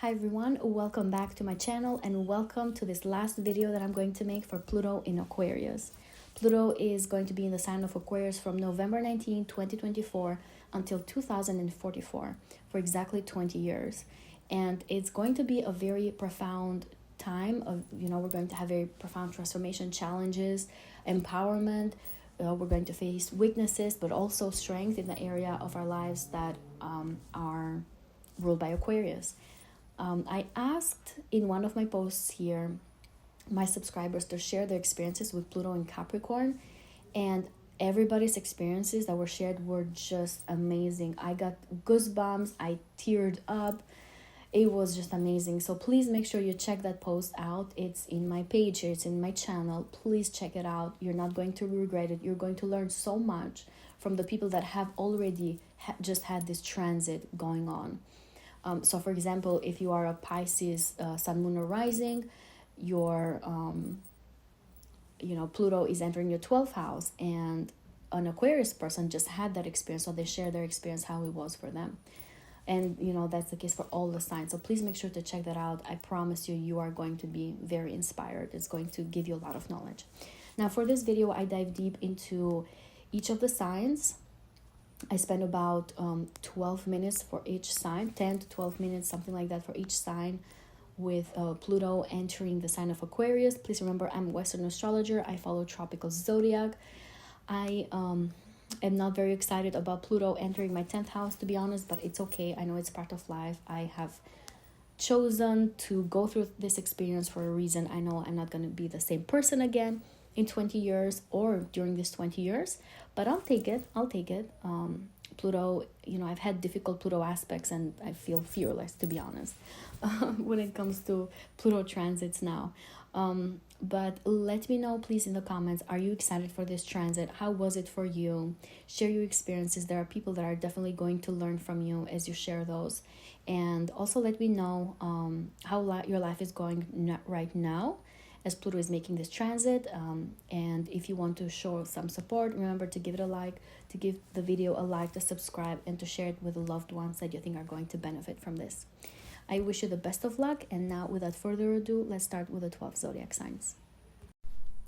Hi everyone, welcome back to my channel and welcome to this last video that I'm going to make for Pluto in Aquarius. Pluto is going to be in the sign of Aquarius from November 19, 2024 until 2044 for exactly 20 years. And it's going to be a very profound time of, we're going to have very profound transformation, challenges, empowerment. We're going to face weaknesses, but also strength in the area of our lives that are ruled by Aquarius. I asked in one of my posts here my subscribers to share their experiences with Pluto in Capricorn, and everybody's experiences that were shared were just amazing. I got goosebumps, I teared up. It was just amazing. So please make sure you check that post out. It's in my page here, it's in my channel. Please check it out. You're not going to regret it. You're going to learn so much from the people that have already just had this transit going on. So for example, if you are a Pisces sun, moon, or rising, your Pluto is entering your 12th house, and an Aquarius person just had that experience, so they share their experience, how it was for them. And that's the case for all the signs, so please make sure to check that out. I promise you are going to be very inspired. It's going to give you a lot of knowledge. Now for this video, I dive deep into each of the signs. I spend about 12 minutes for each sign, 10 to 12 minutes, something like that, for each sign, with Pluto entering the sign of Aquarius. Please remember, I'm a Western astrologer. I follow tropical zodiac. I am not very excited about Pluto entering my 10th house, to be honest, but it's okay. I know it's part of life. I have chosen to go through this experience for a reason. I know I'm not going to be the same person again in 20 years or during these 20 years, but I'll take it. Pluto, I've had difficult Pluto aspects, and I feel fearless, to be honest, when it comes to Pluto transits now. But let me know, please, in the comments, are you excited for this transit? How was it for you? Share your experiences. There are people that are definitely going to learn from you as you share those. And also let me know how your life is going right now as Pluto is making this transit. And if you want to show some support, remember to give it a like, to give the video a like, to subscribe, and to share it with the loved ones that you think are going to benefit from this. I wish you the best of luck, and now without further ado, let's start with the 12 zodiac signs.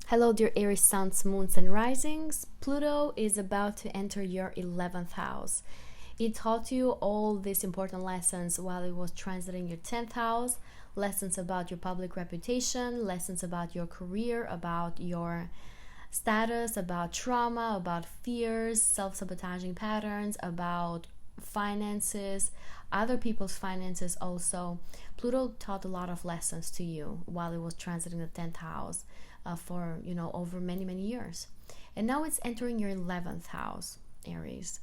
Hello dear Aries suns, moons, and risings. Pluto is about to enter your 11th house. It taught you all these important lessons while it was transiting your 10th house. Lessons about your public reputation, lessons about your career, about your status, about trauma, about fears, self-sabotaging patterns, about finances, other people's finances also. Pluto taught a lot of lessons to you while it was transiting the 10th house for over many years. And now it's entering your 11th house, Aries.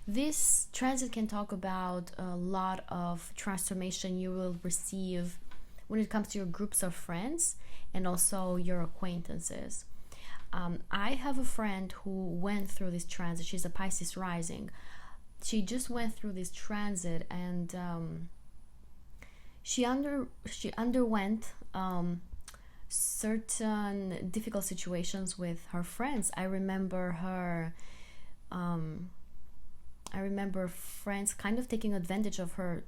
This transit can talk about a lot of transformation you will receive when it comes to your groups of friends and also your acquaintances. I have a friend who went through this transit. She's a Pisces rising. She just went through this transit, and she underwent certain difficult situations with her friends. I remember friends kind of taking advantage of her,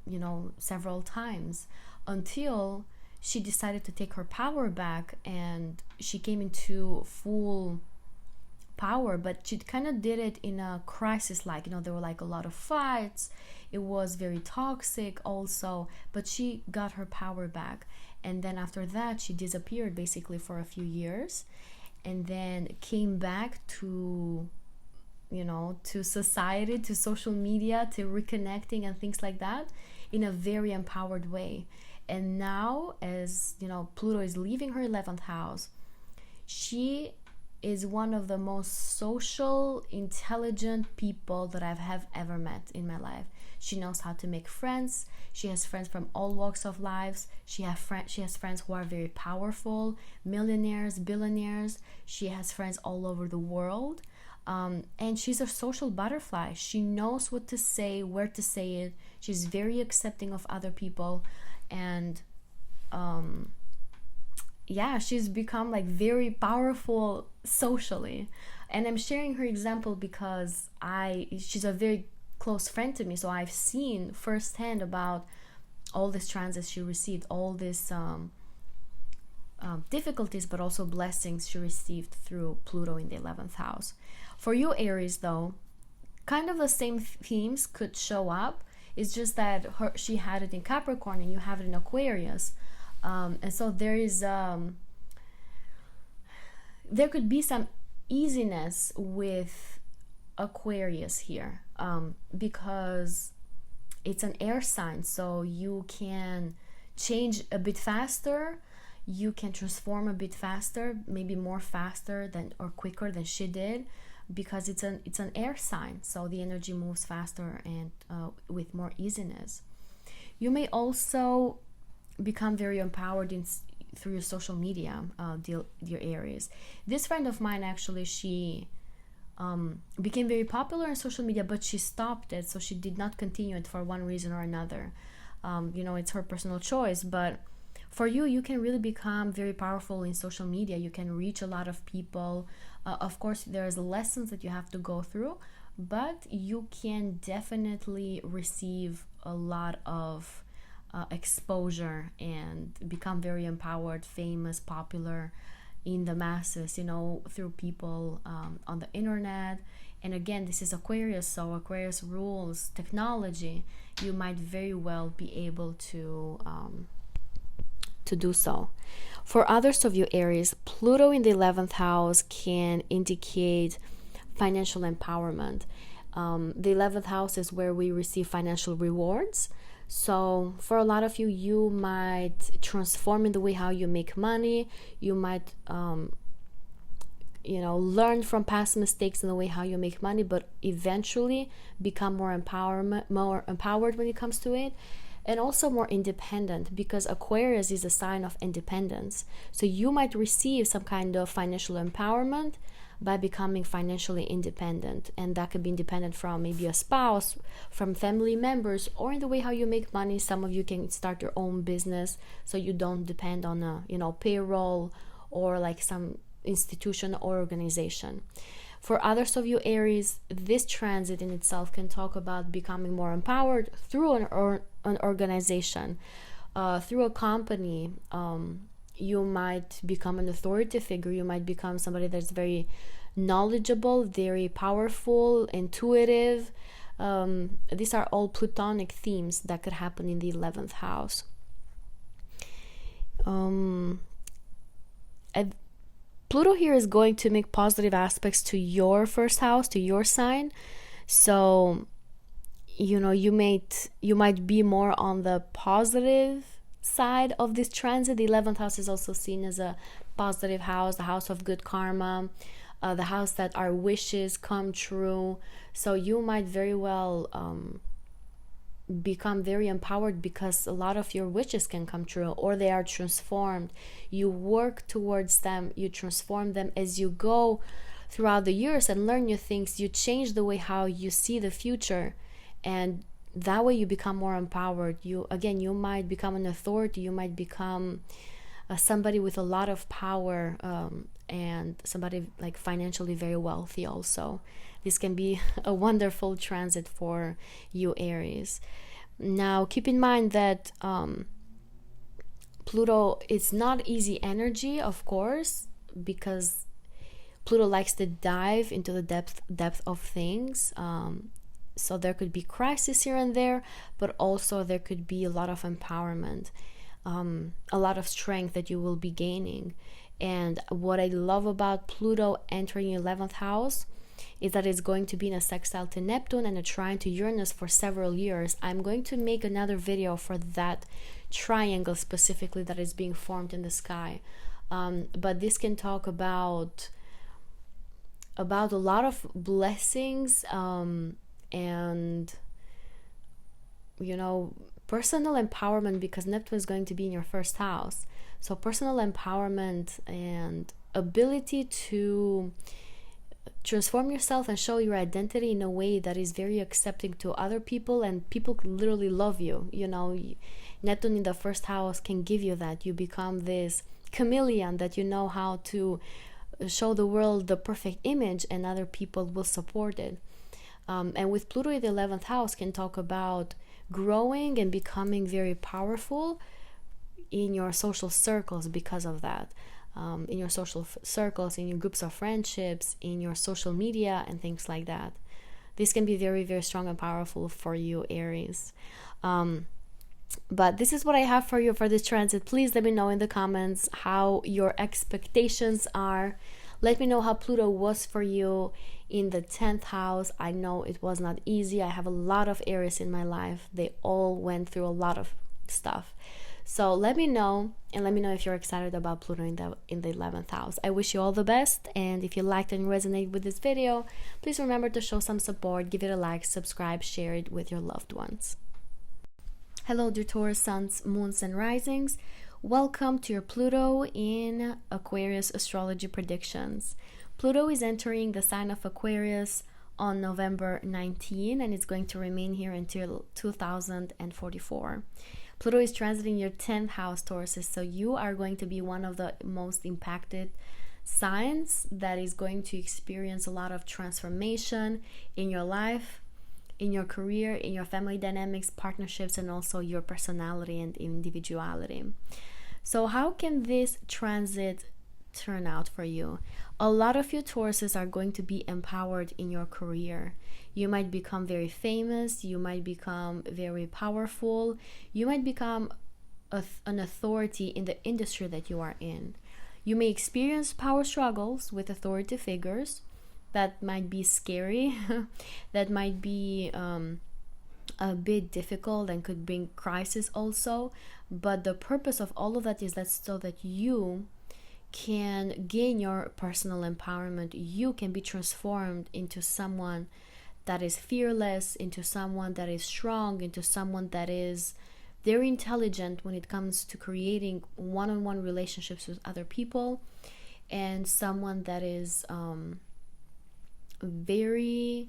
several times, until she decided to take her power back, and she came into full power. But she kind of did it in a crisis, there were a lot of fights. It was very toxic also, but she got her power back. And then after that, she disappeared basically for a few years, and then came back to society, to social media, to reconnecting and things like that, in a very empowered way. And now, as Pluto is leaving her 11th house, she is one of the most social, intelligent people that I have ever met in my life. She knows how to make friends. She has friends from all walks of lives. She has friends who are very powerful, millionaires, billionaires. She has friends all over the world. And she's a social butterfly. She knows what to say, where to say it. She's very accepting of other people. And she's become very powerful socially. And I'm sharing her example because she's a very close friend to me, so I've seen firsthand about all these transits she received, all these difficulties, but also blessings she received through Pluto in the 11th house. For you, Aries, though, kind of the same themes could show up. It's just that she had it in Capricorn and you have it in Aquarius. And so there could be some easiness with Aquarius here, because it's an air sign, so you can change a bit faster, you can transform a bit faster, maybe more faster than or quicker than she did, because it's an air sign, so the energy moves faster and with more easiness. You may also become very empowered through your social media, dear Aries. This friend of mine, actually, she became very popular on social media, but she stopped it, so she did not continue it for one reason or another. It's her personal choice, but for you, you can really become very powerful in social media. You can reach a lot of people. Of course, there's lessons that you have to go through, but you can definitely receive a lot of exposure and become very empowered, famous, popular in the masses, through people on the internet. And again, this is Aquarius, so Aquarius rules technology. You might very well be able to do so. For others of you, Aries, Pluto in the 11th house can indicate financial empowerment. The 11th house is where we receive financial rewards. So for a lot of you, you might transform in the way how you make money. You might learn from past mistakes in the way how you make money, but eventually become more empowered when it comes to it, and also more independent, because Aquarius is a sign of independence. So you might receive some kind of financial empowerment by becoming financially independent, and that could be independent from maybe a spouse, from family members, or in the way how you make money. Some of you can start your own business, so you don't depend on a payroll or like some institution or organization. For others of you, Aries, this transit in itself can talk about becoming more empowered through an organization, through a company. You might become an authority figure. You might become somebody that's very knowledgeable, very powerful, intuitive. These are all Plutonic themes that could happen in the 11th house. Pluto here is going to make positive aspects to your first house, to your sign. So, you might be more on the positive side of this transit. The 11th house is also seen as a positive house, the house of good karma, the house that our wishes come true. So you might very well become very empowered because a lot of your wishes can come true, or they are transformed. You work towards them, you transform them as you go throughout the years and learn new things. You change the way how you see the future, and that way you become more empowered. You might become an authority. You might become somebody with a lot of power, and somebody like financially very wealthy also. This can be a wonderful transit for you, Aries. Now, keep in mind that Pluto is not easy energy, of course, because Pluto likes to dive into the depth of things. So there could be crisis here and there, but also there could be a lot of empowerment, a lot of strength that you will be gaining. And what I love about Pluto entering 11th house is that it's going to be in a sextile to Neptune and a trine to Uranus for several years. I'm going to make another video for that triangle specifically that is being formed in the sky. But this can talk about a lot of blessings, and personal empowerment, because Neptune is going to be in your first house. So personal empowerment and ability to transform yourself and show your identity in a way that is very accepting to other people, and people literally love you. Neptune in the first house can give you that. You become this chameleon that you know how to show the world the perfect image, and other people will support it. And with Pluto in the 11th house can talk about growing and becoming very powerful in your social circles because of that. In your social circles, in your groups of friendships, in your social media and things like that. This can be very, very strong and powerful for you, Aries. But this is what I have for you for this transit. Please let me know in the comments how your expectations are. Let me know how Pluto was for you in the 10th house. I know it was not easy. I have a lot of Aries in my life. They all went through a lot of stuff. So let me know, and let me know if you're excited about Pluto in the 11th house. I wish you all the best, and if you liked and resonate with this video, please remember to show some support, give it a like, subscribe, share it with your loved ones. Hello, dear Taurus, suns, moons, and risings. Welcome to your Pluto in Aquarius astrology predictions. Pluto is entering the sign of Aquarius on November 19, and it's going to remain here until 2044. Pluto is transiting your 10th house, Tauruses, so you are going to be one of the most impacted signs that is going to experience a lot of transformation in your life, in your career, in your family dynamics, partnerships, and also your personality and individuality. So how can this transit turn out for you? A lot of you Tauruses are going to be empowered in your career. You might become very famous, you might become very powerful, you might become an authority in the industry that you are in. You may experience power struggles with authority figures. That might be scary, that might be a bit difficult and could bring crisis also. But the purpose of all of that is that so that you can gain your personal empowerment. You can be transformed into someone that is fearless, into someone that is strong, into someone that is very intelligent when it comes to creating one-on-one relationships with other people, and someone that is very,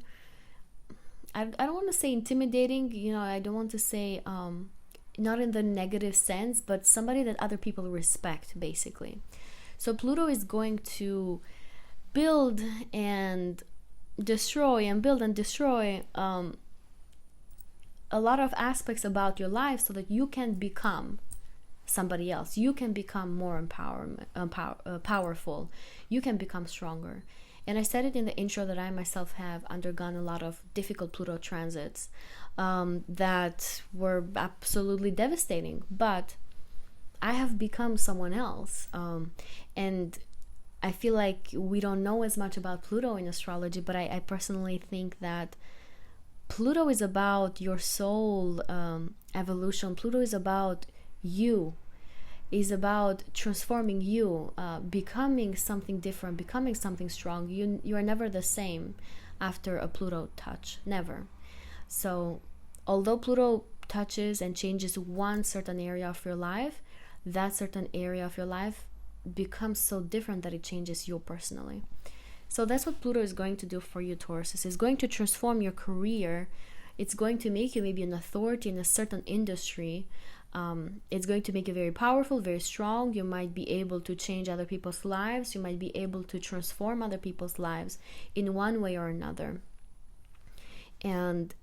I don't want to say intimidating, I don't want to say not in the negative sense, but somebody that other people respect, basically. So Pluto is going to build and destroy and build and destroy a lot of aspects about your life so that you can become somebody else. You can become more powerful. You can become stronger. And I said it in the intro that I myself have undergone a lot of difficult Pluto transits that were absolutely devastating. But I have become someone else. And I feel like we don't know as much about Pluto in astrology, but I personally think that Pluto is about your soul evolution. Pluto is about you. Is about transforming you, becoming something different, becoming something strong. You are never the same after a Pluto touch, never. So although Pluto touches and changes one certain area of your life, that certain area of your life becomes so different that it changes you personally. So that's what Pluto is going to do for you, Taurus. It's going to transform your career. It's going to make you maybe an authority in a certain industry. It's going to make you very powerful, very strong. You might be able to change other people's lives. You might be able to transform other people's lives in one way or another. And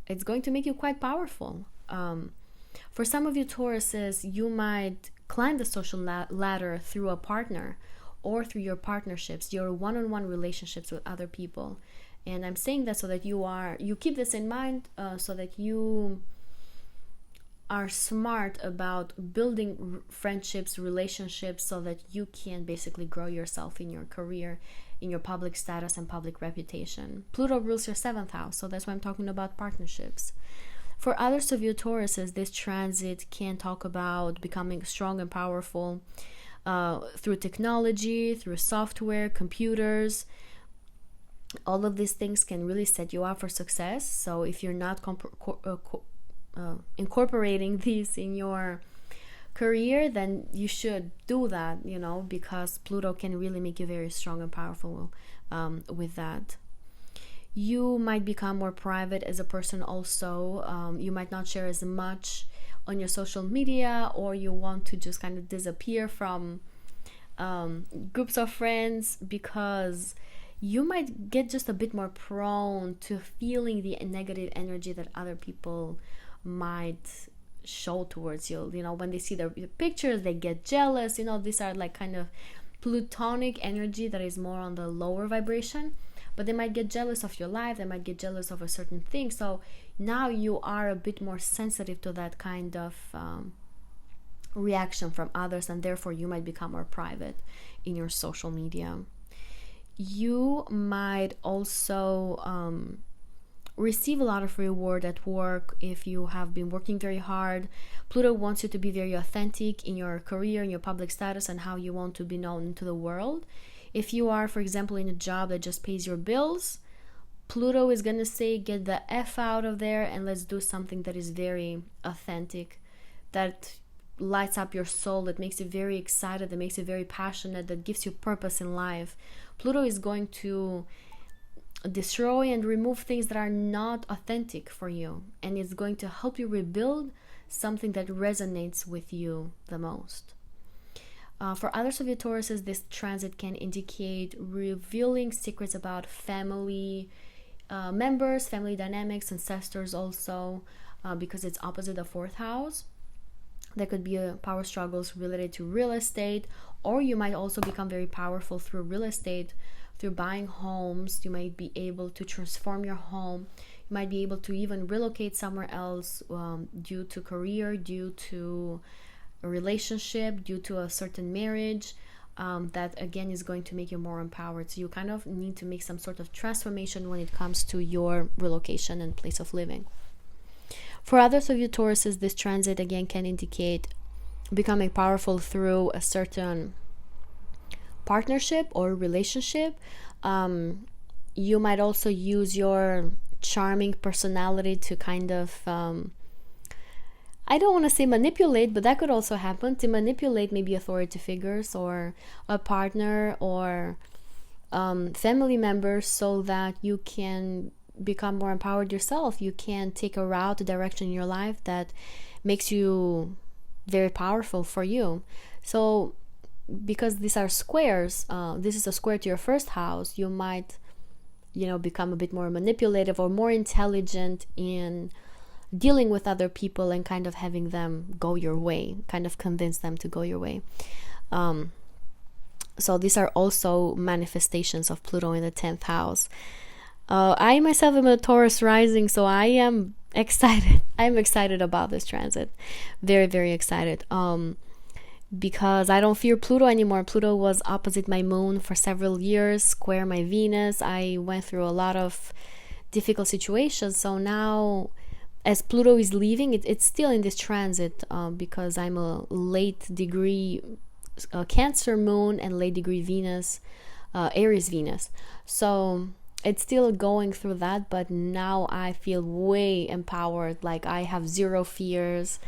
it's going to make you quite powerful. For some of you Tauruses, you might climb the social ladder through a partner or through your partnerships, your one-on-one relationships with other people. And I'm saying that so that you keep this in mind, so that you are smart about building friendships, relationships, so that you can basically grow yourself in your career, in your public status and public reputation. Pluto rules your 7th house, so that's why I'm talking about partnerships. For others of you Tauruses, this transit can talk about becoming strong and powerful through technology, through software, computers. All of these things can really set you up for success. So if you're not incorporating these in your career, then you should do that, because Pluto can really make you very strong and powerful with that. You might become more private as a person also. You might not share as much on your social media, or you want to just kind of disappear from groups of friends, because you might get just a bit more prone to feeling the negative energy that other people might show towards you. You know, when they see the pictures, they get jealous. You know, these are like kind of plutonic energy that is more on the lower vibration, but they might get jealous of your life, they might get jealous of a certain thing. So now you are a bit more sensitive to that kind of reaction from others, and therefore you might become more private in your social media. You might also receive a lot of reward at work if you have been working very hard. Pluto wants you to be very authentic in your career, in your public status, and how you want to be known to the world. If you are, for example, in a job that just pays your bills, Pluto is going to say, get the F out of there and let's do something that is very authentic, that lights up your soul, that makes you very excited, that makes you very passionate, that gives you purpose in life. Pluto is going to destroy and remove things that are not authentic for you, and it's going to help you rebuild something that resonates with you the most. For others of your Tauruses, this transit can indicate revealing secrets about family members, family dynamics, ancestors also, because it's opposite the 4th house. There could be power struggles related to real estate, or you might also become very powerful through real estate, through buying homes. You might be able to transform your home. You might be able to even relocate somewhere else due to career, due to a relationship, due to a certain marriage. That again is going to make you more empowered. So you kind of need to make some sort of transformation when it comes to your relocation and place of living. For others of you Tauruses, this transit again can indicate becoming powerful through a certain partnership or relationship. You might also use your charming personality to kind of I don't want to say manipulate, but that could also happen, to manipulate maybe authority figures or a partner or family members so that you can become more empowered yourself. You can take a route, a direction in your life that makes you very powerful for you. So because these are squares, this is a square to your 1st house, you might, become a bit more manipulative or more intelligent in dealing with other people and kind of having them go your way, kind of convince them to go your way. So these are also manifestations of Pluto in the 10th house. I myself am a Taurus rising, so I am excited. I'm excited about this transit. Very, very excited. Because I don't fear Pluto anymore. Pluto was opposite my moon for several years, square my Venus. I went through a lot of difficult situations. So now, as Pluto is leaving, it's still in this transit because I'm a late degree Cancer moon and late degree Venus, Aries Venus. So it's still going through that, but now I feel way empowered. Like I have zero fears.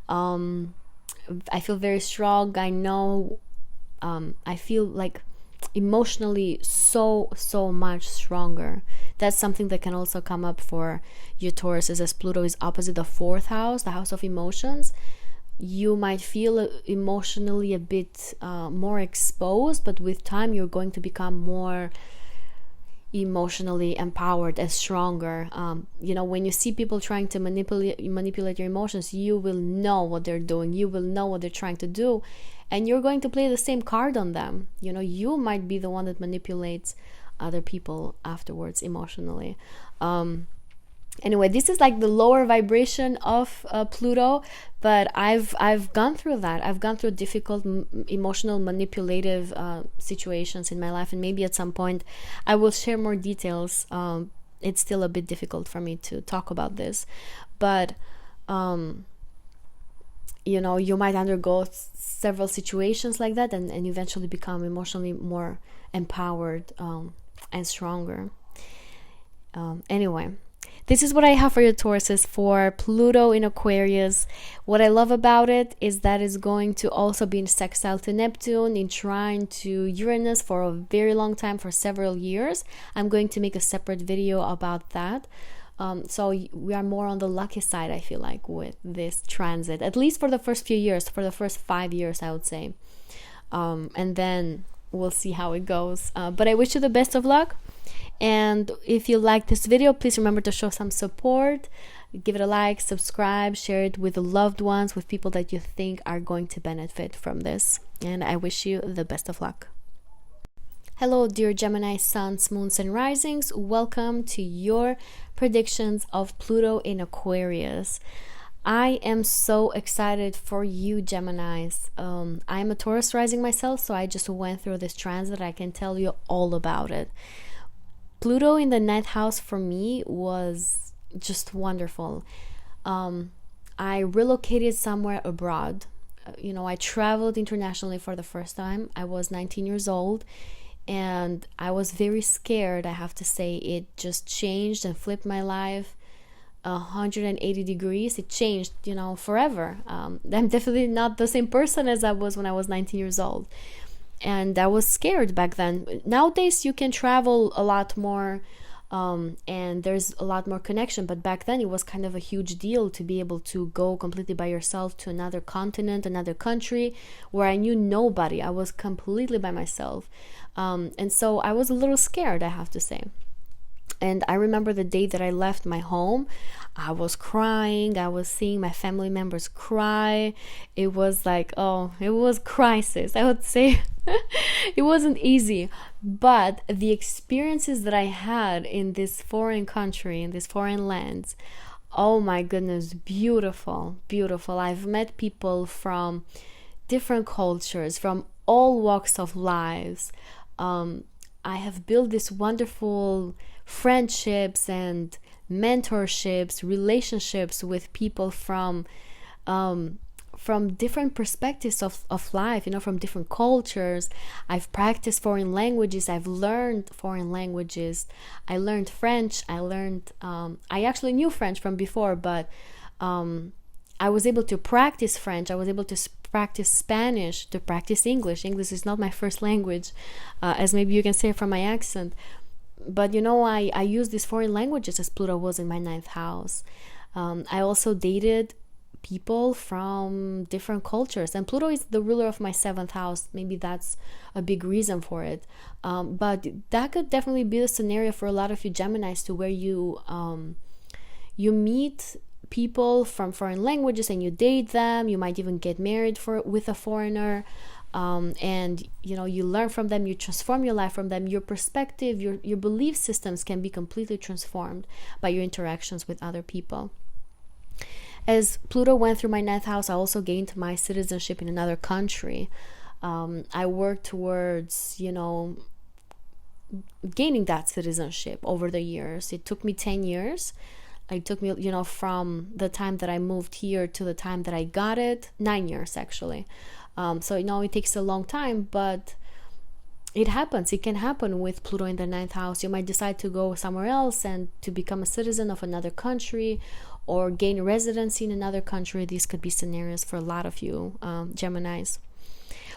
I feel very strong. I know I feel like emotionally so much stronger. That's something that can also come up for your Tauruses, as Pluto is opposite the 4th house, the house of emotions. You might feel emotionally a bit more exposed, but with time you're going to become more emotionally empowered and stronger. When you see people trying to manipulate your emotions, you will know what they're doing. You will know what they're trying to do, and you're going to play the same card on them. You might be the one that manipulates other people afterwards emotionally. Anyway, this is like the lower vibration of Pluto, but I've gone through that. I've gone through difficult emotional manipulative situations in my life, and maybe at some point I will share more details. It's still a bit difficult for me to talk about this, but you might undergo several situations like that and eventually become emotionally more empowered and stronger. Anyway, this is what I have for your Tauruses for Pluto in Aquarius. What I love about it is that it's going to also be in sextile to Neptune, in trine to Uranus for a very long time, for several years. I'm going to make a separate video about that. So we are more on the lucky side, I feel like, with this transit, at least for the first few years, for the first 5 years, I would say. And then we'll see how it goes. But I wish you the best of luck. And if you like this video, please remember to show some support. give it a like, subscribe, share it with loved ones, with people that you think are going to benefit from this. And I wish you the best of luck. Hello, dear Gemini suns, moons, and risings. Welcome to your predictions of Pluto in Aquarius. I am so excited for you, Geminis. I am a Taurus rising myself, so I just went through this transit. I can tell you all about it. Pluto in the 9th house for me was just wonderful. I relocated somewhere abroad. I traveled internationally for the first time. I was 19 years old, and I was very scared, I have to say. It just changed and flipped my life 180 degrees. It changed, forever. I'm definitely not the same person as I was when I was 19 years old. And I was scared back then. Nowadays, you can travel a lot more, and there's a lot more connection. But back then, it was kind of a huge deal to be able to go completely by yourself to another continent, another country, where I knew nobody. I was completely by myself. And so I was a little scared, I have to say. And I remember the day that I left my home, I was crying. I was seeing my family members cry. It was like, it was crisis, I would say. It wasn't easy. But the experiences that I had in this foreign country, in this foreign lands, oh my goodness, beautiful, beautiful. I've met people from different cultures, from all walks of lives. I have built this wonderful friendships and mentorships, relationships with people from different perspectives of life, from different cultures. I've practiced foreign languages. I've learned foreign languages. I learned French. I actually knew French from before, but I was able to practice French. I was able to practice Spanish, to practice English. English is not my first language, as maybe you can say from my accent. But I use these foreign languages as Pluto was in my 9th house. I also dated people from different cultures, and Pluto is the ruler of my 7th house. Maybe that's a big reason for it. But that could definitely be the scenario for a lot of you Geminis, to where you meet people from foreign languages and you date them. You might even get married with a foreigner. And you learn from them, you transform your life from them. Your perspective, your belief systems can be completely transformed by your interactions with other people. As Pluto went through my 9th house, I also gained my citizenship in another country. I worked towards gaining that citizenship over the years. It took me 10 years. It took me from the time that I moved here to the time that I got it, 9 years actually. So it takes a long time, but it happens. It can happen with Pluto in the 9th house. You might decide to go somewhere else and to become a citizen of another country, or gain residency in another country. These could be scenarios for a lot of you Geminis.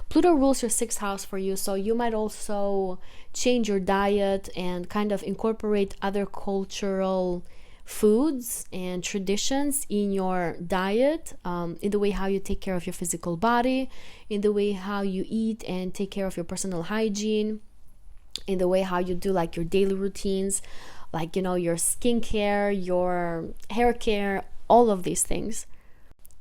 Pluto rules your 6th house for you, so you might also change your diet and kind of incorporate other cultural foods and traditions in your diet, in the way how you take care of your physical body, in the way how you eat and take care of your personal hygiene, in the way how you do like your daily routines, like your skincare, your hair care, all of these things.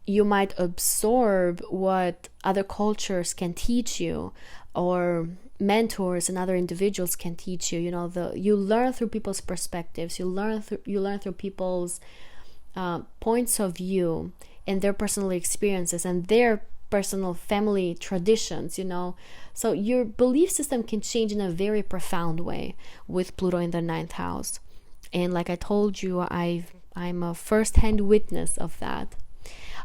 You might absorb what other cultures can teach you, or mentors and other individuals can teach you. You learn through people's perspectives. You learn through people's points of view and their personal experiences and their personal family traditions. So your belief system can change in a very profound way with Pluto in the 9th house. And like I told you, I'm a first-hand witness of that.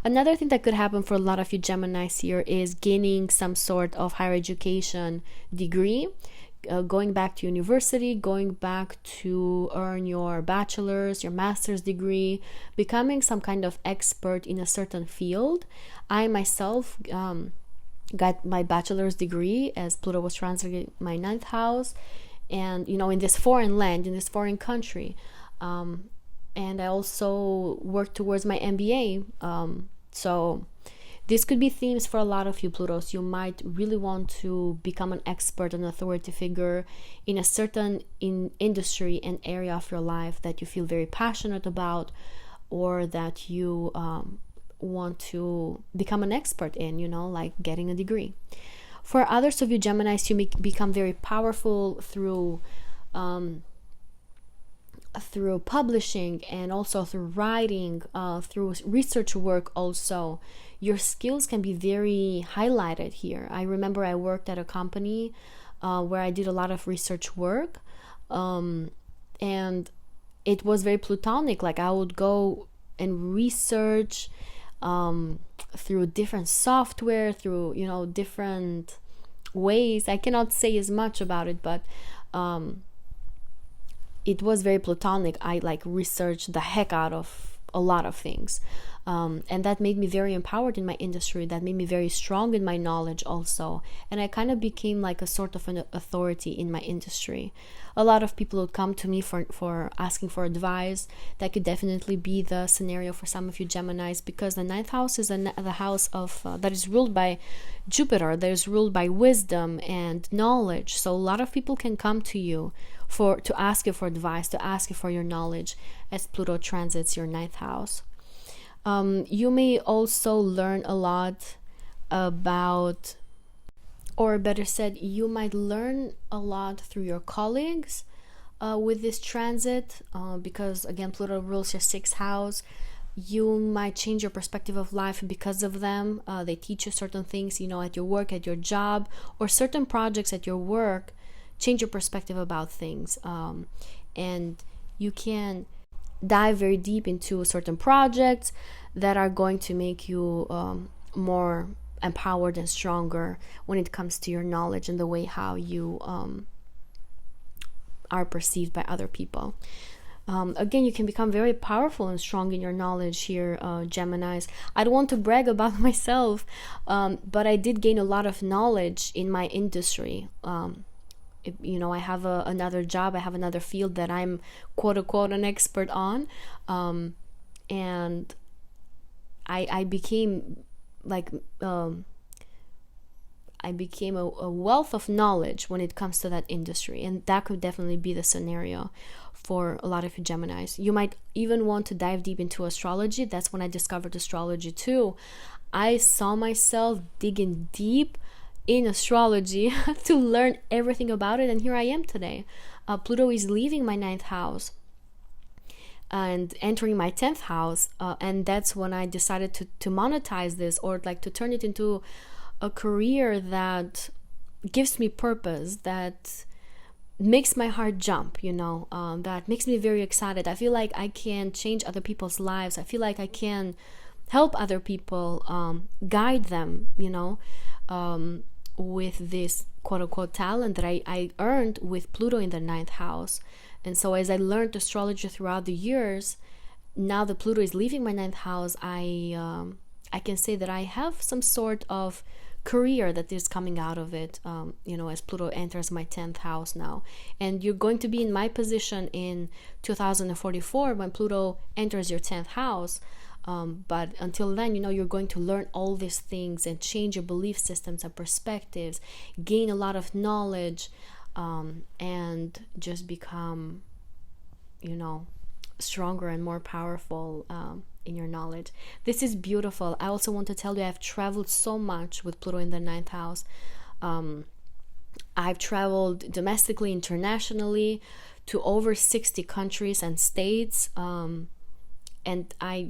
Another thing that could happen for a lot of you Geminis here is gaining some sort of higher education degree, going back to university, going back to earn your bachelor's, your master's degree, becoming some kind of expert in a certain field. I myself got my bachelor's degree as Pluto was translating my 9th house, and in this foreign land, in this foreign country. And I also worked towards my MBA. So this could be themes for a lot of you Plutos. You might really want to become an expert, an authority figure in a certain industry and area of your life that you feel very passionate about, or that you want to become an expert in, like getting a degree. For others of you Geminis, you may become very powerful through publishing, and also through writing, through research work also. Your skills can be very highlighted here. I remember I worked at a company where I did a lot of research work, and it was very plutonic. Like I would go and research through different software, through different ways. I cannot say as much about it, but it was very platonic. I researched the heck out of a lot of things, and that made me very empowered in my industry. That made me very strong in my knowledge also, and I kind of became like a sort of an authority in my industry. A lot of people would come to me for asking for advice. That could definitely be the scenario for some of you Geminis, because the ninth house is the house of that is ruled by Jupiter, that is ruled by wisdom and knowledge. So a lot of people can come to you to ask you for advice, to ask you for your knowledge, as Pluto transits your ninth house. You may also learn a lot about, or better said, you might learn a lot through your colleagues with this transit, because again, Pluto rules your sixth house. You might change your perspective of life because of them. They teach you certain things, at your work, at your job, or certain projects at your work change your perspective about things, and you can dive very deep into certain projects that are going to make you more empowered and stronger when it comes to your knowledge and the way how you are perceived by other people. Again, you can become very powerful and strong in your knowledge here, Geminis. I don't want to brag about myself, but I did gain a lot of knowledge in my industry. I have another job, I have another field that I'm quote unquote an expert on, and I became a wealth of knowledge when it comes to that industry, and that could definitely be the scenario for a lot of you Geminis. You might even want to dive deep into astrology. That's when I discovered astrology too. I saw myself digging deep in astrology to learn everything about it, and here I am today. Pluto is leaving my ninth house and entering my 10th house, and that's when I decided to monetize this, or to turn it into a career that gives me purpose, that makes my heart jump, that makes me very excited. I feel like I can change other people's lives. I feel like I can help other people, guide them, with this quote-unquote talent that I earned with Pluto in the ninth house. And so as I learned astrology throughout the years, now that Pluto is leaving my ninth house, I can say that I have some sort of career that is coming out of it, as Pluto enters my 10th house now. And you're going to be in my position in 2044 when Pluto enters your 10th house. But until then, you're going to learn all these things and change your belief systems and perspectives, gain a lot of knowledge, and just become, stronger and more powerful in your knowledge. This is beautiful. I also want to tell you I've traveled so much with Pluto in the ninth house. I've traveled domestically, internationally, to over 60 countries and states. And I'm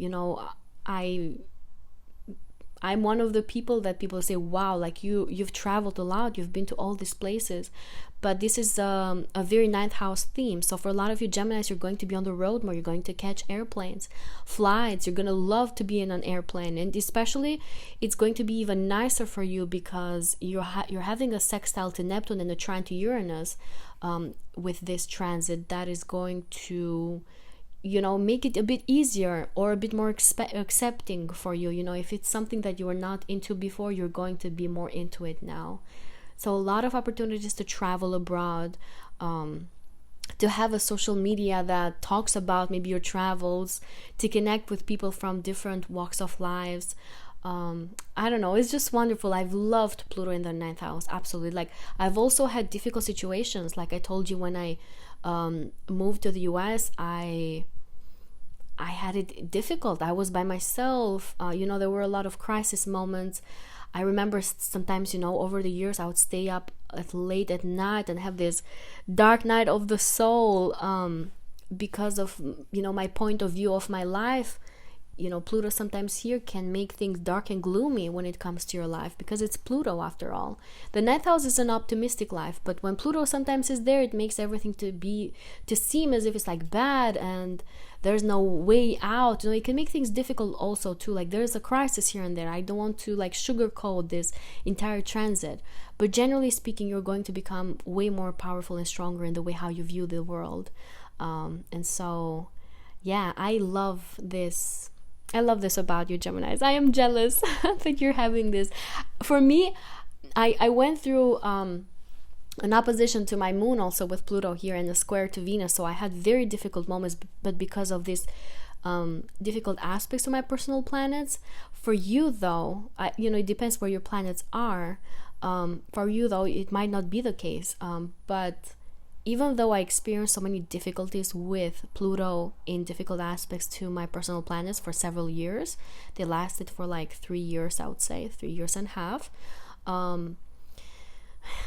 one of the people that people say, wow, like you've traveled a lot, you've been to all these places. But this is a very ninth house theme. So for a lot of you Geminis, you're going to be on the road more. You're going to catch airplanes, flights. You're going to love to be in an airplane. And especially, it's going to be even nicer for you because you're having a sextile to Neptune and a trine to Uranus with this transit that is going to make it a bit easier or a bit more accepting for you. If it's something that you were not into before, you're going to be more into it now. So a lot of opportunities to travel abroad, to have a social media that talks about maybe your travels, to connect with people from different walks of lives. I don't know, it's just wonderful. I've loved Pluto in the ninth house, absolutely. I've also had difficult situations. Like I told you, when I moved to the US, I I had it difficult. I was by myself. There were a lot of crisis moments. I remember sometimes, over the years, I would stay up late at night and have this dark night of the soul, because of, my point of view of my life. Pluto sometimes here can make things dark and gloomy when it comes to your life, because it's Pluto after all. The ninth house is an optimistic life, but when Pluto sometimes is there, it makes everything to seem as if it's like bad and there's no way out. It can make things difficult also too. Like there's a crisis here and there. I don't want to like sugarcoat this entire transit, but generally speaking, you're going to become way more powerful and stronger in the way how you view the world. And so, yeah, I love this about you, Geminis. I am jealous that you're having this. For me, I went through an opposition to my moon also with Pluto here and a square to Venus. So I had very difficult moments, but because of these difficult aspects to my personal planets. For you, though, it depends where your planets are. For you, though, it might not be the case. But even though I experienced so many difficulties with Pluto in difficult aspects to my personal planets for several years, they lasted for like 3 years, I would say, 3 years and a half.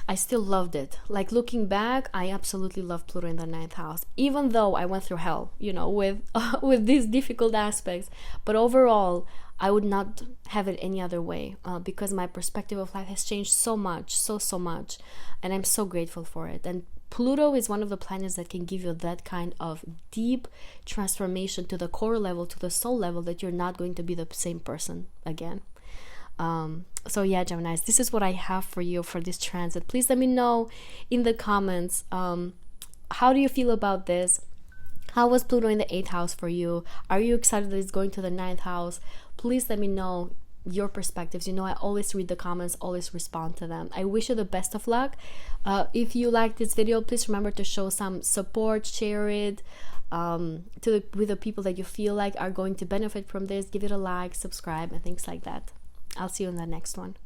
I still loved it. Like looking back, I absolutely love Pluto in the ninth house, even though I went through hell, with these difficult aspects. But overall, I would not have it any other way, because my perspective of life has changed so much, so much, and I'm so grateful for it. And Pluto is one of the planets that can give you that kind of deep transformation to the core level, to the soul level, that you're not going to be the same person again. So yeah, Geminis, this is what I have for you for this transit. Please let me know in the comments, how do you feel about this? How was Pluto in the 8th house for you? Are you excited that it's going to the 9th house? Please let me know your perspectives. I always read the comments, always respond to them. I wish you the best of luck. If you like this video, please remember to show some support, share it with the people that you feel like are going to benefit from this. Give it a like, subscribe, and things like that. I'll see you in the next one.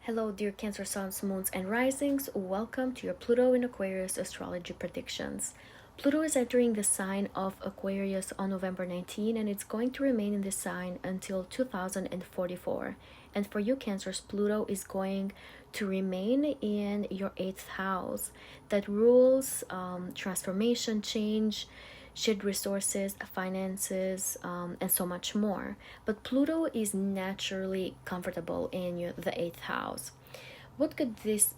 Hello, dear Cancer suns, moons, and risings. Welcome to your Pluto in Aquarius astrology predictions. Pluto is entering the sign of Aquarius on November 19, and it's going to remain in this sign until 2044. And for you, Cancers, Pluto is going to remain in your 8th house that rules transformation, change, shared resources, finances, and so much more. But Pluto is naturally comfortable in the 8th house. What could this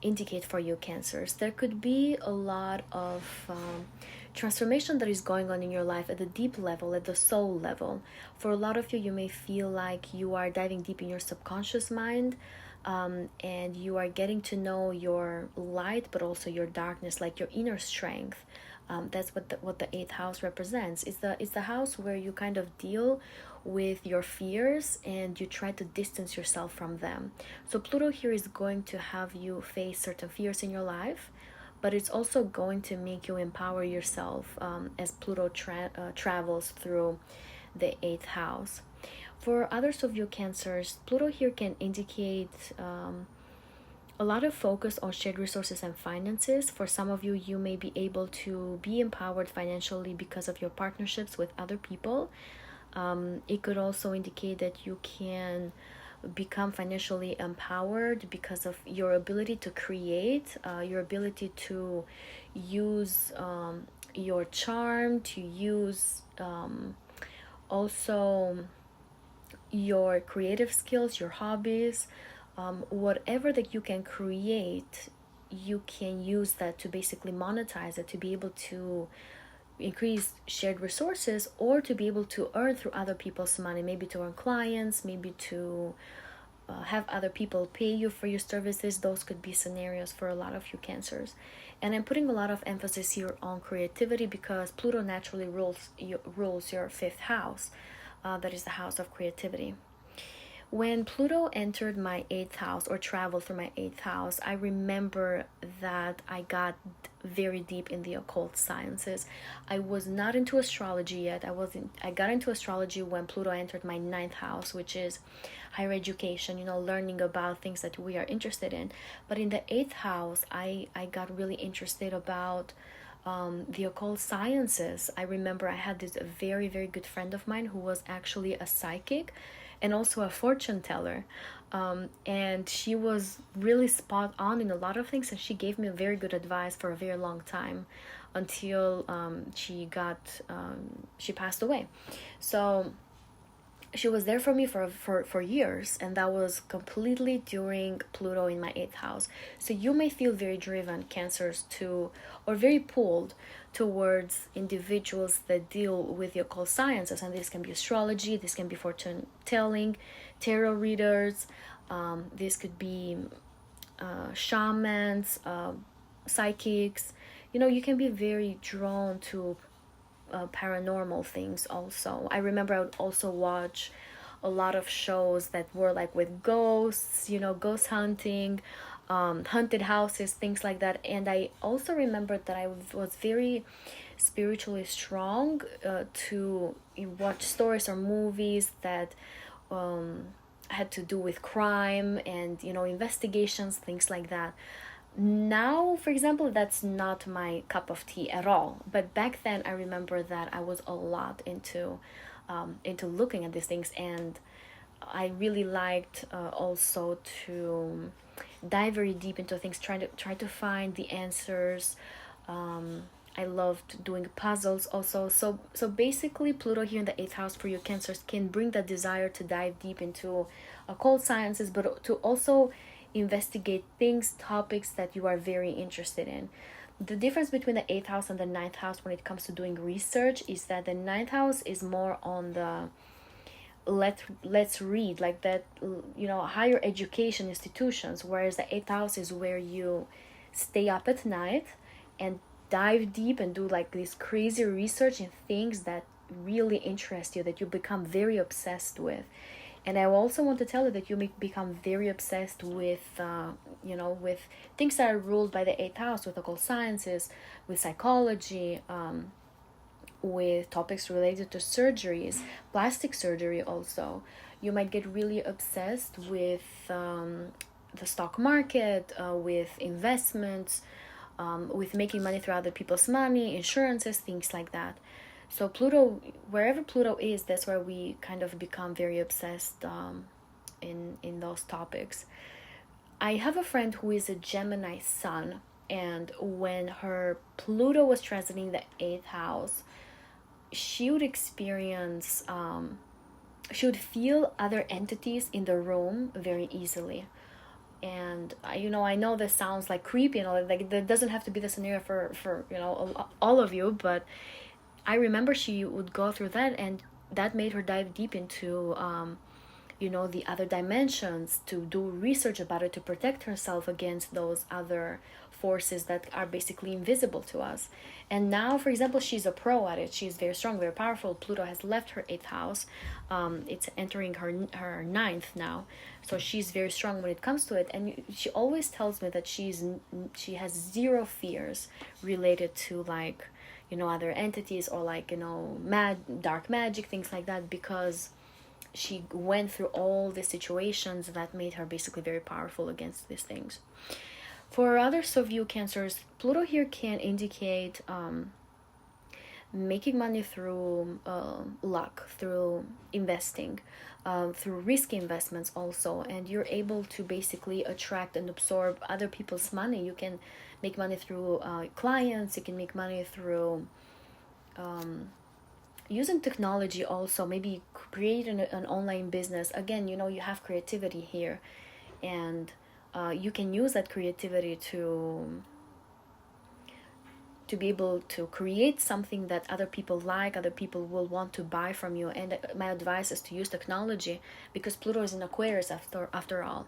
indicate for you, Cancers? There could be a lot of transformation that is going on in your life at the deep level, at the soul level. For a lot of you, you may feel like you are diving deep in your subconscious mind, and you are getting to know your light, but also your darkness, like your inner strength. That's what the 8th house represents. It's the house where you kind of deal with your fears and you try to distance yourself from them. So Pluto here is going to have you face certain fears in your life, but it's also going to make you empower yourself as Pluto travels through the 8th house. For others of you, Cancers, Pluto here can indicate a lot of focus on shared resources and finances. For some of you, you may be able to be empowered financially because of your partnerships with other people. It could also indicate that you can become financially empowered because of your ability to create, your ability to use your charm, to use also your creative skills, your hobbies. Whatever that you can create, you can use that to basically monetize it, to be able to increase shared resources, or to be able to earn through other people's money, maybe to earn clients, maybe to have other people pay you for your services. Those could be scenarios for a lot of you, Cancers. And I'm putting a lot of emphasis here on creativity because Pluto naturally rules your 5th house. That is the house of creativity. When Pluto entered my 8th house, or traveled through my 8th house, I remember that I got very deep in the occult sciences. I was not into astrology yet. I got into astrology when Pluto entered my 9th house, which is higher education, learning about things that we are interested in. But in the 8th house, I got really interested about the occult sciences. I remember I had this very, very good friend of mine who was actually a psychic and also a fortune teller. And she was really spot on in a lot of things, and she gave me very good advice for a very long time until she passed away. So she was there for me for years, and that was completely during Pluto in my 8th house. So you may feel very driven, Cancers, to or very pulled towards individuals that deal with the occult sciences, and this can be astrology, this can be fortune telling, tarot readers, this could be shamans, psychics. You can be very drawn to paranormal things also. I remember I would also watch a lot of shows that were like with ghosts, ghost hunting, haunted houses, things like that. And I also remembered that I was very spiritually strong to watch stories or movies that had to do with crime and investigations, things like that. Now, for example, that's not my cup of tea at all, but back then I remember that I was a lot into looking at these things, and I really liked also to dive very deep into things, try to find the answers. I loved doing puzzles also. So basically, Pluto here in the 8th house for you Cancers can bring that desire to dive deep into occult sciences, but to also investigate things, topics that you are very interested in. The difference between the 8th house and the 9th house when it comes to doing research is that the 9th house is more on the let's read, like that, higher education institutions, whereas the 8th house is where you stay up at night and dive deep and do like this crazy research in things that really interest you, that you become very obsessed with. And I also want to tell you that you may become very obsessed with, with things that are ruled by the 8th house, with occult sciences, with psychology, with topics related to surgeries, plastic surgery also. You might get really obsessed with the stock market, with investments, with making money through other people's money, insurances, things like that. So Pluto, wherever Pluto is, that's where we kind of become very obsessed in those topics. I have a friend who is a Gemini sun, and when her Pluto was transiting the 8th house, she would experience, she would feel other entities in the room very easily. And I know this sounds like creepy and all that, that doesn't have to be the scenario for all of you, but I remember she would go through that, and that made her dive deep into the other dimensions, to do research about it, to protect herself against those other forces that are basically invisible to us. And now, for example, she's a pro at it. She's very strong, very powerful. Pluto has left her 8th house. It's entering her 9th now. So she's very strong when it comes to it. And she always tells me that she has zero fears related to other entities or dark magic, things like that, because she went through all the situations that made her basically very powerful against these things. For others of you Cancers, Pluto here can indicate making money through luck, through investing, through risky investments also, and you're able to basically attract and absorb other people's money. You can make money through clients, you can make money through using technology also, maybe create an online business. Again, you have creativity here, and you can use that creativity to be able to create something that other people like, other people will want to buy from you. And my advice is to use technology, because Pluto is in Aquarius after all,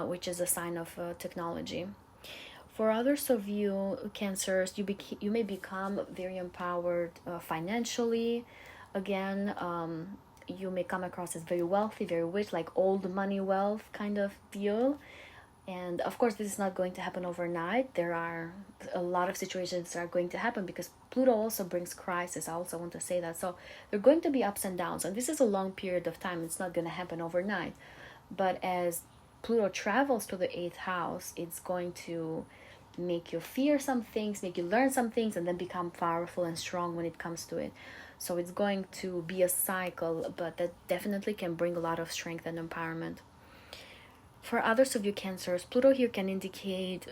which is a sign of technology. For others of you Cancers, you may become very empowered financially. Again, you may come across as very wealthy, very rich, like old money wealth kind of deal. And of course, this is not going to happen overnight. There are a lot of situations that are going to happen, because Pluto also brings crisis. I also want to say that. So there are going to be ups and downs, and this is a long period of time. It's not going to happen overnight. But as Pluto travels to the 8th house, it's going to make you fear some things, make you learn some things, and then become powerful and strong when it comes to it. So it's going to be a cycle, but that definitely can bring a lot of strength and empowerment. For others of you Cancers, Pluto here can indicate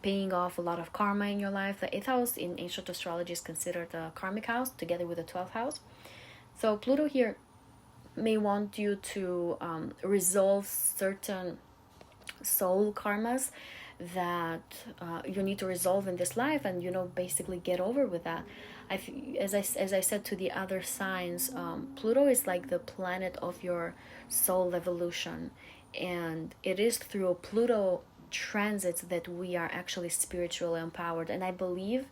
paying off a lot of karma in your life. The 8th house in ancient astrology is considered the karmic house together with the 12th house. So Pluto here may want you to resolve certain soul karmas that you need to resolve in this life, and basically get over with that. As I said to the other signs, Pluto is like the planet of your soul evolution, and it is through Pluto transits that we are actually spiritually empowered. And I believe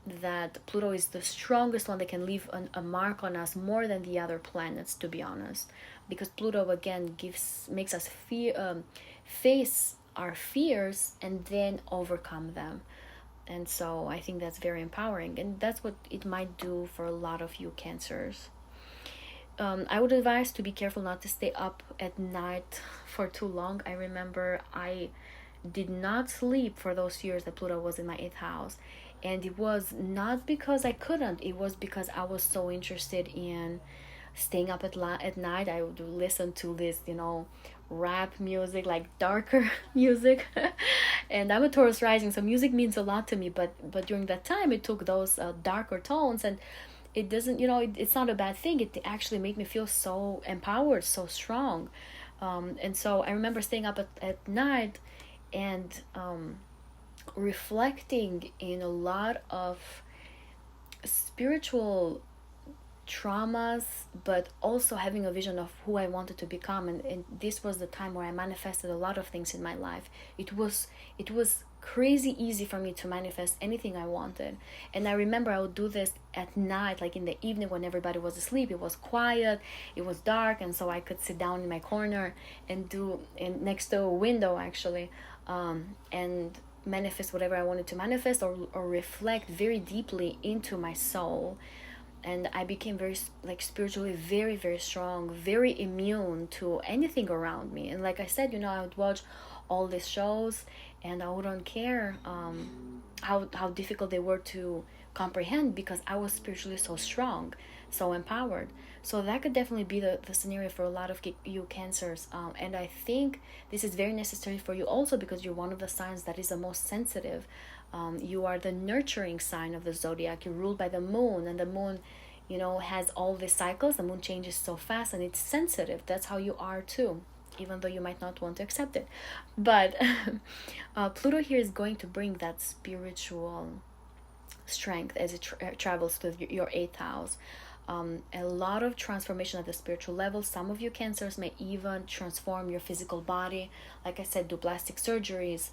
that Pluto is the strongest one that can leave a mark on us more than the other planets, to be honest, because Pluto again makes us face our fears and then overcome them. And so I think that's very empowering, and that's what it might do for a lot of you Cancers. I would advise to be careful not to stay up at night for too long. I remember I did not sleep for those years that Pluto was in my 8th house, and it was not because I couldn't, it was because I was so interested in staying up at night. I would listen to this rap music, like darker music. And I'm a Taurus rising, so music means a lot to me, but during that time it took those darker tones, and it doesn't, it's not a bad thing. It actually made me feel so empowered, so strong. And so I remember staying up at night and reflecting in a lot of spiritual traumas, but also having a vision of who I wanted to become. And this was the time where I manifested a lot of things in my life. It was crazy easy for me to manifest anything I wanted. And I remember I would do this at night, like in the evening when everybody was asleep. It was quiet, it was dark, and so I could sit down in my corner and next to a window actually, and manifest whatever I wanted to manifest, or reflect very deeply into my soul. And I became very spiritually very, very strong, very immune to anything around me. And like I said, I would watch all these shows and I wouldn't care how difficult they were to comprehend, because I was spiritually so strong, so empowered. So that could definitely be the scenario for a lot of you Cancers. And I think this is very necessary for you also, because you're one of the signs that is the most sensitive. You are the nurturing sign of the zodiac. You're ruled by the moon, and the moon has all these cycles. The moon changes so fast, and it's sensitive. That's how you are too, even though you might not want to accept it. But Pluto here is going to bring that spiritual strength as it travels to your 8th house. A lot of transformation at the spiritual level. Some of you Cancers may even transform your physical body. Like I said, do plastic surgeries.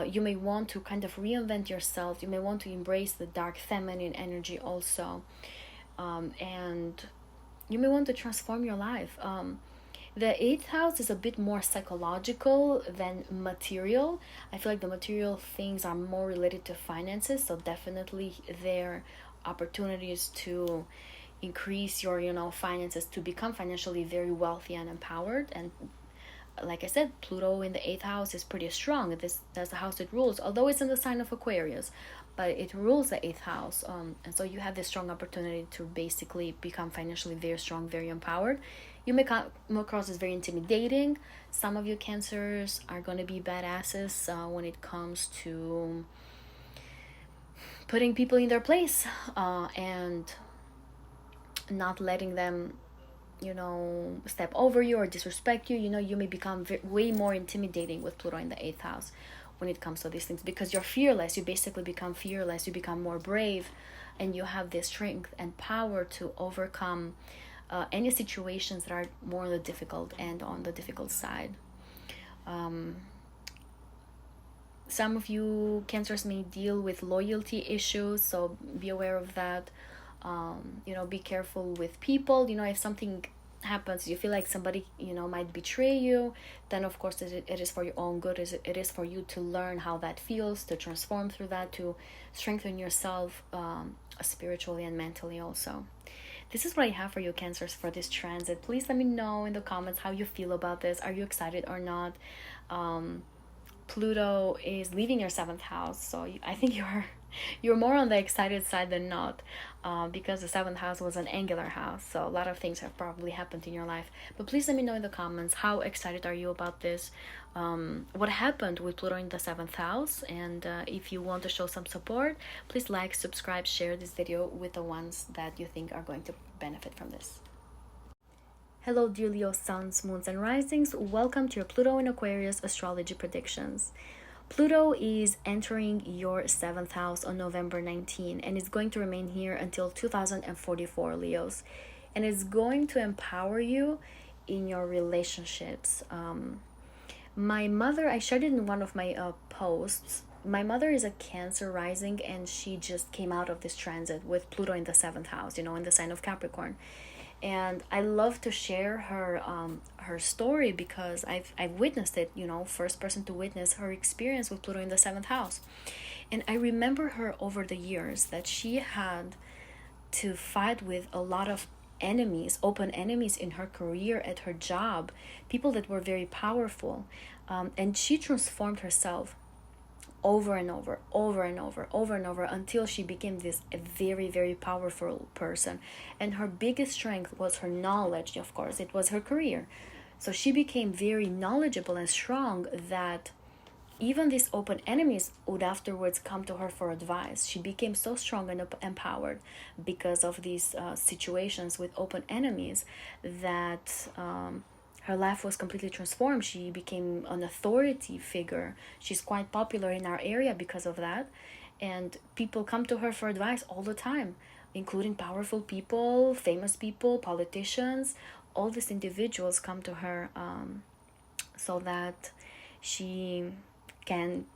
You may want to kind of reinvent yourself. You may want to embrace the dark feminine energy also. And you may want to transform your life. The 8th house is a bit more psychological than material. I feel like the material things are more related to finances, so definitely there are opportunities to increase your finances, to become financially very wealthy and empowered. And like I said, Pluto in the 8th house is pretty strong. That's the house it rules, although it's in the sign of Aquarius, but it rules the 8th house. And so you have this strong opportunity to basically become financially very strong, very empowered. You may come across as very intimidating. Some of you Cancers are going to be badasses when it comes to putting people in their place and not letting them step over you or disrespect you. You may become way more intimidating with Pluto in the 8th house when it comes to these things, because you're fearless. You basically become fearless. You become more brave, and you have this strength and power to overcome any situations that are more on the difficult and on the difficult side. Some of you Cancers may deal with loyalty issues, so be aware of that. Be careful with people. If something happens, you feel like somebody might betray you, then of course it is for your own good. It is for you to learn how that feels, to transform through that, to strengthen yourself spiritually and mentally also. This is what I have for you Cancers for this transit. Please let me know in the comments how you feel about this. Are you excited or not? Pluto is leaving your seventh house, so I think you're more on the excited side than not, because the seventh house was an angular house, so a lot of things have probably happened in your life. But please let me know in the comments, how excited are you about this? What happened with Pluto in the seventh house? And if you want to show some support, please like, subscribe, share this video with the ones that you think are going to benefit from this. Hello dear Leo suns, moons and risings. Welcome to your Pluto in Aquarius astrology predictions. Pluto is entering your seventh house on November 19 and is going to remain here until 2044, Leos. And it's going to empower you in your relationships. My mother, I shared it in one of my posts. My mother is a Cancer rising, and she just came out of this transit with Pluto in the seventh house, in the sign of Capricorn. And I love to share her story because I've witnessed it, first person to witness her experience with Pluto in the seventh house. And I remember her over the years that she had to fight with a lot of enemies, open enemies in her career, at her job, people that were very powerful. And she transformed herself over and over until she became this very, very powerful person. And her biggest strength was her knowledge. Of course, it was her career. So she became very knowledgeable and strong that even these open enemies would afterwards come to her for advice. She became so strong and empowered because of these situations with open enemies that her life was completely transformed. She became an authority figure. She's quite popular in our area because of that. And people come to her for advice all the time, including powerful people, famous people, politicians. All these individuals come to her so that she can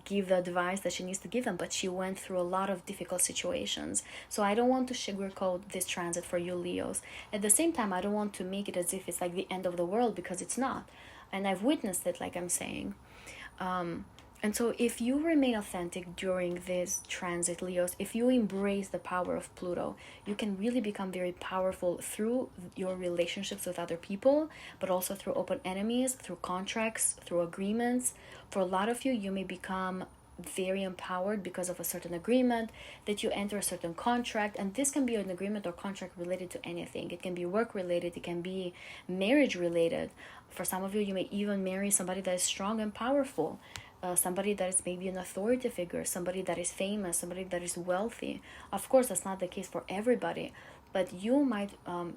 give the advice that she needs to give them. But she went through a lot of difficult situations. So I don't want to sugarcoat this transit for you, Leos. At the same time, I don't want to make it as if it's like the end of the world, because it's not. And I've witnessed it, like I'm saying. And so if you remain authentic during this transit, Leos, if you embrace the power of Pluto, you can really become very powerful through your relationships with other people, but also through open enemies, through contracts, through agreements. For a lot of you, you may become very empowered because of a certain agreement, that you enter a certain contract. And this can be an agreement or contract related to anything. It can be work related, it can be marriage related. For some of you, you may even marry somebody that is strong and powerful. Somebody that is maybe an authority figure, somebody that is famous, somebody that is wealthy. Of course, that's not the case for everybody, but you might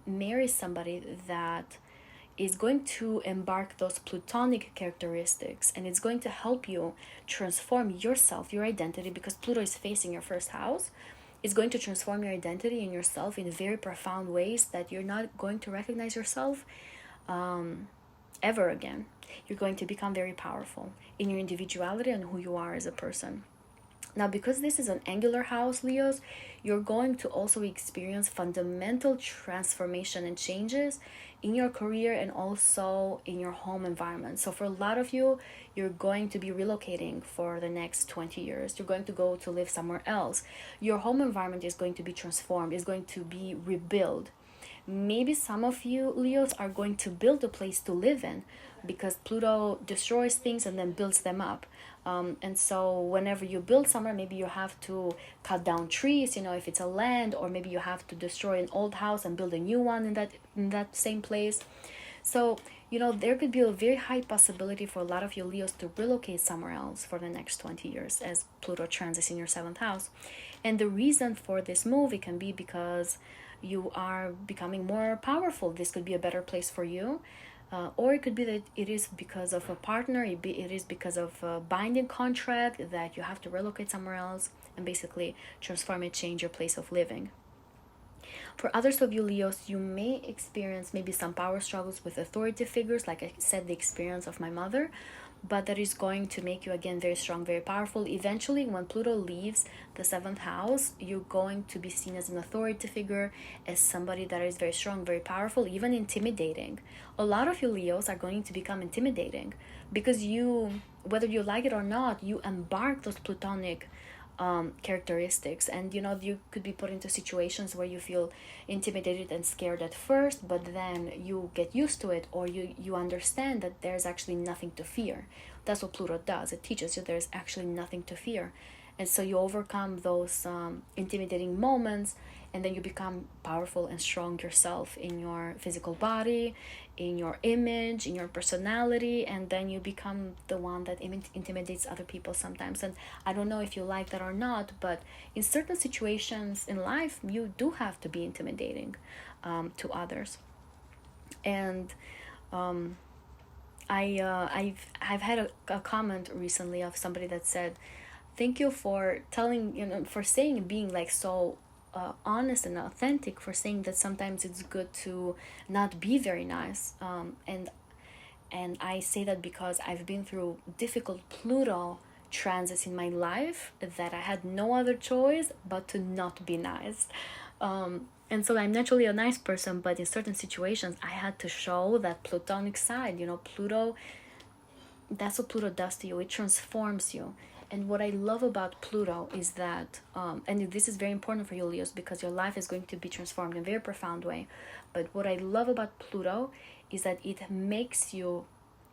marry somebody that is going to embark those plutonic characteristics, and it's going to help you transform yourself, your identity, because Pluto is facing your first house. It's going to transform your identity and yourself in very profound ways that you're not going to recognize yourself ever again. You're going to become very powerful in your individuality and who you are as a person. Now, because this is an angular house, Leos, you're going to also experience fundamental transformation and changes in your career and also in your home environment. So for a lot of you, you're going to be relocating for the next 20 years. You're going to go to live somewhere else. Your home environment is going to be transformed, is going to be rebuilt. Maybe some of you, Leos, are going to build a place to live in, because Pluto destroys things and then builds them up. And so whenever you build somewhere, maybe you have to cut down trees, if it's a land, or maybe you have to destroy an old house and build a new one in that same place. So, there could be a very high possibility for a lot of you Leos to relocate somewhere else for the next 20 years as Pluto transits in your seventh house. And the reason for this move, it can be because you are becoming more powerful. This could be a better place for you. Or it could be that it is because of a partner, it is because of a binding contract that you have to relocate somewhere else and basically transform and change your place of living. For others of you Leos, you may experience maybe some power struggles with authority figures, like I said, the experience of my mother, but that is going to make you again very strong, very powerful. Eventually, when Pluto leaves the seventh house, you're going to be seen as an authority figure, as somebody that is very strong, very powerful, even intimidating. A lot of you Leos are going to become intimidating because you, whether you like it or not, you embark those plutonic characteristics. And you could be put into situations where you feel intimidated and scared at first, but then you get used to it, or you understand that there's actually nothing to fear. That's what Pluto does. It teaches you there's actually nothing to fear. And so you overcome those intimidating moments, and then you become powerful and strong yourself in your physical body, in your image, in your personality, and then you become the one that intimidates other people sometimes. And I don't know if you like that or not, but in certain situations in life, you do have to be intimidating to others. And I've had a comment recently of somebody that said, thank you for telling, for saying and being like so honest and authentic, for saying that sometimes it's good to not be very nice. And I say that because I've been through difficult Pluto transits in my life that I had no other choice but to not be nice. And so I'm naturally a nice person, but in certain situations I had to show that Plutonic side. Pluto, that's what Pluto does to you. It transforms you. And what I love about Pluto is that, and this is very important for you, Leos, because your life is going to be transformed in a very profound way. But what I love about Pluto is that it makes you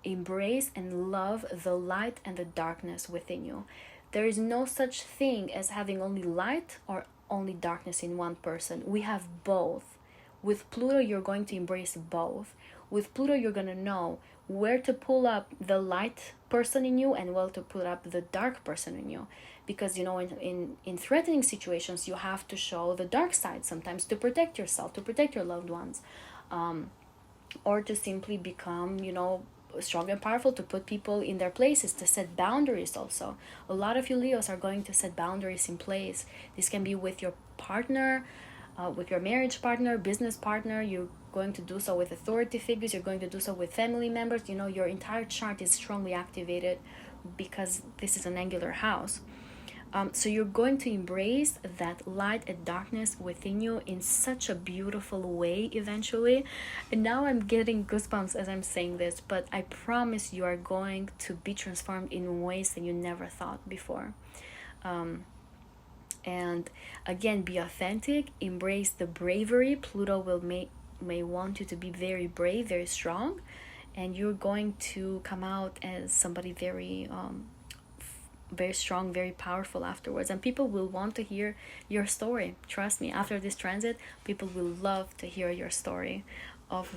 embrace and love the light and the darkness within you. There is no such thing as having only light or only darkness in one person. We have both. With Pluto, you're going to embrace both. With Pluto, you're going to know where to pull up the light person in you and where to pull up the dark person in you. Because, in threatening situations, you have to show the dark side sometimes to protect yourself, to protect your loved ones, or to simply become, strong and powerful, to put people in their places, to set boundaries also. A lot of you Leos are going to set boundaries in place. This can be with your partner, with your marriage partner, business partner. You're going to do so with authority figures. You're going to do so with family members. Your entire chart is strongly activated because this is an angular house. So you're going to embrace that light and darkness within you in such a beautiful way eventually. And now I'm getting goosebumps as I'm saying this, but I promise you are going to be transformed in ways that you never thought before. And again, be authentic, embrace the bravery. Pluto will may want you to be very brave, very strong, and you're going to come out as somebody very very strong, very powerful afterwards, and people will want to hear your story. Trust me, after this transit, people will love to hear your story of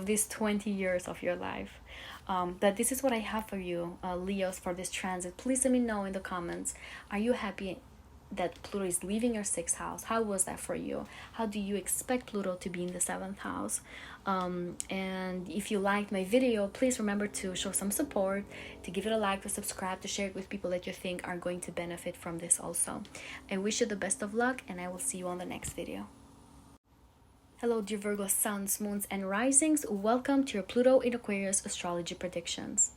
these 20 years of your life. But this is what I have for you, Leos, for this transit. Please let me know in the comments, are you happy that Pluto is leaving your 6th house? How was that for you? How do you expect Pluto to be in the 7th house? And if you liked my video, please remember to show some support, to give it a like, to subscribe, to share it with people that you think are going to benefit from this also. I wish you the best of luck, and I will see you on the next video. Hello, dear Virgo suns, moons, and risings. Welcome to your Pluto in Aquarius astrology predictions.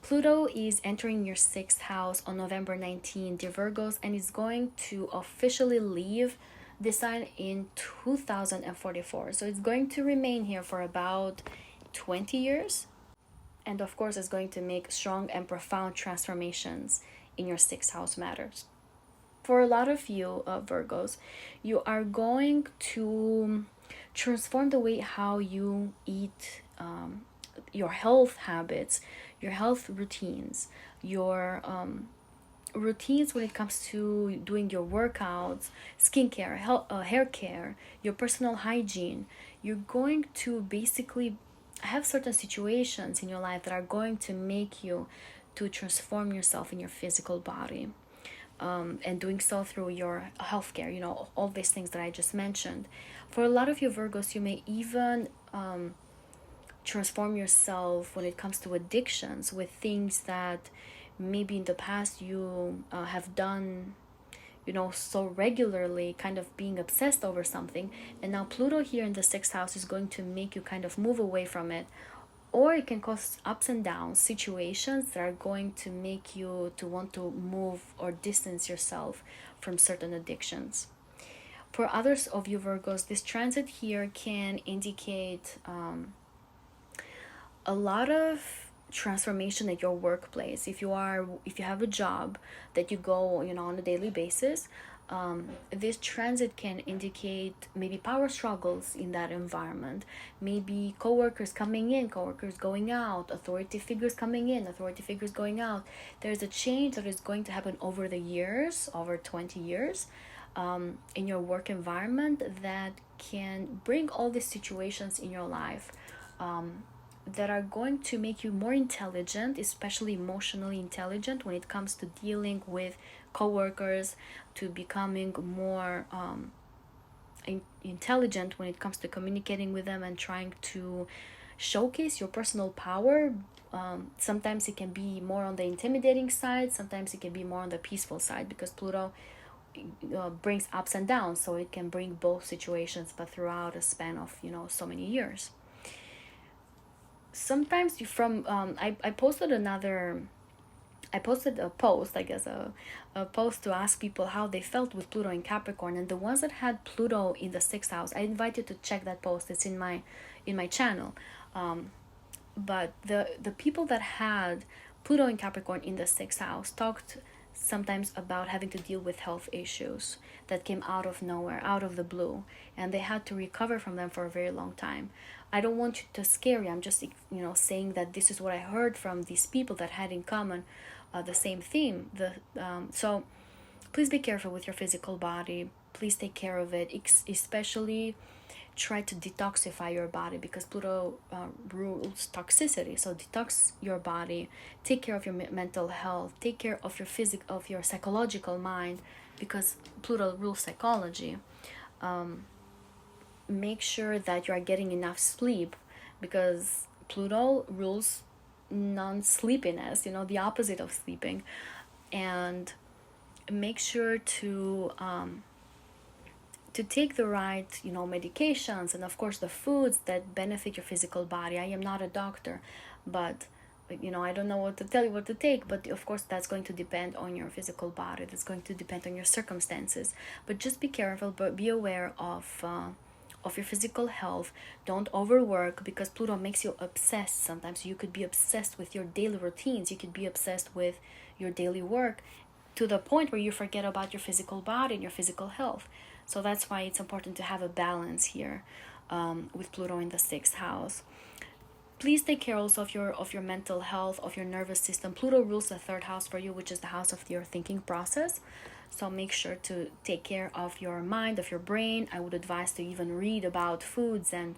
Pluto is entering your 6th house on November 19, dear Virgos, and is going to officially leave this sign in 2044. So it's going to remain here for about 20 years. And of course, it's going to make strong and profound transformations in your 6th house matters. For a lot of you, Virgos, you are going to transform the way how you eat, your health habits, your health routines, your routines when it comes to doing your workouts, skincare, hair care, your personal hygiene. You're going to basically have certain situations in your life that are going to make you to transform yourself in your physical body, and doing so through your healthcare, all these things that I just mentioned. For a lot of you Virgos, you may even transform yourself when it comes to addictions, with things that maybe in the past you have done, so regularly, kind of being obsessed over something, and now Pluto here in the 6th house is going to make you kind of move away from it. Or it can cause ups and downs, situations that are going to make you to want to move or distance yourself from certain addictions. For others of you Virgos, this transit here can indicate a lot of transformation at your workplace. If you have a job that you go, on a daily basis, this transit can indicate maybe power struggles in that environment, maybe coworkers coming in, coworkers going out, authority figures coming in, authority figures going out. There's a change that is going to happen over the years, over 20 years, in your work environment, that can bring all these situations in your life, that are going to make you more intelligent, especially emotionally intelligent, when it comes to dealing with coworkers, to becoming more intelligent when it comes to communicating with them and trying to showcase your personal power. Sometimes it can be more on the intimidating side, sometimes it can be more on the peaceful side, because Pluto brings ups and downs, so it can bring both situations, but throughout a span of so many years. Sometimes I posted a post, I guess, a post to ask people how they felt with Pluto in Capricorn, and the ones that had Pluto in the 6th house, I invite you to check that post. It's in my channel. But the people that had Pluto in Capricorn in the 6th house talked sometimes about having to deal with health issues that came out of nowhere, out of the blue, and they had to recover from them for a very long time. I don't want you to scare you. I'm just saying that this is what I heard from these people that had in common the same theme. So please be careful with your physical body. Please take care of it, especially try to detoxify your body, because Pluto rules toxicity. So detox your body, take care of your mental health, take care of your psychological mind, because Pluto rules psychology. Make sure that you are getting enough sleep, because Pluto rules non-sleepiness, the opposite of sleeping. And make sure to take the right medications, and of course the foods that benefit your physical body. I am not a doctor, but I don't know what to tell you what to take, but of course that's going to depend on your physical body, that's going to depend on your circumstances. But just be careful, but be aware of your physical health. Don't overwork, because Pluto makes you obsessed. Sometimes you could be obsessed with your daily routines, you could be obsessed with your daily work, to the point where you forget about your physical body and your physical health. So that's why it's important to have a balance here with Pluto in the 6th house. Please take care also of your mental health, of your nervous system. Pluto rules the 3rd house for you, which is the house of your thinking process. So make sure to take care of your mind, of your brain. I would advise to even read about foods, and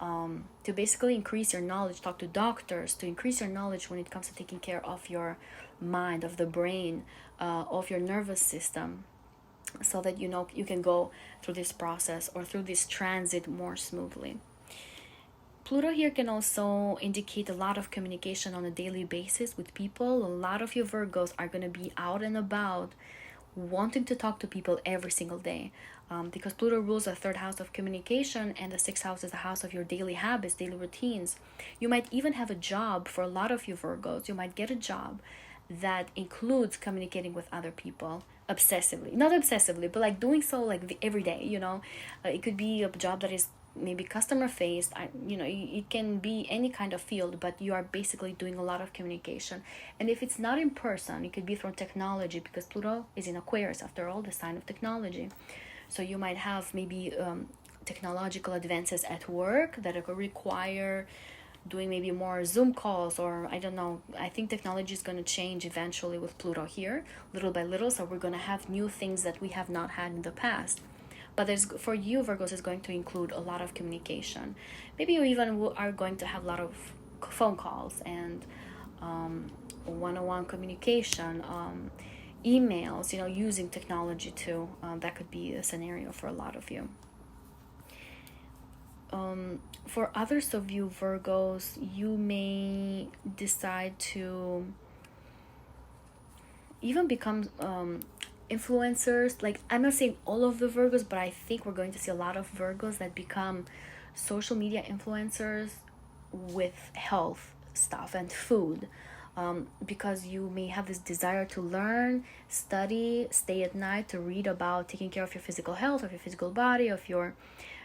to basically increase your knowledge. Talk to doctors to increase your knowledge when it comes to taking care of your mind, of the brain, of your nervous system, so that you can go through this process or through this transit more smoothly. Pluto here can also indicate a lot of communication on a daily basis with people. A lot of you Virgos are going to be out and about, wanting to talk to people every single day, because Pluto rules the 3rd house of communication, and the 6th house is the house of your daily habits, daily routines. You might even have a job. For a lot of you Virgos, you might get a job that includes communicating with other people obsessively. Not obsessively, but like doing so like every day. It could be a job that is maybe customer faced. It can be any kind of field, but you are basically doing a lot of communication. And if it's not in person, it could be through technology, because Pluto is in Aquarius, after all, the sign of technology. So you might have maybe technological advances at work that require doing maybe more Zoom calls, or I don't know. I think technology is going to change eventually with Pluto here, little by little. So we're going to have new things that we have not had in the past. But for you Virgos, is going to include a lot of communication. Maybe you even are going to have a lot of phone calls and one-on-one communication, emails, using technology too. That could be a scenario for a lot of you. For others of you Virgos, you may decide to even become influencers. Like, I'm not saying all of the Virgos, but I think we're going to see a lot of Virgos that become social media influencers with health stuff and food, because you may have this desire to learn, study, stay at night to read about taking care of your physical health, of your physical body, of your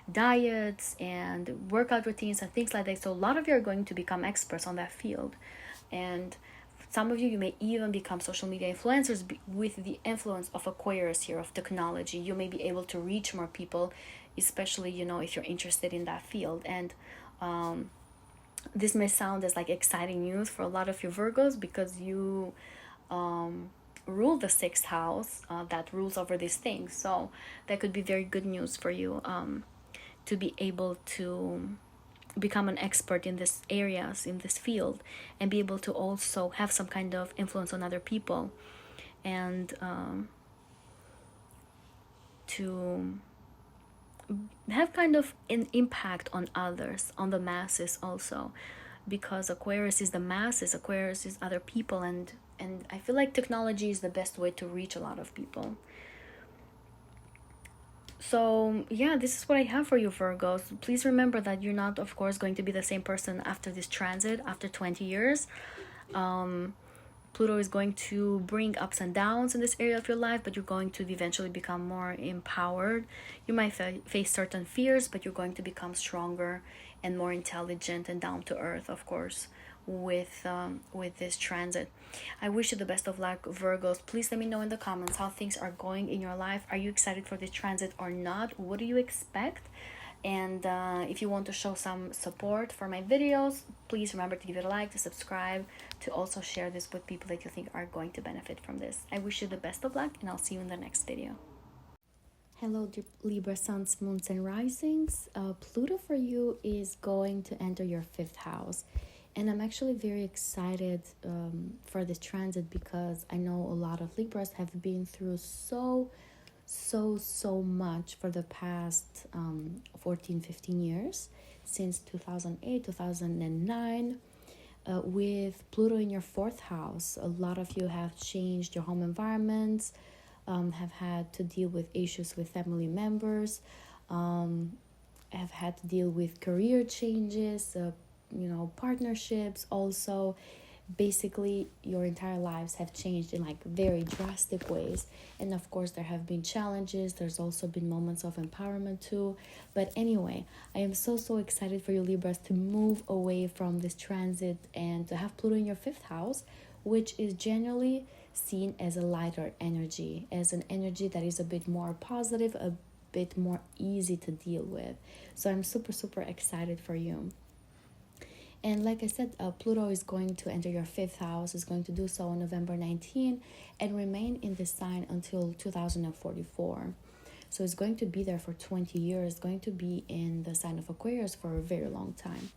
diets and workout routines and things like that. So a lot of you are going to become experts on that field. And some of you, you may even become social media influencers with the influence of Aquarius here, of technology. You may be able to reach more people, especially, you know, if you're interested in that field. And this may sound as like exciting news for a lot of you Virgos, because you rule the sixth house that rules over these things. So that could be very good news for you, to be able to become an expert in this areas, in this field, and be able to also have some kind of influence on other people, and to have kind of an impact on others, on the masses also, because Aquarius is the masses, Aquarius is other people, and I feel like technology is the best way to reach a lot of people. So yeah, this is what I have for you Virgos. Please remember that you're not, of course, going to be the same person after this transit, after 20 years. Pluto is going to bring ups and downs in this area of your life, but you're going to eventually become more empowered. You might face certain fears, but you're going to become stronger and more intelligent and down to earth, of course, with this transit. I wish you the best of luck, Virgos. Please let me know in the comments how things are going in your life. Are you excited for this transit or not? What do you expect? And if you want to show some support for my videos, please remember to give it a like, to subscribe, to also share this with people that you think are going to benefit from this. I wish you the best of luck, and I'll see you in the next video. Hello, Libra suns, moons, and risings. Pluto for you is going to enter your 5th house. And I'm actually very excited for this transit, because I know a lot of Libras have been through so much for the past 14-15 years, since 2008, 2009. With Pluto in your 4th house, a lot of you have changed your home environments, have had to deal with issues with family members, have had to deal with career changes, partnerships also. Basically, your entire lives have changed in like very drastic ways. And of course, there have been challenges. There's also been moments of empowerment too. But anyway, I am so excited for you Libras to move away from this transit and to have Pluto in your 5th house, which is generally seen as a lighter energy, as an energy that is a bit more positive, a bit more easy to deal with. So I'm super excited for you. And like I said, Pluto is going to enter your 5th house, is going to do so on November 19 and remain in this sign until 2044. So it's going to be there for 20 years, going to be in the sign of Aquarius for a very long time.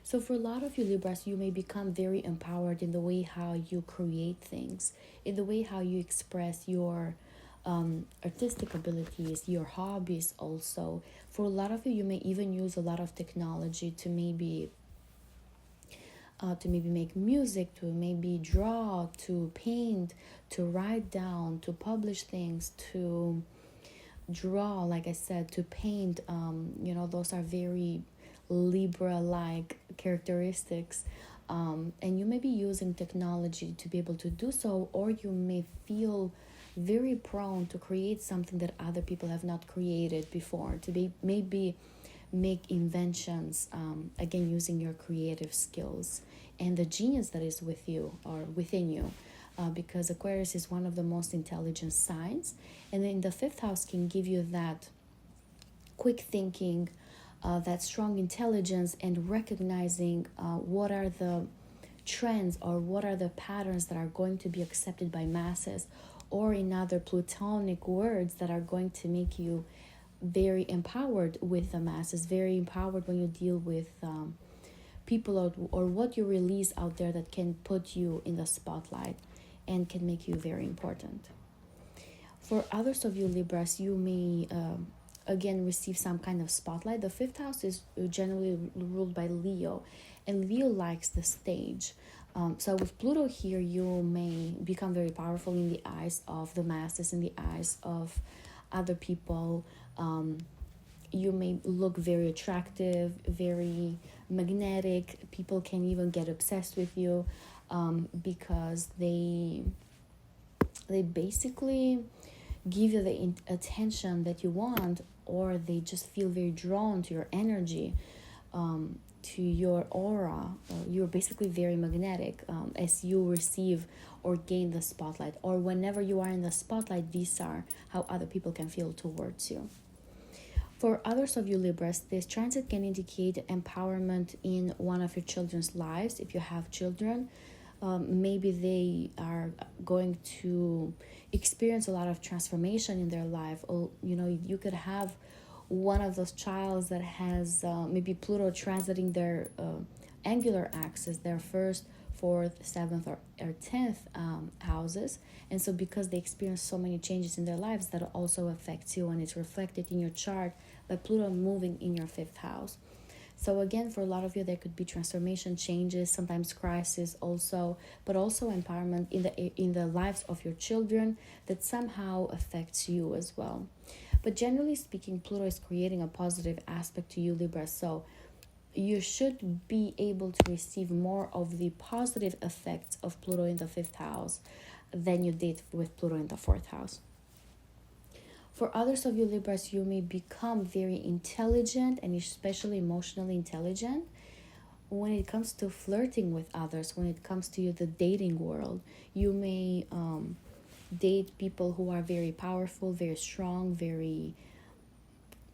So for a lot of you Libras, you may become very empowered in the way how you create things, in the way how you express your artistic abilities, your hobbies also. For a lot of you, you may even use a lot of technology to maybe make music, to maybe draw, to paint, to write down, to publish things, to draw, like I said, to paint. Those are very Libra-like characteristics. And you may be using technology to be able to do so, or you may feel very prone to create something that other people have not created before, to be maybe make inventions, again using your creative skills and the genius that is with you or within you, because Aquarius is one of the most intelligent signs, and then the 5th house can give you that quick thinking, that strong intelligence, and recognizing what are the trends or what are the patterns that are going to be accepted by masses, or in other Plutonic words, that are going to make you very empowered with the masses, very empowered when you deal with people, or what you release out there that can put you in the spotlight and can make you very important. For others of you Libras, you may again receive some kind of spotlight. The 5th house is generally ruled by Leo, and Leo likes the stage. So with Pluto here, you may become very powerful in the eyes of the masses, in the eyes of other people. You may look very attractive, very magnetic. People can even get obsessed with you, because they basically give you the attention that you want, or they just feel very drawn to your energy. to your aura. You're basically very magnetic as you receive or gain the spotlight, or whenever you are in the spotlight, these are how other people can feel towards you. For others of you Libras, this transit can indicate empowerment in one of your children's lives. If you have children, maybe they are going to experience a lot of transformation in their life. Or, you know, you could have one of those childs that has maybe Pluto transiting their angular axis, their first, fourth, seventh, or 10th houses. And so because they experience so many changes in their lives, that also affects you, and it's reflected in your chart by Pluto moving in your 5th house. So again, for a lot of you, there could be transformation, changes, sometimes crisis also, but also empowerment in the lives of your children that somehow affects you as well. But generally speaking, Pluto is creating a positive aspect to you, Libra. So you should be able to receive more of the positive effects of Pluto in the 5th house than you did with Pluto in the 4th house. For others of you Libras, you may become very intelligent and especially emotionally intelligent when it comes to flirting with others, when it comes to the dating world. You may date people who are very powerful, very strong, very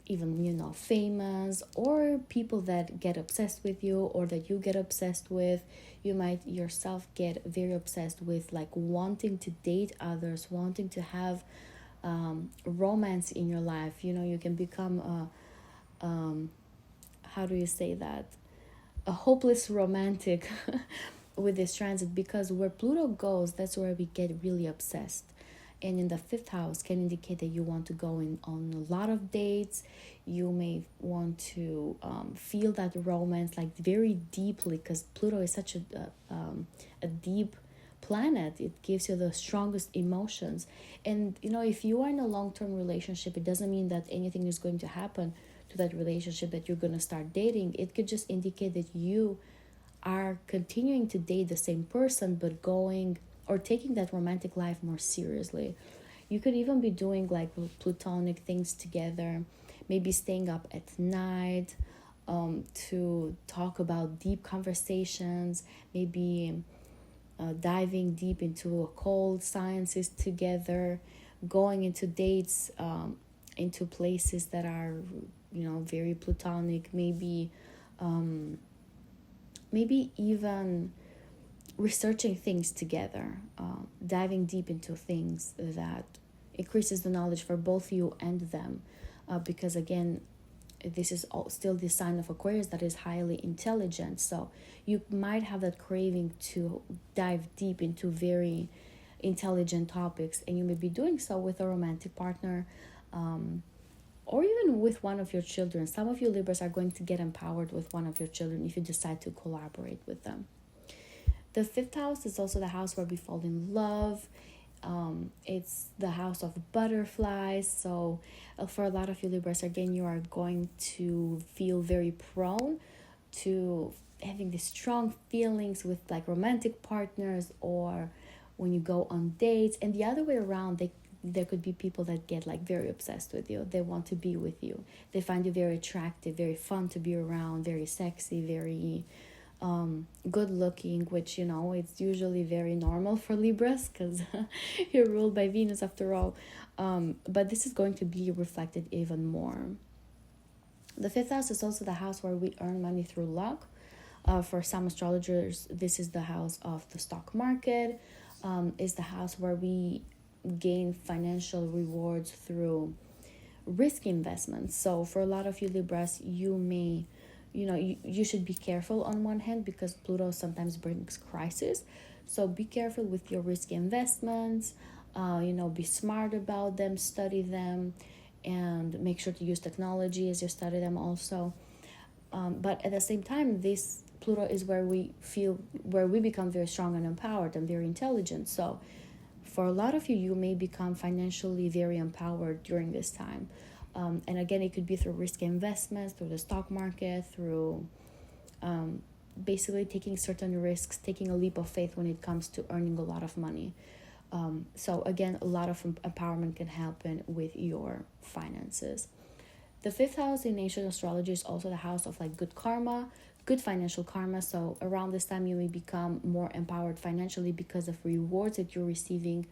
even, famous, or people that get obsessed with you or that you get obsessed with. You might yourself get very obsessed with like wanting to date others, wanting to have romance in your life. You can become how do you say that, a hopeless romantic with this transit, because where Pluto goes, that's where we get really obsessed. And in the 5th house can indicate that you want to go on a lot of dates. You may want to feel that romance like very deeply, because Pluto is such a deep planet. It gives you the strongest emotions. And if you are in a long-term relationship, it doesn't mean that anything is going to happen to that relationship, that you're going to start dating. It could just indicate that you are continuing to date the same person, but going or taking that romantic life more seriously. You could even be doing like platonic things together, maybe staying up at night to talk about deep conversations, maybe diving deep into occult sciences together, going into dates into places that are very platonic, maybe even researching things together, diving deep into things that increases the knowledge for both you and them, because again, this is still the sign of Aquarius that is highly intelligent. So you might have that craving to dive deep into very intelligent topics, and you may be doing so with a romantic partner, or even with one of your children. Some of you Libras are going to get empowered with one of your children if you decide to collaborate with them. The 5th house is also the house where we fall in love. It's the house of butterflies. So for a lot of you Libras, again, you are going to feel very prone to having these strong feelings with like romantic partners, or when you go on dates. And the other way around, there could be people that get like very obsessed with you. They want to be with you. They find you very attractive, very fun to be around, very sexy, very good looking, which it's usually very normal for Libras, because you're ruled by Venus after all, but this is going to be reflected even more. The 5th house is also the house where we earn money through luck. For some astrologers, this is the house of the stock market, is the house where we gain financial rewards through risky investments. So for a lot of you Libras, you may you should be careful on one hand, because Pluto sometimes brings crisis. So be careful with your risky investments, be smart about them, study them, and make sure to use technology as you study them also. But at the same time, this Pluto is where we become very strong and empowered and very intelligent. So for a lot of you, you may become financially very empowered during this time. And again, it could be through risky investments, through the stock market, through basically taking certain risks, taking a leap of faith when it comes to earning a lot of money. So again, a lot of empowerment can happen with your finances. The 5th house in ancient astrology is also the house of like good karma, good financial karma. So around this time, you may become more empowered financially because of rewards that you're receiving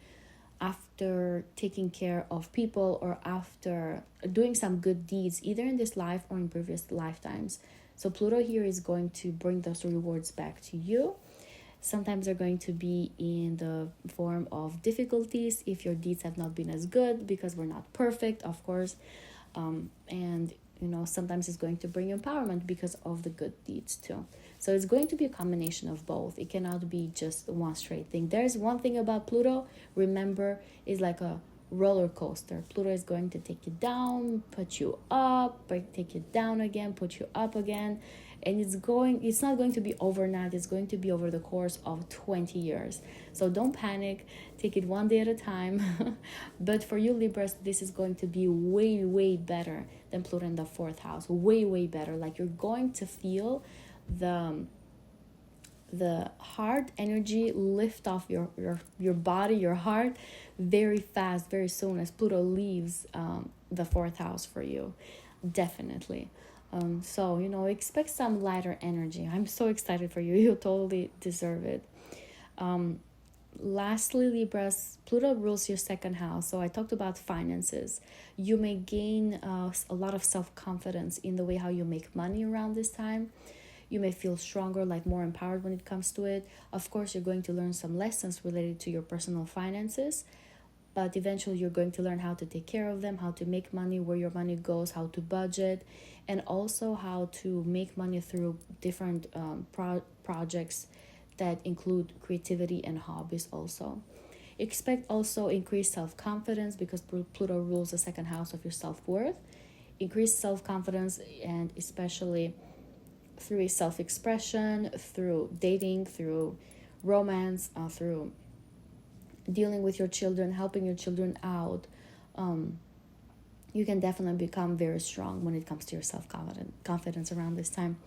after taking care of people or after doing some good deeds, either in this life or in previous lifetimes. So Pluto here is going to bring those rewards back to you. Sometimes they're going to be in the form of difficulties if your deeds have not been as good, because we're not perfect, of course. And sometimes it's going to bring empowerment because of the good deeds too. So it's going to be a combination of both. It cannot be just one straight thing. There's one thing about Pluto, remember, is like a roller coaster. Pluto is going to take you down, put you up, take you down again, put you up again. And it's not going to be overnight. It's going to be over the course of 20 years. So don't panic. Take it one day at a time. But for you Libras, this is going to be way, way better than Pluto in the 4th house. Way, way better. Like you're going to feel the heart energy lift off your body, your heart, very fast, very soon as Pluto leaves the 4th house for you. Definitely. So expect some lighter energy. I'm so excited for you. You totally deserve it. Lastly, Libras, Pluto rules your 2nd house. So I talked about finances. You may gain a lot of self-confidence in the way how you make money around this time. You may feel stronger, like more empowered when it comes to it. Of course, you're going to learn some lessons related to your personal finances, but eventually you're going to learn how to take care of them, how to make money, where your money goes, how to budget, and also how to make money through different projects that include creativity and hobbies also. Expect also increased self-confidence because Pluto rules the 2nd house of your self-worth. Increased self-confidence, and especially through self-expression, through dating, through romance, through dealing with your children, helping your children out. You can definitely become very strong when it comes to your self-confidence around this time.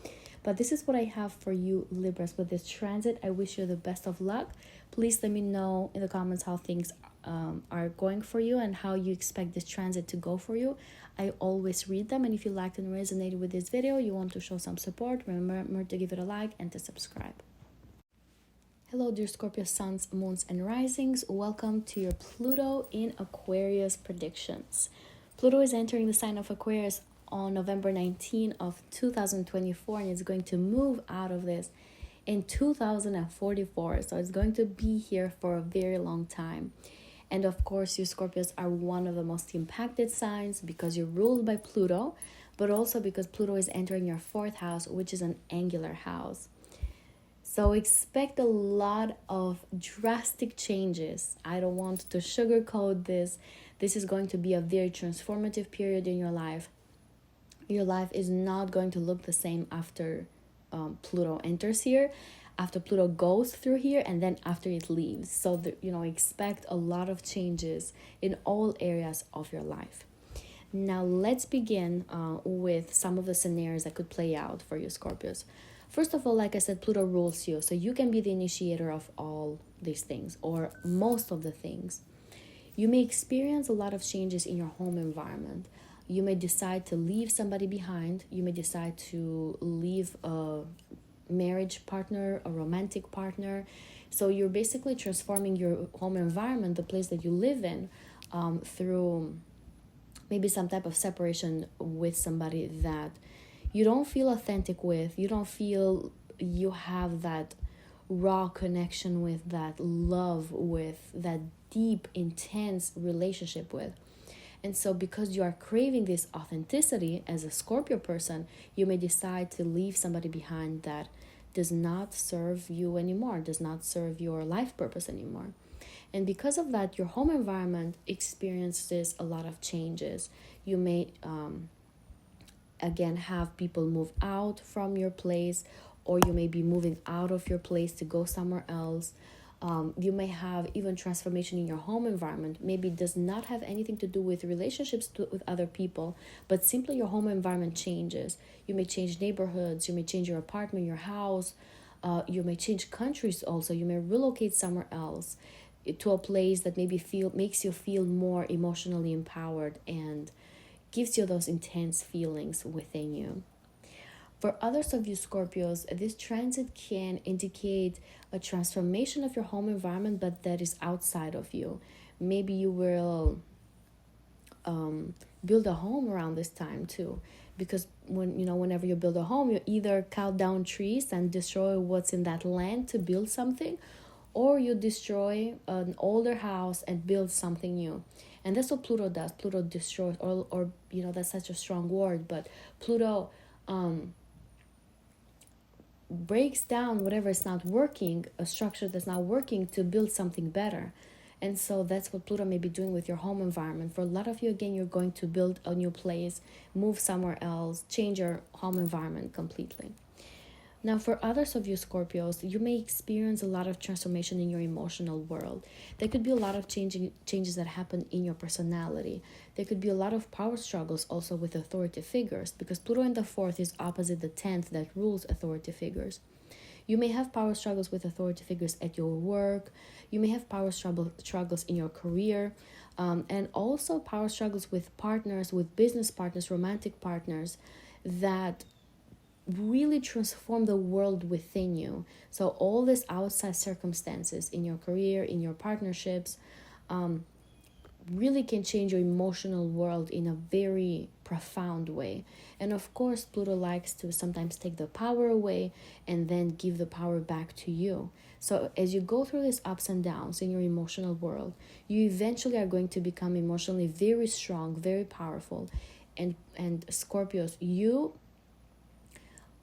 But this is what I have for you, Libras, with this transit. I wish you the best of luck. Please let me know in the comments how things are going for you and how you expect this transit to go for you. I always read them, and if you liked and resonated with this video, you want to show some support, remember to give it a like and to subscribe. Hello dear Scorpio suns, moons and risings. Welcome to your Pluto in Aquarius predictions. Pluto is entering the sign of Aquarius on November 19 of 2024, and it's going to move out of this in 2044. So it's going to be here for a very long time. And of course, you Scorpios are one of the most impacted signs because you're ruled by Pluto, but also because Pluto is entering your 4th house, which is an angular house. So expect a lot of drastic changes. I don't want to sugarcoat this. This is going to be a very transformative period in your life. Your life is not going to look the same after Pluto enters here, after Pluto goes through here, and then after it leaves. So, expect a lot of changes in all areas of your life. Now, let's begin with some of the scenarios that could play out for you, Scorpios. First of all, like I said, Pluto rules you. So you can be the initiator of all these things, or most of the things. You may experience a lot of changes in your home environment. You may decide to leave somebody behind. You may decide to leave a marriage partner, a romantic partner. So you're basically transforming your home environment, the place that you live in, through maybe some type of separation with somebody that you don't feel authentic with. You don't feel you have that raw connection with, that love with, that deep, intense relationship with. And so because you are craving this authenticity as a Scorpio person, you may decide to leave somebody behind that does not serve you anymore, does not serve your life purpose anymore. And because of that, your home environment experiences a lot of changes. You may, again, have people move out from your place, or you may be moving out of your place to go somewhere else. You may have even transformation in your home environment. Maybe it does not have anything to do with relationships with other people, but simply your home environment changes. You may change neighborhoods, you may change your apartment, your house, you may change countries also. You may relocate somewhere else to a place that maybe makes you feel more emotionally empowered and gives you those intense feelings within you. For others of you Scorpios, this transit can indicate a transformation of your home environment, but that is outside of you. Maybe you will build a home around this time too, because whenever you build a home, you either cut down trees and destroy what's in that land to build something, or you destroy an older house and build something new. And that's what Pluto does. Pluto destroys, or that's such a strong word, but Pluto breaks down whatever is not working, a structure that's not working, to build something better. And so that's what Pluto may be doing with your home environment. For a lot of you, again, you're going to build a new place, move somewhere else, change your home environment completely. Now, for others of you Scorpios, you may experience a lot of transformation in your emotional world. There could be a lot of changes that happen in your personality. There could be a lot of power struggles also with authority figures, because Pluto in the 4th is opposite the 10th that rules authority figures. You may have power struggles with authority figures at your work. You may have power struggles in your career, and also power struggles with partners, with business partners, romantic partners that really transform the world within you. So all these outside circumstances in your career, in your partnerships, really can change your emotional world in a very profound way. And of course, Pluto likes to sometimes take the power away and then give the power back to you. So as you go through these ups and downs in your emotional world, you eventually are going to become emotionally very strong, very powerful. And Scorpios, you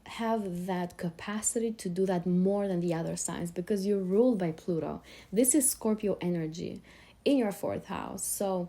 have that capacity to do that more than the other signs, because you're ruled by Pluto. This is Scorpio energy in your 4th house. So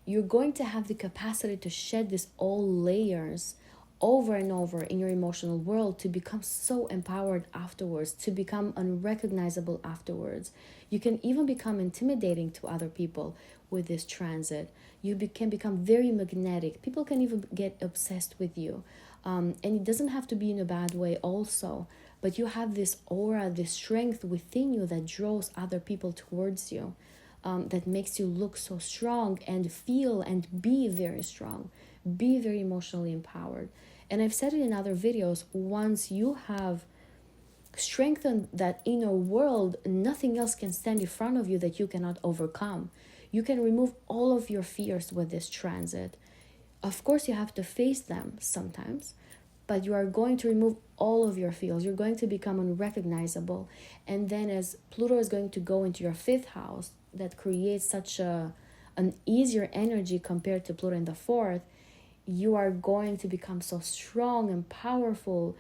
you're going to have the capacity to shed these old layers over and over in your emotional world, to become so empowered afterwards, to become unrecognizable afterwards. You can even become intimidating to other people with this transit. You can become very magnetic. People can even get obsessed with you. And it doesn't have to be in a bad way also, but you have this aura, this strength within you that draws other people towards you, that makes you look so strong and feel and be very strong, be very emotionally empowered. And I've said it in other videos, once you have strengthened that inner world, nothing else can stand in front of you that you cannot overcome. You can remove all of your fears with this transit. Of course, you have to face them sometimes, but you are going to remove all of your fears. You're going to become unrecognizable. And then as Pluto is going to go into your 5th house, that creates such an easier energy compared to Pluto in the 4th, you are going to become so strong and powerful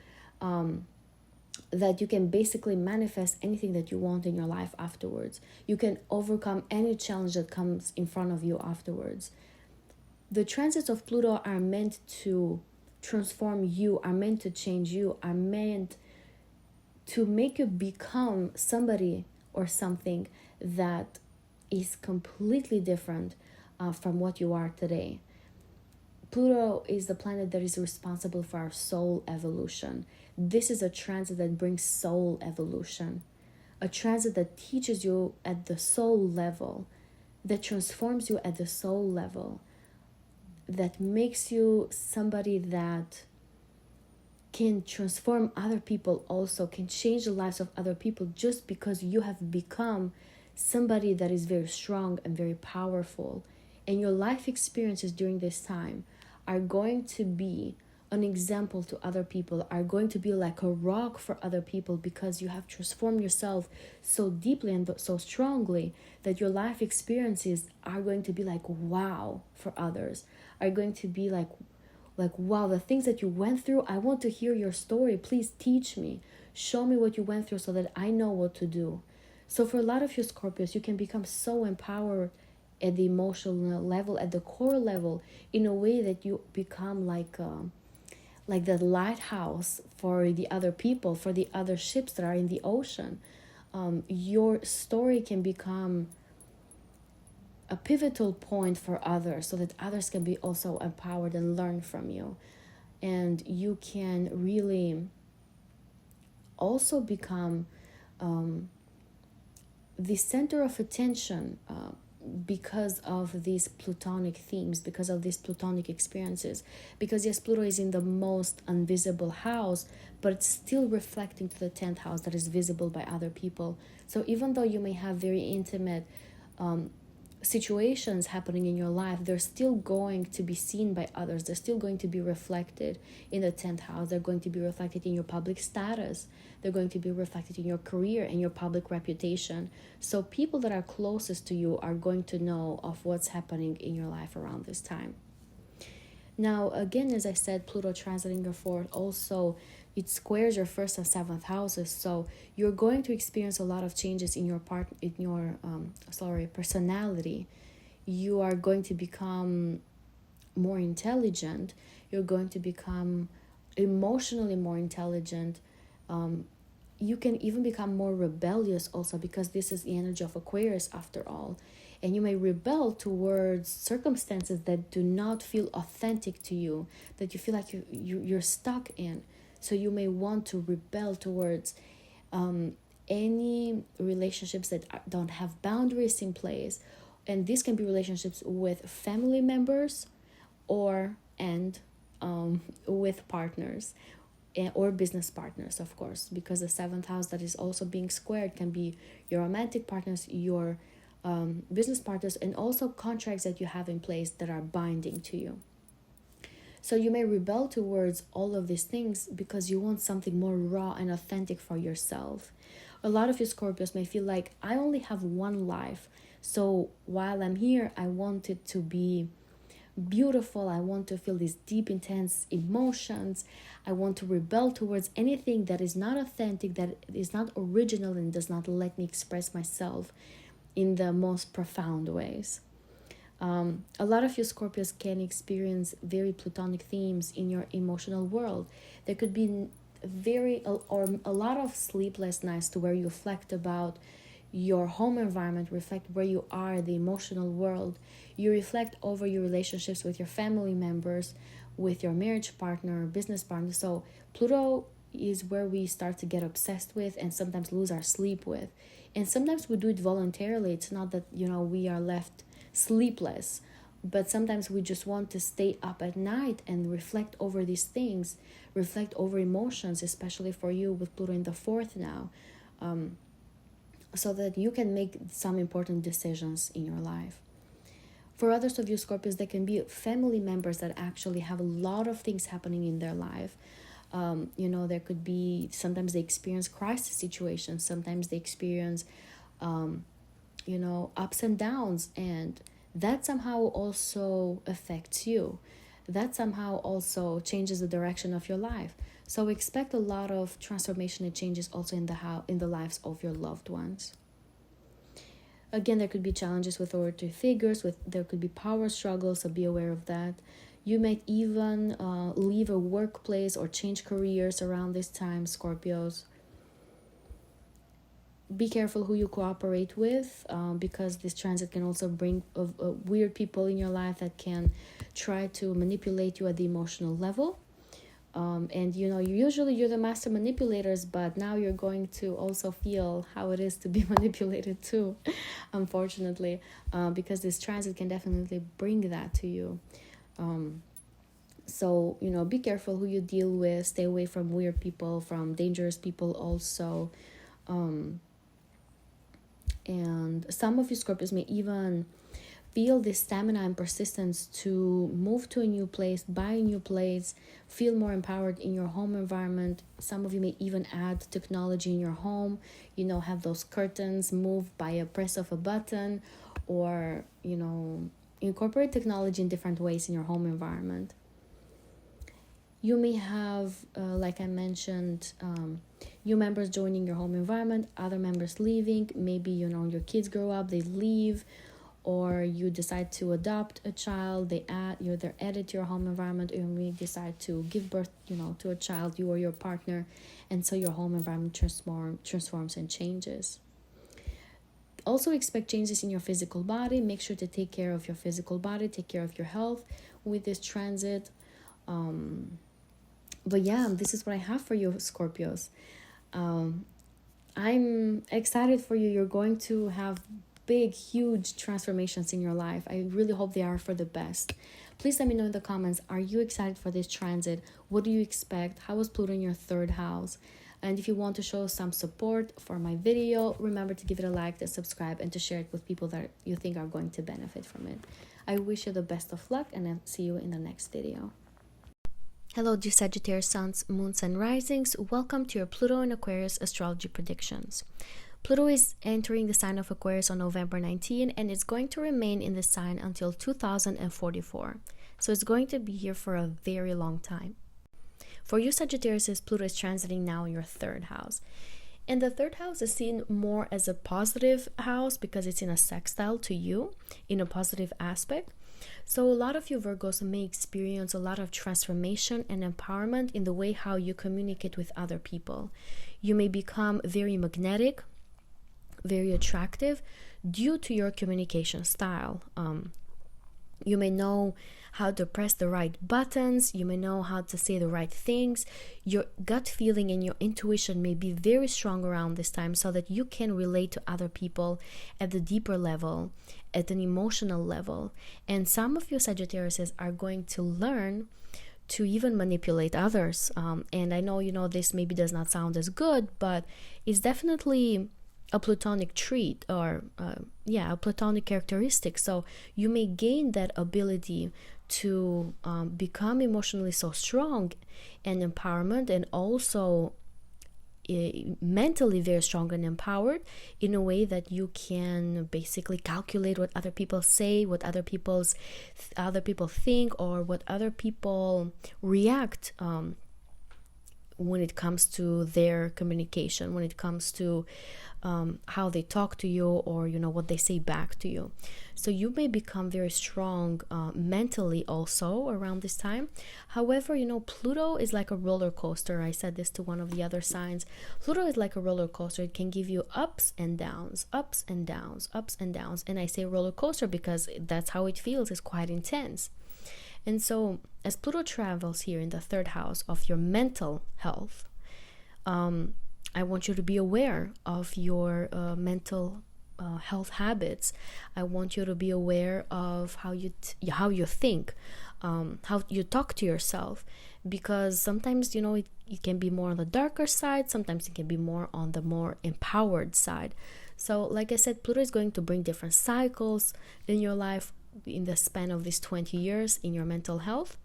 that you can basically manifest anything that you want in your life afterwards. You can overcome any challenge that comes in front of you afterwards. The transits of Pluto are meant to transform you, are meant to change you, are meant to make you become somebody or something that is completely different from what you are today. Pluto is the planet that is responsible for our soul evolution. This is a transit that brings soul evolution, a transit that teaches you at the soul level, that transforms you at the soul level, that makes you somebody that can transform other people also, can change the lives of other people, just because you have become somebody that is very strong and very powerful. And your life experiences during this time are going to be an example to other people, are going to be like a rock for other people, because you have transformed yourself so deeply and so strongly that your life experiences are going to be like wow for others, are going to be like wow, the things that you went through, I want to hear your story. Please teach me, show me what you went through so that I know what to do. So for a lot of you Scorpios, you can become so empowered at the emotional level, at the core level, in a way that you become like the lighthouse for the other people, for the other ships that are in the ocean. Your story can become a pivotal point for others, so that others can be also empowered and learn from you. And you can really also become the center of attention because of these Plutonic themes, because of these Plutonic experiences. Because yes, Pluto is in the most invisible house, but it's still reflecting to the 10th house that is visible by other people. So even though you may have very intimate situations happening in your life, they're still going to be seen by others. They're still going to be reflected in the 10th house. They're going to be reflected in your public status. They're going to be reflected in your career and your public reputation. So people that are closest to you are going to know of what's happening in your life around this time. Now, again, as I said, Pluto transiting your fourth, also it squares your first and seventh houses. So you're going to experience a lot of changes in your personality. You are going to become more intelligent. You're going to become emotionally more intelligent. You can even become more rebellious also, because this is the energy of Aquarius after all. And you may rebel towards circumstances that do not feel authentic to you, that you feel like you're stuck in. So you may want to rebel towards any relationships that don't have boundaries in place. And these can be relationships with family members and with partners or business partners, of course, because the seventh house that is also being squared can be your romantic partners, your business partners, and also contracts that you have in place that are binding to you. So you may rebel towards all of these things because you want something more raw and authentic for yourself. A lot of you Scorpios may feel like, I only have one life, so while I'm here, I want it to be beautiful. I want to feel these deep, intense emotions. I want to rebel towards anything that is not authentic, that is not original, and does not let me express myself in the most profound ways. A lot of you Scorpios can experience very Plutonic themes in your emotional world. There could be a lot of sleepless nights to where you reflect about your home environment, reflect where you are, the emotional world. You reflect over your relationships with your family members, with your marriage partner, business partner. So Pluto is where we start to get obsessed with and sometimes lose our sleep with. And sometimes we do it voluntarily. It's not that, we are left sleepless, but sometimes we just want to stay up at night and reflect over these things, reflect over emotions, especially for you with Pluto in the fourth now, so that you can make some important decisions in your life. For others of you Scorpios, there can be family members that actually have a lot of things happening in their life. There could be, sometimes they experience crisis situations, sometimes they experience ups and downs, and that somehow also affects you. That somehow also changes the direction of your life. So expect a lot of transformation and changes also in the lives of your loved ones. Again, there could be challenges with authority figures, there could be power struggles, so be aware of that. You might even leave a workplace or change careers around this time, Scorpios. Be careful who you cooperate with, because this transit can also bring weird people in your life that can try to manipulate you at the emotional level. And you're the master manipulators, but now you're going to also feel how it is to be manipulated too, unfortunately, because this transit can definitely bring that to you. So be careful who you deal with. Stay away from weird people, from dangerous people also. And some of you Scorpios may even feel this stamina and persistence to move to a new place, buy a new place, feel more empowered in your home environment. Some of you may even add technology in your home, have those curtains moved by a press of a button, or, incorporate technology in different ways in your home environment. You may have, like I mentioned, new members joining your home environment, other members leaving. Maybe, your kids grow up, they leave, or you decide to adopt a child, they're added to your home environment, or you may decide to give birth, to a child, you or your partner, and so your home environment transforms and changes. Also expect changes in your physical body. Make sure to take care of your physical body, take care of your health with this transit. But yeah, this is what I have for you, Scorpios. I'm excited for you. You're going to have big, huge transformations in your life. I really hope they are for the best. Please let me know in the comments, are you excited for this transit? What do you expect? How was Pluto in your third house? And if you want to show some support for my video, remember to give it a like, to subscribe, and to share it with people that you think are going to benefit from it. I wish you the best of luck, and I'll see you in the next video. Hello, dear Sagittarius suns, moons, and risings. Welcome to your Pluto and Aquarius astrology predictions. Pluto is entering the sign of Aquarius on November 19, and it's going to remain in the sign until 2044. So it's going to be here for a very long time. For you Sagittarius, Pluto is transiting now in your third house. And the third house is seen more as a positive house because it's in a sextile to you, in a positive aspect. So a lot of you Virgos may experience a lot of transformation and empowerment in the way how you communicate with other people. You may become very magnetic, very attractive due to your communication style. You may know how to press the right buttons, you may know how to say the right things. Your gut feeling and your intuition may be very strong around this time so that you can relate to other people at the deeper level, at an emotional level. And some of you Sagittarius are going to learn to even manipulate others. And I know, this maybe does not sound as good, but it's definitely a Plutonic trait or a Plutonic characteristic. So you may gain that ability to become emotionally so strong and empowerment, and also mentally very strong and empowered in a way that you can basically calculate what other people say, what other people think, or what other people react when it comes to their communication, when it comes to how they talk to you, or what they say back to you. So you may become very strong mentally also around this time. However, Pluto is like a roller coaster. I said this to one of the other signs. Pluto is like a roller coaster. It can give you ups and downs, ups and downs, ups and downs. And I say roller coaster because that's how it feels. It's quite intense. And so as Pluto travels here in the third house of your mental health, I want you to be aware of your mental health habits. I want you to be aware of how you think, how you talk to yourself, because sometimes it can be more on the darker side, sometimes it can be more on the more empowered side. So like I said, Pluto is going to bring different cycles in your life in the span of these 20 years in your mental health.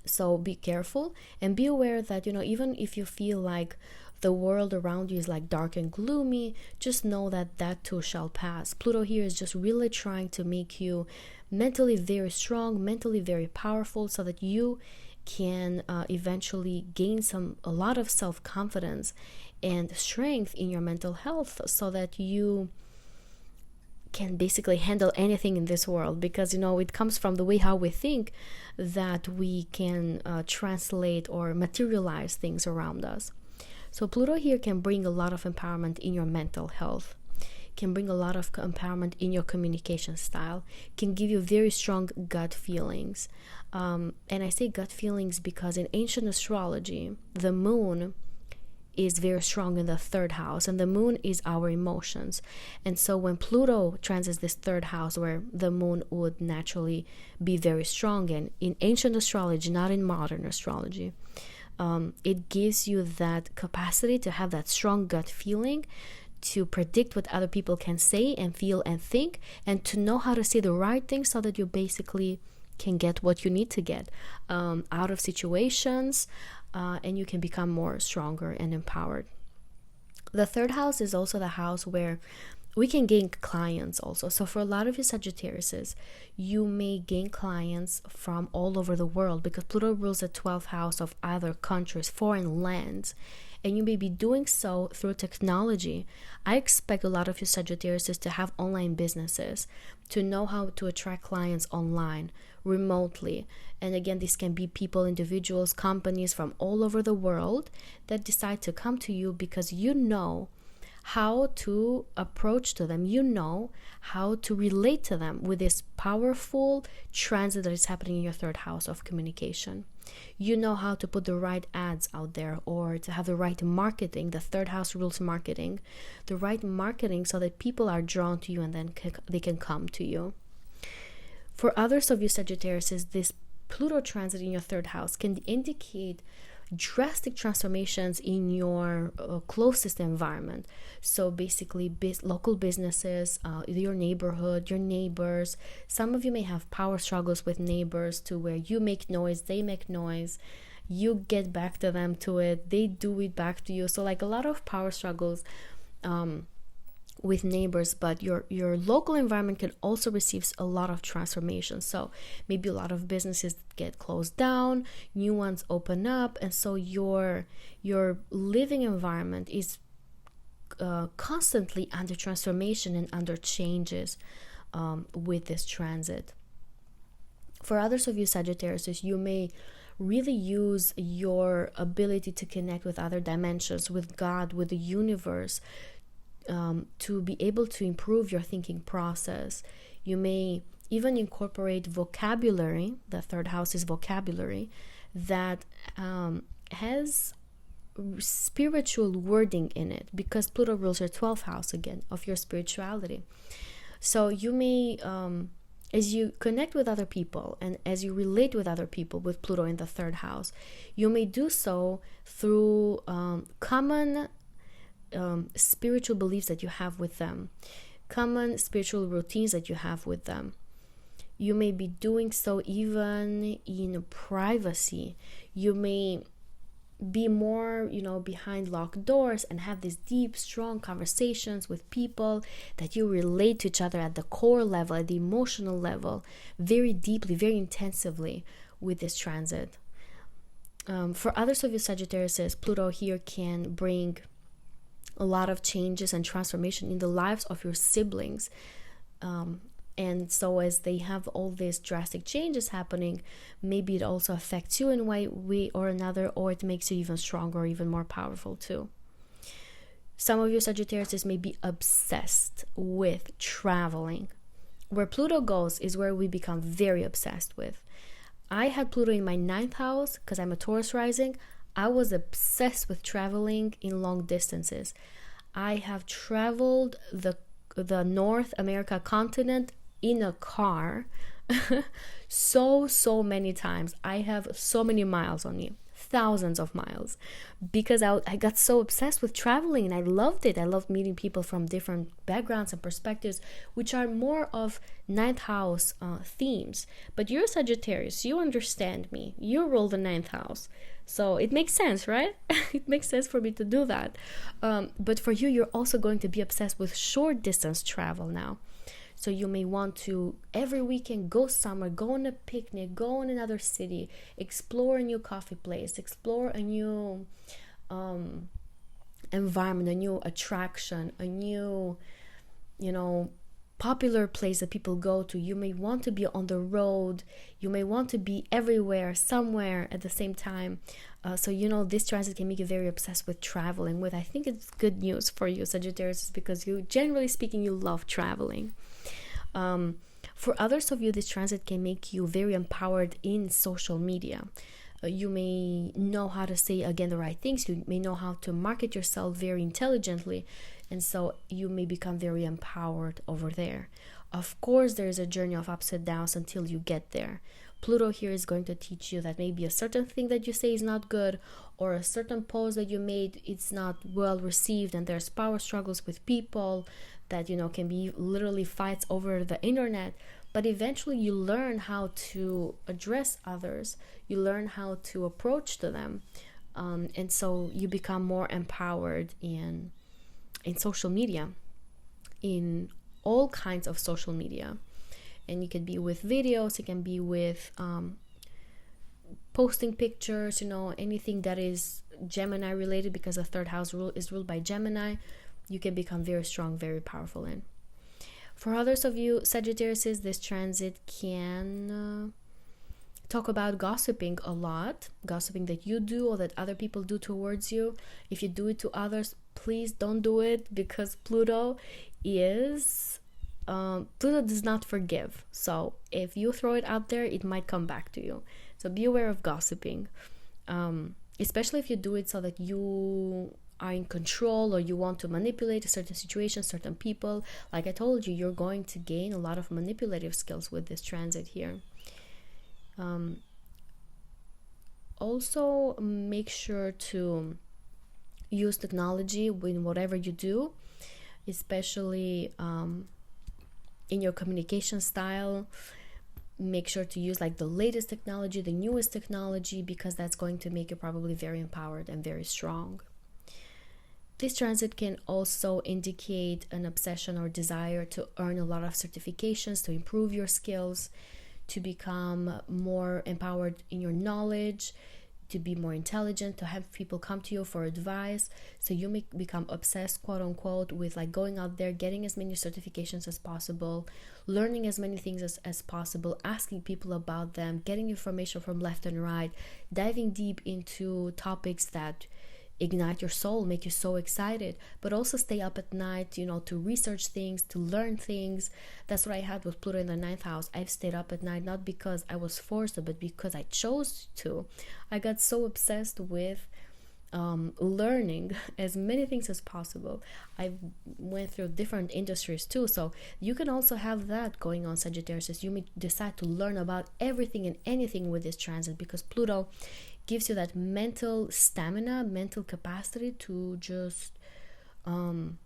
So be careful and be aware that even if you feel like the world around you is like dark and gloomy, just know that that too shall pass. Pluto here is just really trying to make you mentally very strong, mentally very powerful, so that you can eventually gain a lot of self-confidence and strength in your mental health, so that you can basically handle anything in this world. Because it comes from the way how we think that we can translate or materialize things around us. So Pluto here can bring a lot of empowerment in your mental health, can bring a lot of empowerment in your communication style, can give you very strong gut feelings. And I say gut feelings because in ancient astrology, the moon is very strong in the third house, and the moon is our emotions. And so when Pluto transits this third house, where the moon would naturally be very strong in ancient astrology, not in modern astrology, it gives you that capacity to have that strong gut feeling, to predict what other people can say and feel and think, and to know how to say the right thing so that you basically can get what you need to get out of situations, and you can become more stronger and empowered. The third house is also the house where we can gain clients also. So for a lot of you Sagittarius, you may gain clients from all over the world, because Pluto rules the 12th house of other countries, foreign lands, and you may be doing so through technology. I expect a lot of you Sagittarius to have online businesses, to know how to attract clients online, remotely. And again, this can be people, individuals, companies from all over the world that decide to come to you because you know how to approach to them. You know how to relate to them with this powerful transit that is happening in your third house of communication. You know how to put the right ads out there, or to have the right marketing. The third house rules marketing. The right marketing so that people are drawn to you and then they can come to you. For others of you Sagittarius, this Pluto transit in your third house can indicate drastic transformations in your closest environment. So basically local businesses, your neighborhood, your neighbors. Some of you may have power struggles with neighbors, to where you make noise, they make noise, you get back to them to it, they do it back to you. So like a lot of power struggles with neighbors, but your local environment can also receive a lot of transformation. So maybe a lot of businesses get closed down, new ones open up, and so your living environment is constantly under transformation and under changes with this transit. For others of you Sagittarius, you may really use your ability to connect with other dimensions, with God, with the universe, to be able to improve your thinking process. You may even incorporate vocabulary. The third house is vocabulary that has spiritual wording in it, because Pluto rules your 12th house again of your spirituality. So you may, as you connect with other people and as you relate with other people with Pluto in the third house, you may do so through common spiritual beliefs that you have with them, common spiritual routines that you have with them. You may be doing so even in privacy. You may be more, behind locked doors and have these deep, strong conversations with people that you relate to each other at the core level, at the emotional level, very deeply, very intensively with this transit. For others of you Sagittarius, Pluto here can bring a lot of changes and transformation in the lives of your siblings, and so as they have all these drastic changes happening, maybe it also affects you in one way or another, or it makes you even stronger or even more powerful too. Some of you Sagittarius may be obsessed with traveling. Where Pluto goes is where we become very obsessed with. I had Pluto in my 9th house because I'm a Taurus rising. I was obsessed with traveling in long distances. I have traveled the North America continent in a car so many times. I have so many miles on me, thousands of miles, because I got so obsessed with traveling and I loved it. I loved meeting people from different backgrounds and perspectives, which are more of 9th house themes. But you're Sagittarius, you understand me, you rule the 9th house. So it makes sense, right? It makes sense for me to do that. But for you, you're also going to be obsessed with short distance travel now. So you may want to every weekend go somewhere, go on a picnic, go in another city, explore a new coffee place, explore a new environment, a new attraction, a new, popular place that people go to. You may want to be on the road. You may want to be everywhere, somewhere at the same time. So this transit can make you very obsessed with traveling. I think it's good news for you, Sagittarius, because you, generally speaking, you love traveling. For others of you, this transit can make you very empowered in social media. You may know how to say, again, the right things. You may know how to market yourself very intelligently. And so you may become very empowered over there. Of course, there is a journey of ups and downs until you get there. Pluto here is going to teach you that maybe a certain thing that you say is not good, or a certain post that you made, it's not well received, and there's power struggles with people that, can be literally fights over the internet. But eventually you learn how to address others. You learn how to approach to them. And so you become more empowered in social media, in all kinds of social media. And you can be with videos, you can be with posting pictures, anything that is Gemini related, because the third house is ruled by Gemini. You can become very strong, very powerful in. For others of you Sagittarius, this transit can talk about gossiping a lot, gossiping that you do or that other people do towards you. If you do it to others, please don't do it, because Pluto does not forgive. So if you throw it out there, it might come back to you. So be aware of gossiping, especially if you do it so that you are in control or you want to manipulate a certain situation, certain people. Like I told you, you're going to gain a lot of manipulative skills with this transit here. Also, make sure to use technology in whatever you do, especially in your communication style. Make sure to use like the latest technology, the newest technology, because that's going to make you probably very empowered and very strong. This transit can also indicate an obsession or desire to earn a lot of certifications, to improve your skills, to become more empowered in your knowledge, to be more intelligent, to have people come to you for advice. So you may become obsessed, quote unquote, with like going out there, getting as many certifications as possible, learning as many things as possible, asking people about them, getting information from left and right, diving deep into topics that ignite your soul, make you so excited, but also stay up at night, to research things, to learn things. That's what I had with Pluto in the 9th house. I've stayed up at night, not because I was forced to, but because I chose to. I got so obsessed with learning as many things as possible. I went through different industries too, so you can also have that going on, Sagittarius. You may decide to learn about everything and anything with this transit, because Pluto gives you that mental stamina, mental capacity to just learn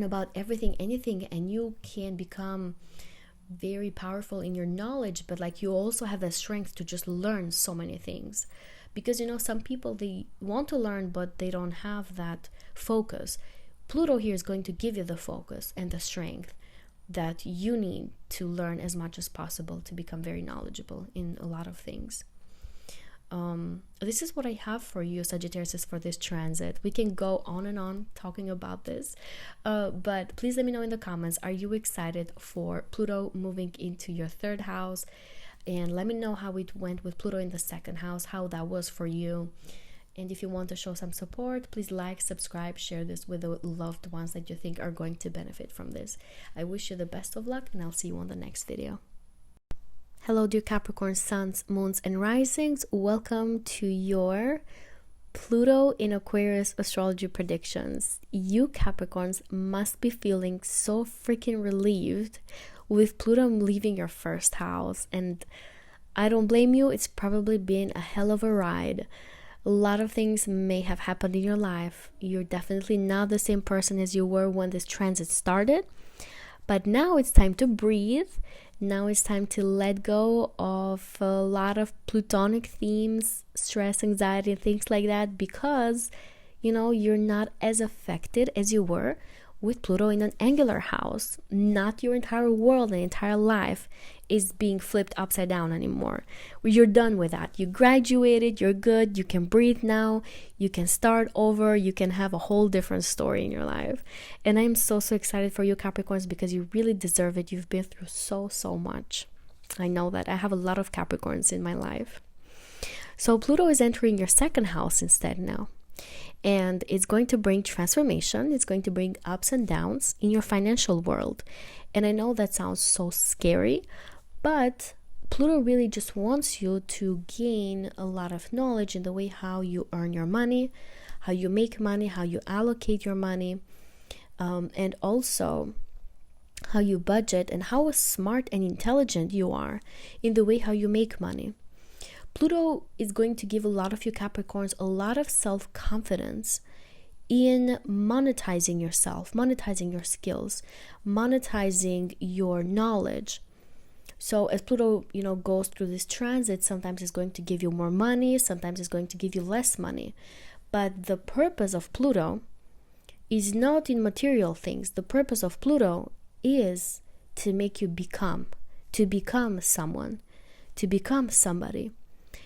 about everything, anything, and you can become very powerful in your knowledge, but like you also have the strength to just learn so many things. Because some people, they want to learn, but they don't have that focus. Pluto here is going to give you the focus and the strength that you need to learn as much as possible to become very knowledgeable in a lot of things. This is what I have for you, Sagittarius, for this transit. We can go on and on talking about this, but please let me know in the comments, are you excited for Pluto moving into your 3rd house? And let me know how it went with Pluto in the 2nd house, how that was for you. And if you want to show some support, please like, subscribe, share this with the loved ones that you think are going to benefit from this. I wish you the best of luck, and I'll see you on the next video. Hello, dear Capricorn suns, moons, and risings. Welcome to your Pluto in Aquarius astrology predictions. You Capricorns must be feeling so freaking relieved with Pluto leaving your 1st house. And I don't blame you. It's probably been a hell of a ride. A lot of things may have happened in your life. You're definitely not the same person as you were when this transit started. But now it's time to breathe. Now it's time to let go of a lot of Plutonic themes, stress, anxiety, and things like that, because, you're not as affected as you were with Pluto in an angular house. Not your entire world and entire life is being flipped upside down anymore. You're done with that. You graduated, you're good, you can breathe now, you can start over, you can have a whole different story in your life. And I'm so excited for you Capricorns, because you really deserve it. You've been through so much. I know that. I have a lot of Capricorns in my life. So Pluto is entering your 2nd house instead now. And it's going to bring transformation. It's going to bring ups and downs in your financial world. And I know that sounds so scary, but Pluto really just wants you to gain a lot of knowledge in the way how you earn your money, how you make money, how you allocate your money, and also how you budget and how smart and intelligent you are in the way how you make money. Pluto is going to give a lot of you Capricorns a lot of self-confidence in monetizing yourself, monetizing your skills, monetizing your knowledge. So as Pluto, goes through this transit, sometimes it's going to give you more money, sometimes it's going to give you less money. But the purpose of Pluto is not in material things. The purpose of Pluto is to make you become someone, to become somebody.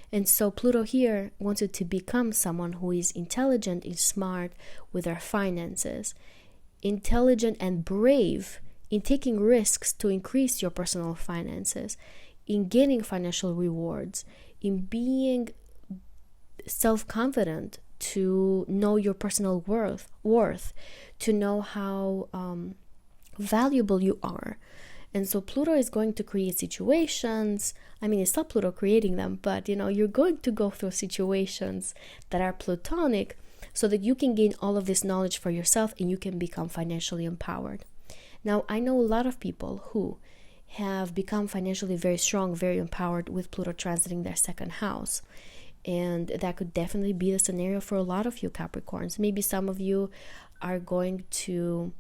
And so Pluto here wants you to become someone who is intelligent and smart with their finances, intelligent and brave in taking risks to increase your personal finances, in getting financial rewards, in being self-confident, to know your personal worth, to know how valuable you are. And so Pluto is going to create situations. I mean, it's not Pluto creating them, but you're going to go through situations that are Plutonic so that you can gain all of this knowledge for yourself and you can become financially empowered. Now, I know a lot of people who have become financially very strong, very empowered with Pluto transiting their second house. And that could definitely be the scenario for a lot of you Capricorns. Maybe some of you are going to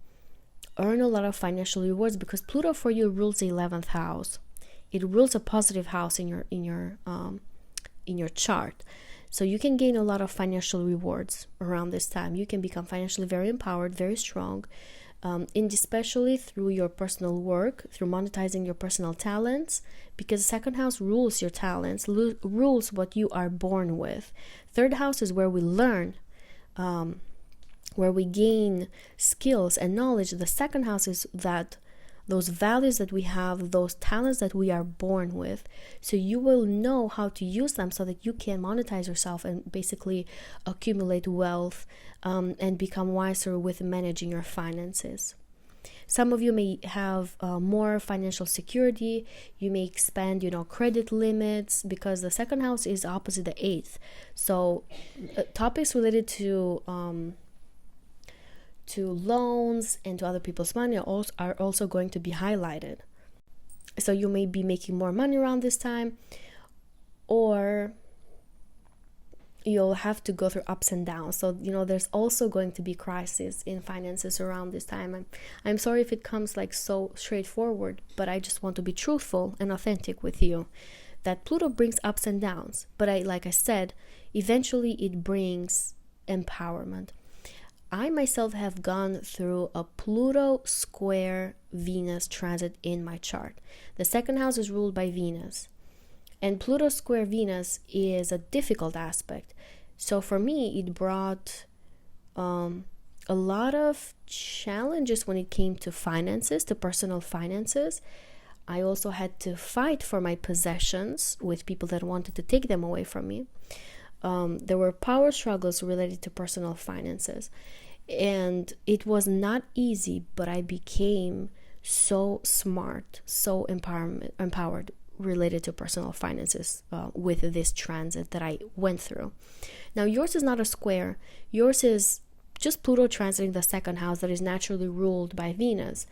earn a lot of financial rewards because Pluto for you rules the 11th house. It rules a positive house in your chart. So you can gain a lot of financial rewards around this time. You can become financially very empowered, very strong, and especially through your personal work, through monetizing your personal talents, because the second house rules your talents, rules what you are born with. Third house is where we learn, where we gain skills and knowledge. The second house is that those values that we have, those talents that we are born with. So you will know how to use them so that you can monetize yourself and basically accumulate wealth, and become wiser with managing your finances. Some of you may have more financial security. You may expand, credit limits, because the second house is opposite the 8th. So topics related to loans and to other people's money are also going to be highlighted. So you may be making more money around this time, or you'll have to go through ups and downs. So there's also going to be crisis in finances around this time. I'm sorry if it comes like so straightforward, but I just want to be truthful and authentic with you, that Pluto brings ups and downs, but like I said, eventually it brings empowerment. I myself have gone through a Pluto square Venus transit in my chart. The second house is ruled by Venus, and Pluto square Venus is a difficult aspect. So for me, it brought a lot of challenges when it came to finances, to personal finances. I also had to fight for my possessions with people that wanted to take them away from me. There were power struggles related to personal finances, and it was not easy, but I became so smart, so empowered related to personal finances with this transit that I went through. Now, yours is not a square. Yours is just Pluto transiting the second house that is naturally ruled by Venus.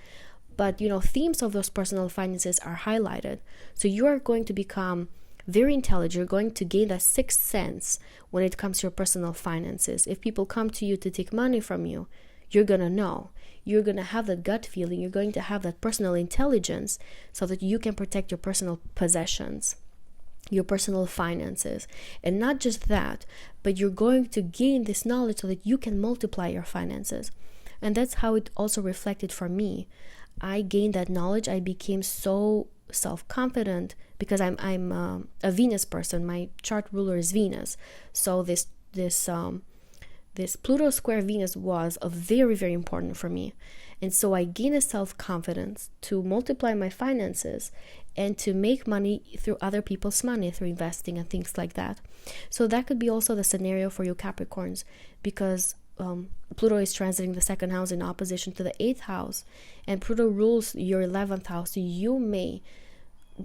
But, themes of those personal finances are highlighted. So you are going to become very intelligent. You're going to gain that sixth sense when it comes to your personal finances. If people come to you to take money from you, you're going to know. You're going to have that gut feeling. You're going to have that personal intelligence so that you can protect your personal possessions, your personal finances. And not just that, but you're going to gain this knowledge so that you can multiply your finances. And that's how it also reflected for me. I gained that knowledge. I became so self-confident because I'm a Venus person. My chart ruler is Venus. So this Pluto square Venus was very, very important for me. And so I gained a self-confidence to multiply my finances and to make money through other people's money, through investing and things like that. So that could be also the scenario for you Capricorns, because Pluto is transiting the second house in opposition to the 8th house, and Pluto rules your 11th house. So you may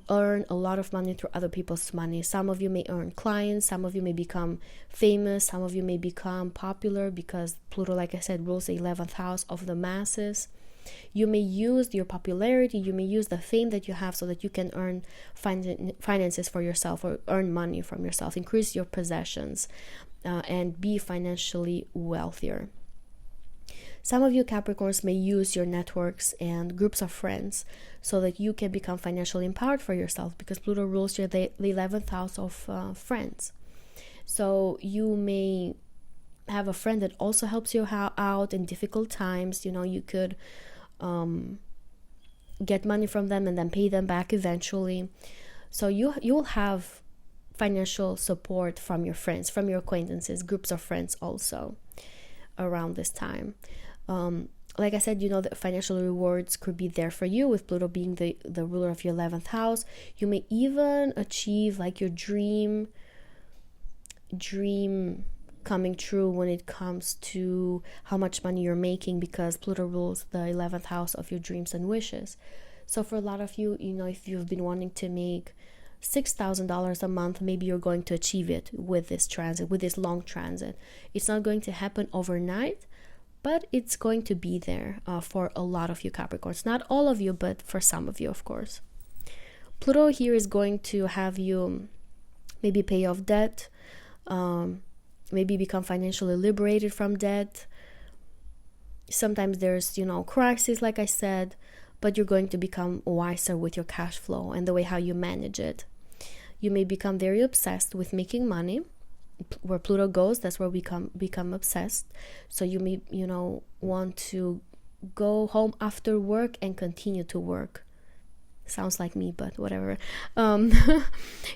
earn a lot of money through other people's money. Some of you may earn clients, some of you may become famous, some of you may become popular because Pluto, like I said, rules the 11th house of the masses. You may use your popularity, you may use the fame that you have so that you can earn finances for yourself, or earn money from yourself, increase your possessions, and be financially wealthier. Some of you Capricorns may use your networks and groups of friends so that you can become financially empowered for yourself, because Pluto rules the 11th house of friends. So you may have a friend that also helps you out in difficult times. You could get money from them and then pay them back eventually. So you'll have financial support from your friends, from your acquaintances, groups of friends also around this time. like I said, the financial rewards could be there for you with Pluto being the ruler of your 11th house. You may even achieve like your dream coming true when it comes to how much money you're making, because Pluto rules the 11th house of your dreams and wishes. So for a lot of you, if you've been wanting to make $6,000 a month, maybe you're going to achieve it with this transit, with this long transit. It's not going to happen overnight, but it's going to be there for a lot of you Capricorns. Not all of you, but for some of you, of course. Pluto here is going to have you maybe pay off debt, maybe become financially liberated from debt. Sometimes there's, crisis, like I said, but you're going to become wiser with your cash flow and the way how you manage it. You may become very obsessed with making money. Where Pluto goes, that's where we become obsessed. So you may, want to go home after work and continue to work. Sounds like me, but whatever.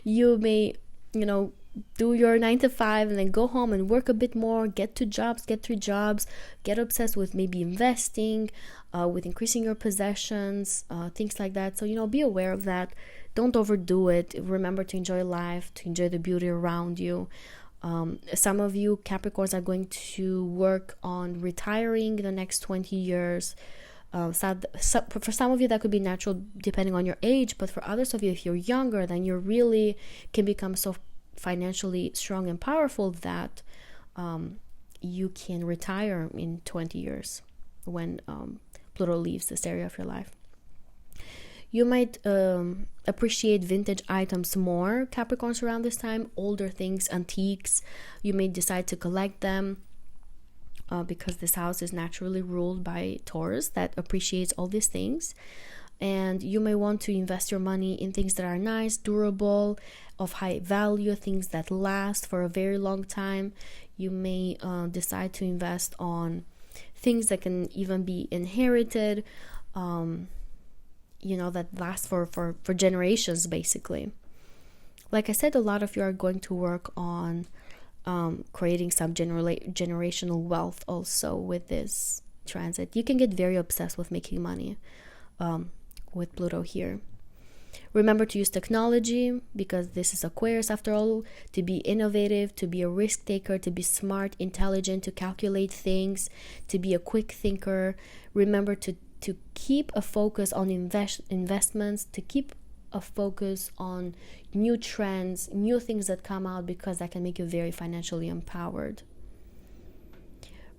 You may, do your 9 to 5 and then go home and work a bit more, get 3 jobs, get obsessed with maybe investing, with increasing your possessions, things like that. So, be aware of that. Don't overdo it. Remember to enjoy life, to enjoy the beauty around you. Some of you Capricorns are going to work on retiring in the next 20 years. For some of you that could be natural depending on your age, but for others of you, if you're younger, then you really can become so financially strong and powerful that you can retire in 20 years when Pluto leaves this area of your life. You might appreciate vintage items more, Capricorns, around this time. Older things, antiques. You may decide to collect them because this house is naturally ruled by Taurus that appreciates all these things. And you may want to invest your money in things that are nice, durable, of high value, things that last for a very long time. You may decide to invest on things that can even be inherited, that last for generations, basically. Like I said, a lot of you are going to work on creating some generational wealth also with this transit. You can get very obsessed with making money with Pluto here. Remember to use technology, because this is Aquarius after all, to be innovative, to be a risk taker, to be smart, intelligent, to calculate things, to be a quick thinker. Remember to keep a focus on investments, to keep a focus on new trends, new things that come out, because that can make you very financially empowered.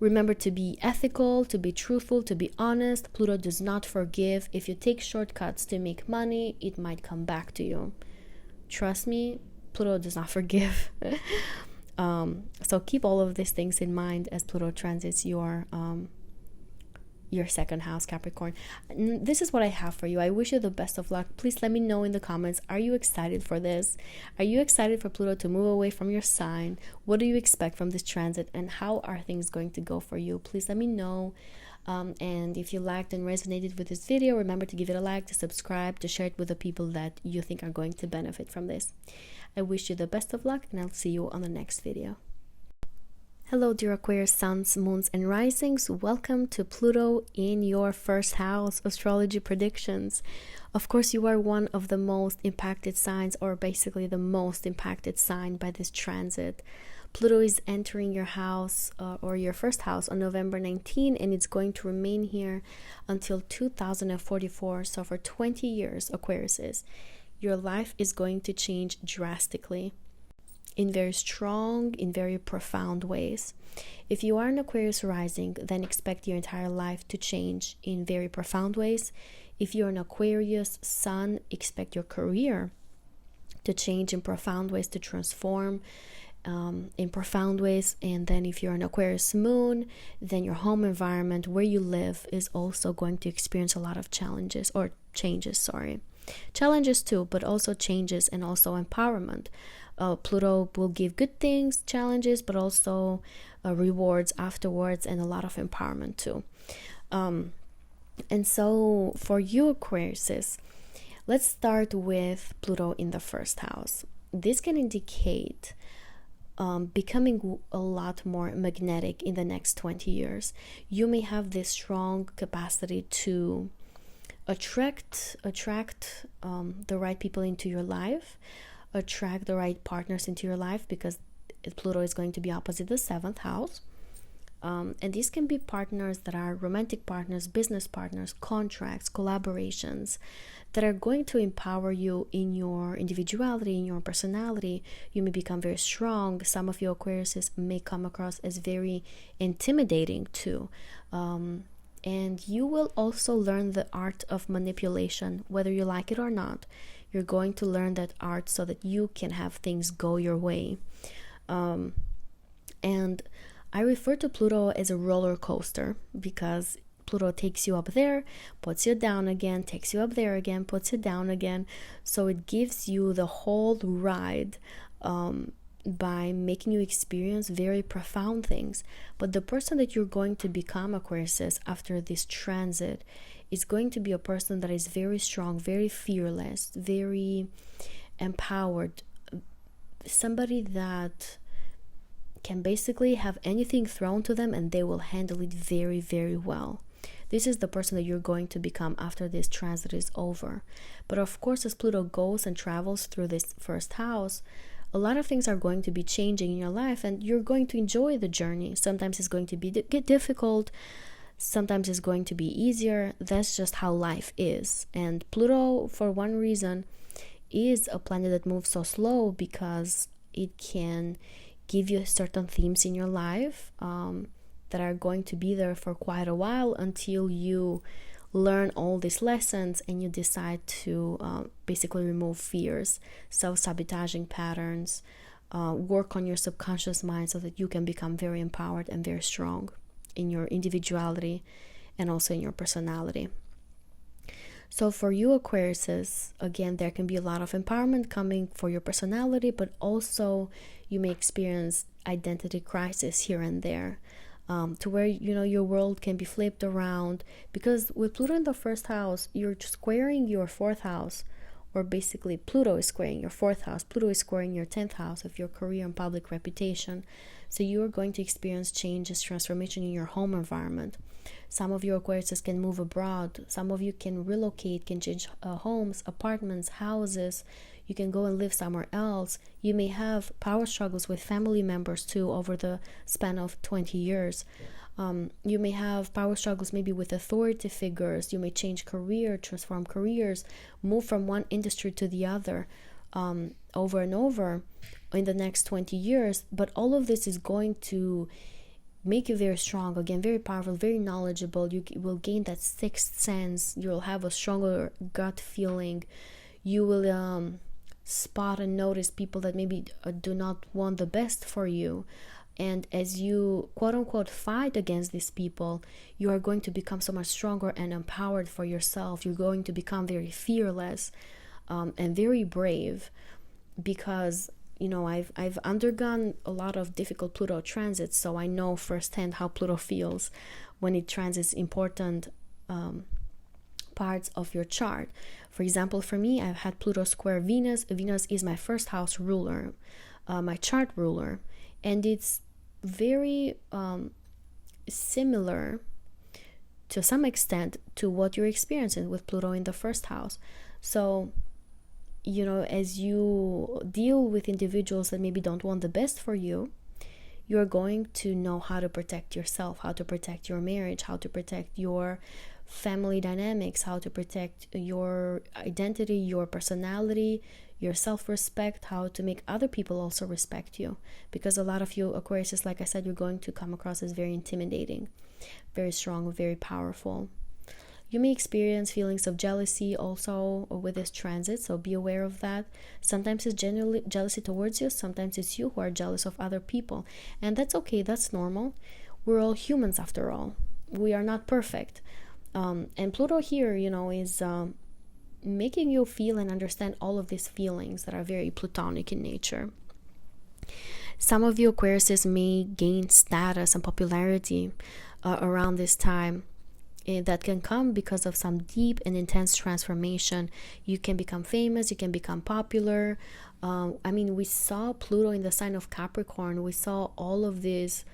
Remember to be ethical, to be truthful, to be honest. Pluto does not forgive. If you take shortcuts to make money, it might come back to you. Trust me, Pluto does not forgive. So keep all of these things in mind as Pluto transits your second house, Capricorn. This is what I have for you. I wish you the best of luck. Please let me know in the comments. Are you excited for this? Are you excited for Pluto to move away from your sign? What do you expect from this transit, and how are things going to go for you? Please let me know. And if you liked and resonated with this video, remember to give it a like, to subscribe, to share it with the people that you think are going to benefit from this. I wish you the best of luck, and I'll see you on the next video. Hello, dear Aquarius suns, moons, and risings. Welcome to Pluto in your first house astrology predictions. Of course, you are one of the most impacted signs, or basically the most impacted sign by this transit. Pluto is entering your house or your first house on November 19, and it's going to remain here until 2044. So for 20 years, Aquarius, your life is going to change drastically, in very strong, in very profound ways. If you are an Aquarius rising, then expect your entire life to change in very profound ways. If you're an Aquarius sun, expect your career to change in profound ways, to transform in profound ways. And then if you're an Aquarius moon, then your home environment where you live is also going to experience a lot of challenges too, but also changes and also empowerment. Pluto will give good things, challenges, but also rewards afterwards, and a lot of empowerment too. And so for you Aquarius, let's start with Pluto in the first house. This can indicate becoming a lot more magnetic in the next 20 years. You may have this strong capacity to attract the right people into your life, attract the right partners into your life, because Pluto is going to be opposite the 7th house. And these can be partners that are romantic partners, business partners, contracts, collaborations that are going to empower you in your individuality, in your personality. You may become very strong. Some of your Aquariuses may come across as very intimidating too. And you will also learn the art of manipulation, whether you like it or not. You're going to learn that art so that you can have things go your way. And I refer to Pluto as a roller coaster because Pluto takes you up there, puts you down again, takes you up there again, puts you down again. So it gives you the whole ride by making you experience very profound things. But the person that you're going to become, Aquarius, after this transit is going to be a person that is very strong, very fearless, very empowered. Somebody that can basically have anything thrown to them and they will handle it very, very well. This is the person that you're going to become after this transit is over. But of course, as Pluto goes and travels through this first house, a lot of things are going to be changing in your life and you're going to enjoy the journey. Sometimes it's going to be difficult. Sometimes it's going to be easier. That's just how life is. And Pluto, for one reason, is a planet that moves so slow because it can give you certain themes in your life that are going to be there for quite a while until you learn all these lessons and you decide to basically remove fears, self-sabotaging patterns, work on your subconscious mind so that you can become very empowered and very strong in your individuality and also in your personality. So for you Aquariuses, again, there can be a lot of empowerment coming for your personality, but also you may experience identity crisis here and there, to where, your world can be flipped around. Because with Pluto in the first house, you're squaring your 4th house, or basically Pluto is squaring your 4th house. Pluto is squaring your 10th house of your career and public reputation. So you are going to experience changes, transformation in your home environment. Some of your Aquariuses can move abroad. Some of you can relocate, can change homes, apartments, houses. You can go and live somewhere else. You may have power struggles with family members too over the span of 20 years. You may have power struggles maybe with authority figures. You may change career, transform careers, move from one industry to the other over and over in the next 20 years. But all of this is going to make you very strong, again, very powerful, very knowledgeable. You will gain that sixth sense. You'll have a stronger gut feeling. You will spot and notice people that maybe do not want the best for you. And as you, quote unquote, fight against these people, you are going to become so much stronger and empowered for yourself. You're going to become very fearless and very brave, because I've undergone a lot of difficult Pluto transits, so I know firsthand how Pluto feels when it transits important parts of your chart. For example, for me, I've had Pluto square Venus. Venus is my first house ruler, my chart ruler, and it's very similar to some extent to what you're experiencing with Pluto in the first house. So as you deal with individuals that maybe don't want the best for you, you're going to know how to protect yourself, how to protect your marriage, how to protect your family dynamics, how to protect your identity, your personality, your self-respect, how to make other people also respect you. Because a lot of you Aquarius, like I said, you're going to come across as very intimidating, very strong, very powerful. You may experience feelings of jealousy also with this transit, so be aware of that. Sometimes it's genuinely jealousy towards you, sometimes it's you who are jealous of other people. And that's okay, that's normal. We're all humans after all. We are not perfect. And Pluto here, is making you feel and understand all of these feelings that are very Plutonic in nature. Some of you Aquariuses may gain status and popularity around this time. that can come because of some deep and intense transformation. You can become famous, you can become popular. I mean, we saw Pluto in the sign of Capricorn. We saw all of these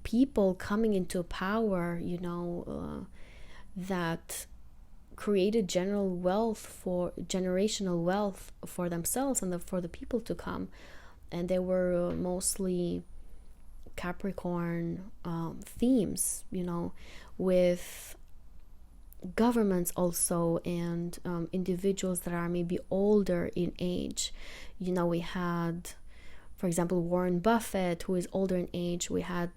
people coming into power, you know, that created generational wealth for themselves and for the people to come. And they were mostly Capricorn themes, you know, with governments also, and individuals that are maybe older in age. You know, we had, for example, Warren Buffett, who is older in age. We had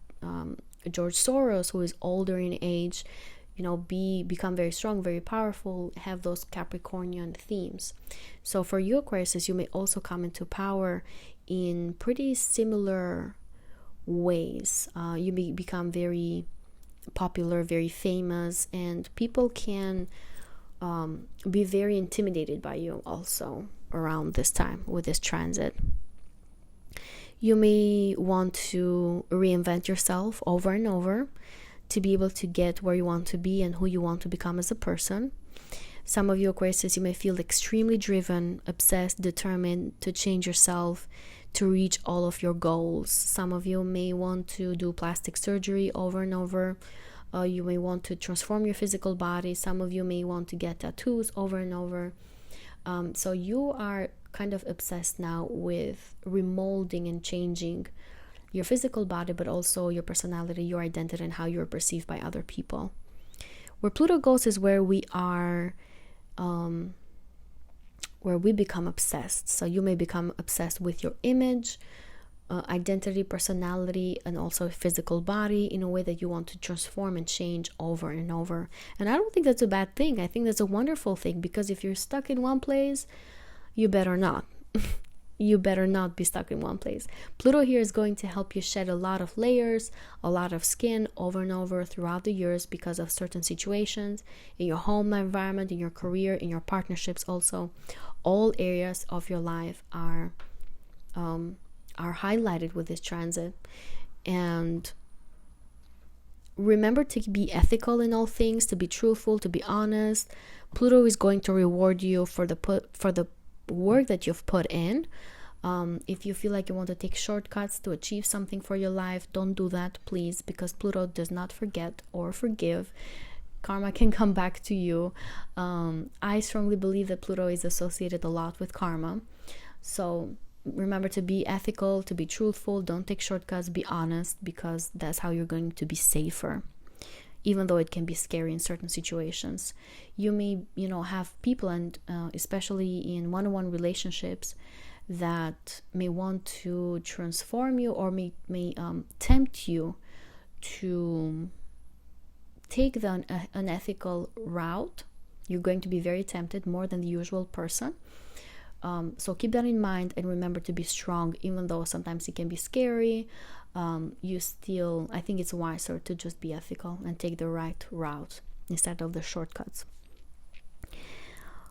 George Soros, who is older in age, you know, become very strong, very powerful, have those Capricornian themes. So for you, Aquarius, you may also come into power in pretty similar ways. You may become very popular, very famous, and people can be very intimidated by you also around this time with this transit. You may want to reinvent yourself over and over to be able to get where you want to be and who you want to become as a person. Some of you, Aquarius, you may feel extremely driven, obsessed, determined to change yourself, to reach all of your goals. Some of you may want to do plastic surgery over and over. You may want to transform your physical body. Some of you may want to get tattoos over and over. So you are kind of obsessed now with remolding and changing your physical body, but also your personality, your identity, and how you're perceived by other people. Where Pluto goes is where we are, where we become obsessed. So you may become obsessed with your image, identity, personality, and also physical body in a way that you want to transform and change over and over. And I don't think that's a bad thing. I think that's a wonderful thing, because if you're stuck in one place, you better not. You better not be stuck in one place. Pluto here is going to help you shed a lot of layers, a lot of skin over and over throughout the years because of certain situations in your home environment, in your career, in your partnerships also. All areas of your life are highlighted with this transit. And remember to be ethical in all things, to be truthful, to be honest. Pluto is going to reward you for the work that you've put in. If you feel like you want to take shortcuts to achieve something for your life, don't do that, please, because Pluto does not forget or forgive. Karma can come back to you. I strongly believe that Pluto is associated a lot with karma. So remember to be ethical, to be truthful, don't take shortcuts, be honest, because that's how you're going to be safer, even though it can be scary in certain situations. You may, have people, and especially in one-on-one relationships, that may want to transform you or may tempt you to take the unethical route. You're going to be very tempted, more than the usual person. So keep that in mind, and remember to be strong, even though sometimes it can be scary. I think it's wiser to just be ethical and take the right route instead of the shortcuts.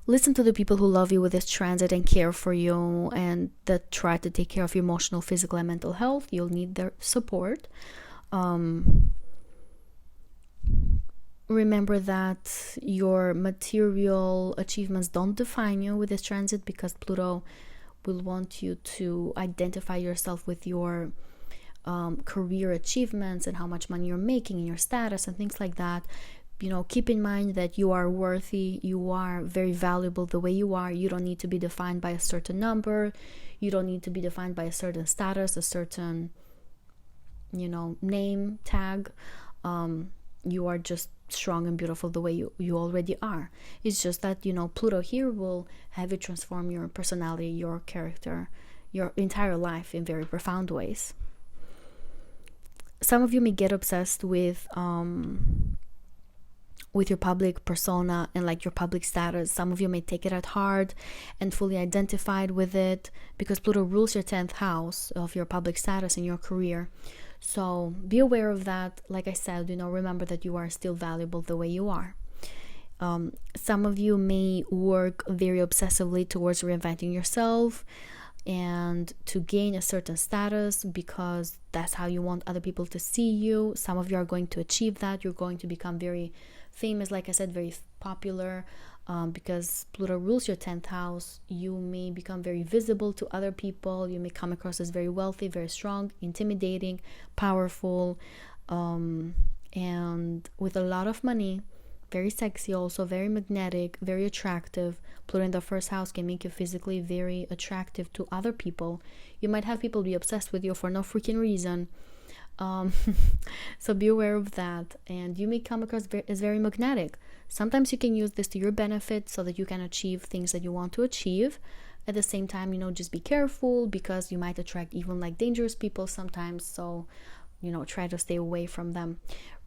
Listen to the people who love you with this transit and care for you, and that try to take care of your emotional, physical, and mental health. You'll need their support. Remember that your material achievements don't define you with this transit, because Pluto will want you to identify yourself with your career achievements and how much money you're making and your status and things like that. Keep in mind that you are worthy, you are very valuable the way you are. You don't need to be defined by a certain number. You don't need to be defined by a certain status, a certain, name tag. You are just strong and beautiful the way you already are. It's just that, Pluto here will have you transform your personality, your character, your entire life in very profound ways. Some of you may get obsessed with your public persona and like your public status. Some of you may take it at heart and fully identified with it, because Pluto rules your 10th house of your public status and your career. So be aware of that. Like I said, remember that you are still valuable the way you are. Some of you may work very obsessively towards reinventing yourself. and to gain a certain status because that's how you want other people to see you. Some of you are going to achieve that. You're going to become very famous, like I said, very popular, because Pluto rules your 10th house. You may become very visible to other people. You may come across as very wealthy, very strong, intimidating, powerful, and with a lot of money. Very sexy, also very magnetic, very attractive. Pluto in the first house can make you physically very attractive to other people. You might have people be obsessed with you for no freaking reason. So be aware of that. And you may come across as very magnetic. Sometimes you can use this to your benefit so that you can achieve things that you want to achieve. At the same time, just be careful because you might attract even like dangerous people sometimes. So, try to stay away from them.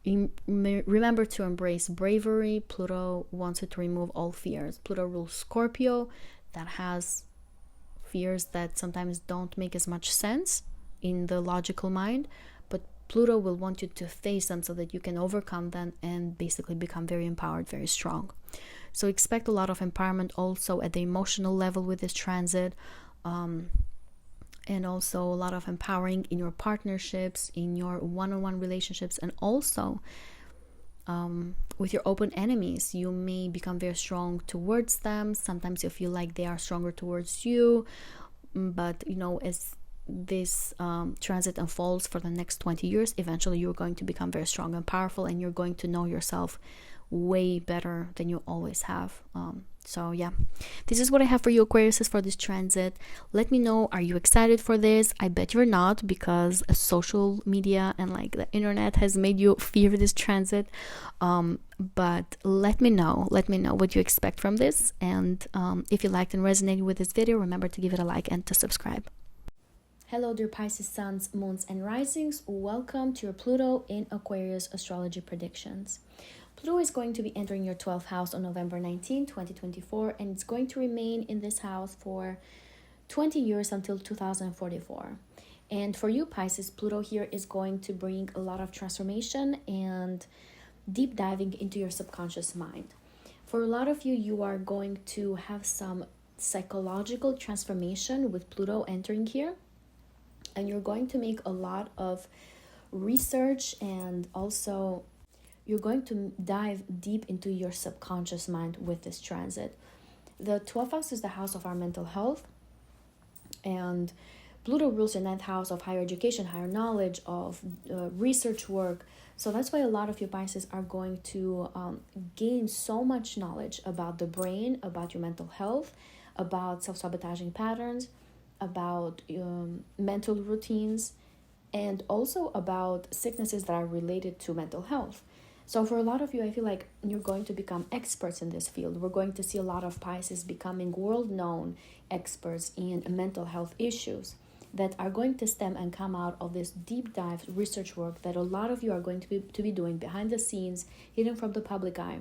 Remember to embrace bravery. Pluto wants you to remove all fears. Pluto rules Scorpio, that has fears that sometimes don't make as much sense in the logical mind, but Pluto will want you to face them so that you can overcome them and basically become very empowered, very strong. So expect a lot of empowerment also at the emotional level with this transit. And also a lot of empowering in your partnerships, in your one-on-one relationships, and also with your open enemies. You may become very strong towards them. Sometimes you feel like they are stronger towards you, but as this transit unfolds for the next 20 years, eventually you're going to become very strong and powerful, and you're going to know yourself way better than you always have. So yeah, this is what I have for you, Aquarius, for this transit. Let me know, are you excited for this? I bet you're not, because social media and like the internet has made you fear this transit. But let me know what you expect from this. And if you liked and resonated with this video, remember to give it a like and to subscribe. Hello, dear Pisces suns, moons, and risings. Welcome to your Pluto in Aquarius astrology predictions. Pluto is going to be entering your 12th house on November 19, 2024, and it's going to remain in this house for 20 years until 2044. And for you, Pisces, Pluto here is going to bring a lot of transformation and deep diving into your subconscious mind. For a lot of you, you are going to have some psychological transformation with Pluto entering here, and you're going to make a lot of research, and also you're going to dive deep into your subconscious mind with this transit. The 12th house is the house of our mental health, and Pluto rules your 9th house of higher education, higher knowledge, of research work. So that's why a lot of you Pisces are going to gain so much knowledge about the brain, about your mental health, about self-sabotaging patterns, about mental routines, and also about sicknesses that are related to mental health. So for a lot of you, I feel like you're going to become experts in this field. We're going to see a lot of Pisces becoming world-known experts in mental health issues that are going to stem and come out of this deep dive research work that a lot of you are going to be doing behind the scenes, hidden from the public eye,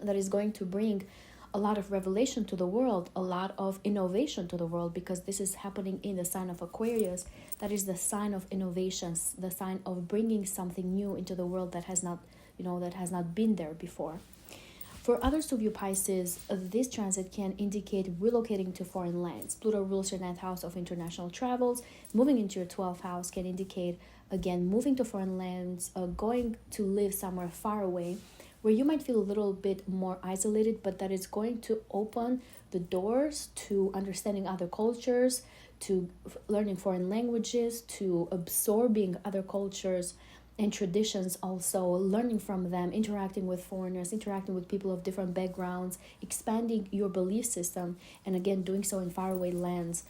that is going to bring a lot of revelation to the world, a lot of innovation to the world, because this is happening in the sign of Aquarius. That is the sign of innovations, the sign of bringing something new into the world that has not been there before. For others of you Pisces, this transit can indicate relocating to foreign lands. Pluto rules your 9th house of international travels. Moving into your 12th house can indicate, again, moving to foreign lands, going to live somewhere far away, where you might feel a little bit more isolated, but that is going to open the doors to understanding other cultures, to learning foreign languages, to absorbing other cultures and traditions, also learning from them, interacting with foreigners, interacting with people of different backgrounds, expanding your belief system, and again doing so in faraway lands,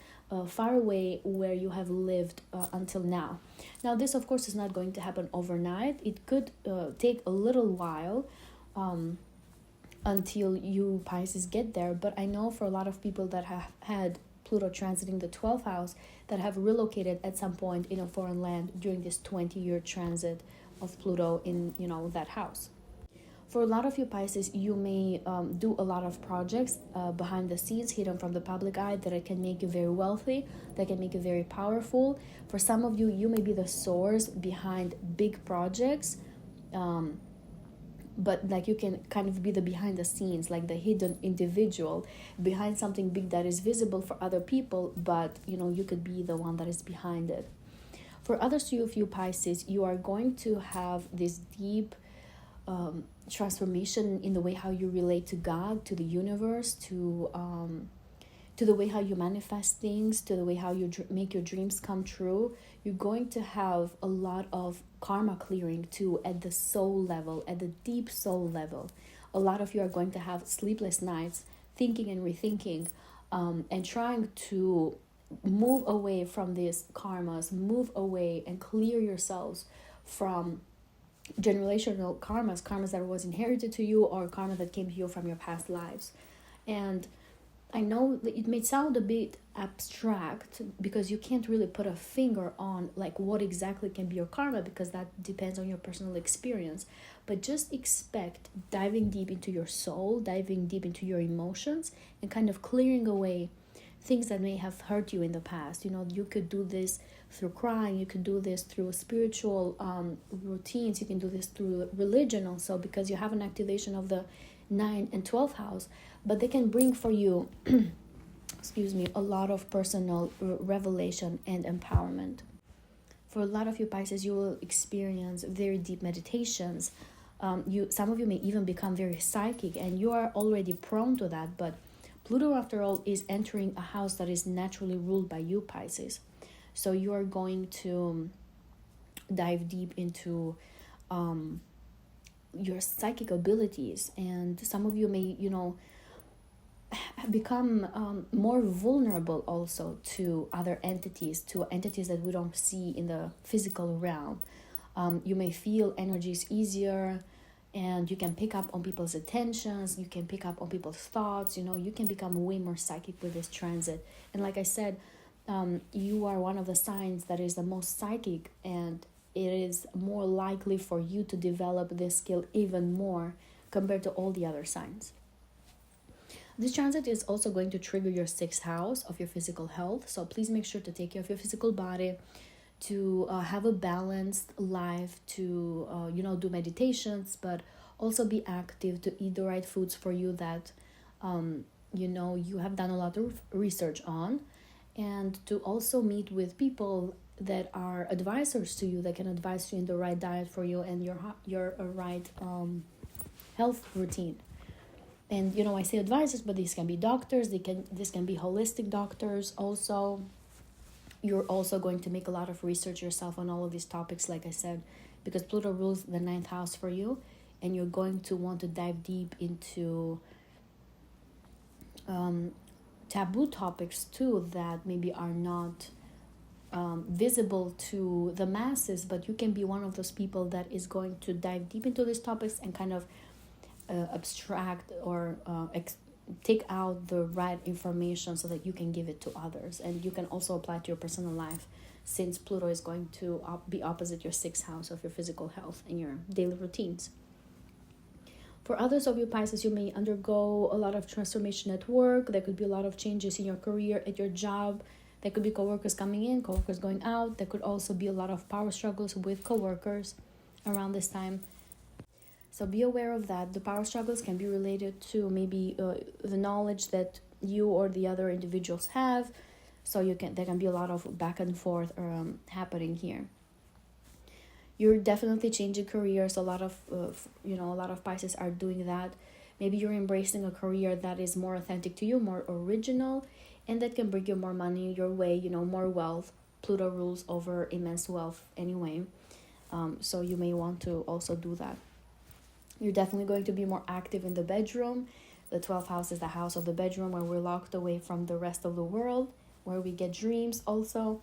far away where you have lived until now. Now this of course is not going to happen overnight. It could take a little while until you Pisces get there, but I know for a lot of people that have had Pluto transiting the 12th house that have relocated at some point in a foreign land during this 20-year transit of Pluto in that house. For a lot of you Pisces, you may do a lot of projects behind the scenes, hidden from the public eye, that it can make you very wealthy, that can make you very powerful. For some of you, you may be the source behind big projects but like you can kind of be the behind the scenes, like the hidden individual behind something big that is visible for other people, but you know, you could be the one that is behind it. For others of you Pisces, you are going to have this deep transformation in the way how you relate to God, to the universe, to the way how you manifest things, to the way how you make your dreams come true. You're going to have a lot of karma clearing too at the soul level, at the deep soul level. A lot of you are going to have sleepless nights thinking and rethinking, and trying to move away from these karmas, move away and clear yourselves from generational karmas that was inherited to you, or karma that came to you from your past lives. And I know that it may sound a bit abstract because you can't really put a finger on like what exactly can be your karma, because that depends on your personal experience. But just expect diving deep into your soul, diving deep into your emotions, and kind of clearing away things that may have hurt you in the past. You know, you could do this through crying, you could do this through spiritual routines, you can do this through religion also, because you have an activation of the 9th and 12th house, but they can bring for you excuse me, a lot of personal revelation and empowerment. For a lot of you Pisces, you will experience very deep meditations. Some of you may even become very psychic, and you are already prone to that, but Pluto, after all, is entering a house that is naturally ruled by you, Pisces. So you are going to dive deep into your psychic abilities, and some of you may, you know, become more vulnerable also to other entities, to entities that we don't see in the physical realm. You may feel energies easier, and you can pick up on people's attentions, you can pick up on people's thoughts, you know, you can become way more psychic with this transit. And like I said, you are one of the signs that is the most psychic, and it is more likely for you to develop this skill even more compared to all the other signs. This transit is also going to trigger your 6th house of your physical health. So please make sure to take care of your physical body, to have a balanced life, to do meditations, but also be active, to eat the right foods for you that you have done a lot of research on, and to also meet with people that are advisors to you, that can advise you in the right diet for you and your right health routine. And I say advisors, but these can be doctors, this can be holistic doctors also. You're also going to make a lot of research yourself on all of these topics, like I said, because Pluto rules the 9th house for you, and you're going to want to dive deep into taboo topics too that maybe are not visible to the masses, but you can be one of those people that is going to dive deep into these topics and kind of abstract or take out the right information so that you can give it to others. And you can also apply to your personal life, since Pluto is going to be opposite your 6th house of your physical health and your daily routines. For others of you Pisces, you may undergo a lot of transformation at work. There could be a lot of changes in your career, at your job. There could be coworkers coming in, coworkers going out. There could also be a lot of power struggles with coworkers around this time. So be aware of that. The power struggles can be related to maybe the knowledge that you or the other individuals have. So there can be a lot of back and forth happening here. You're definitely changing careers. A lot of Pisces are doing that. Maybe you're embracing a career that is more authentic to you, more original, and that can bring you more money your way, more wealth. Pluto rules over immense wealth anyway. So you may want to also do that. You're definitely going to be more active in the bedroom. The 12th house is the house of the bedroom, where we're locked away from the rest of the world, where we get dreams also.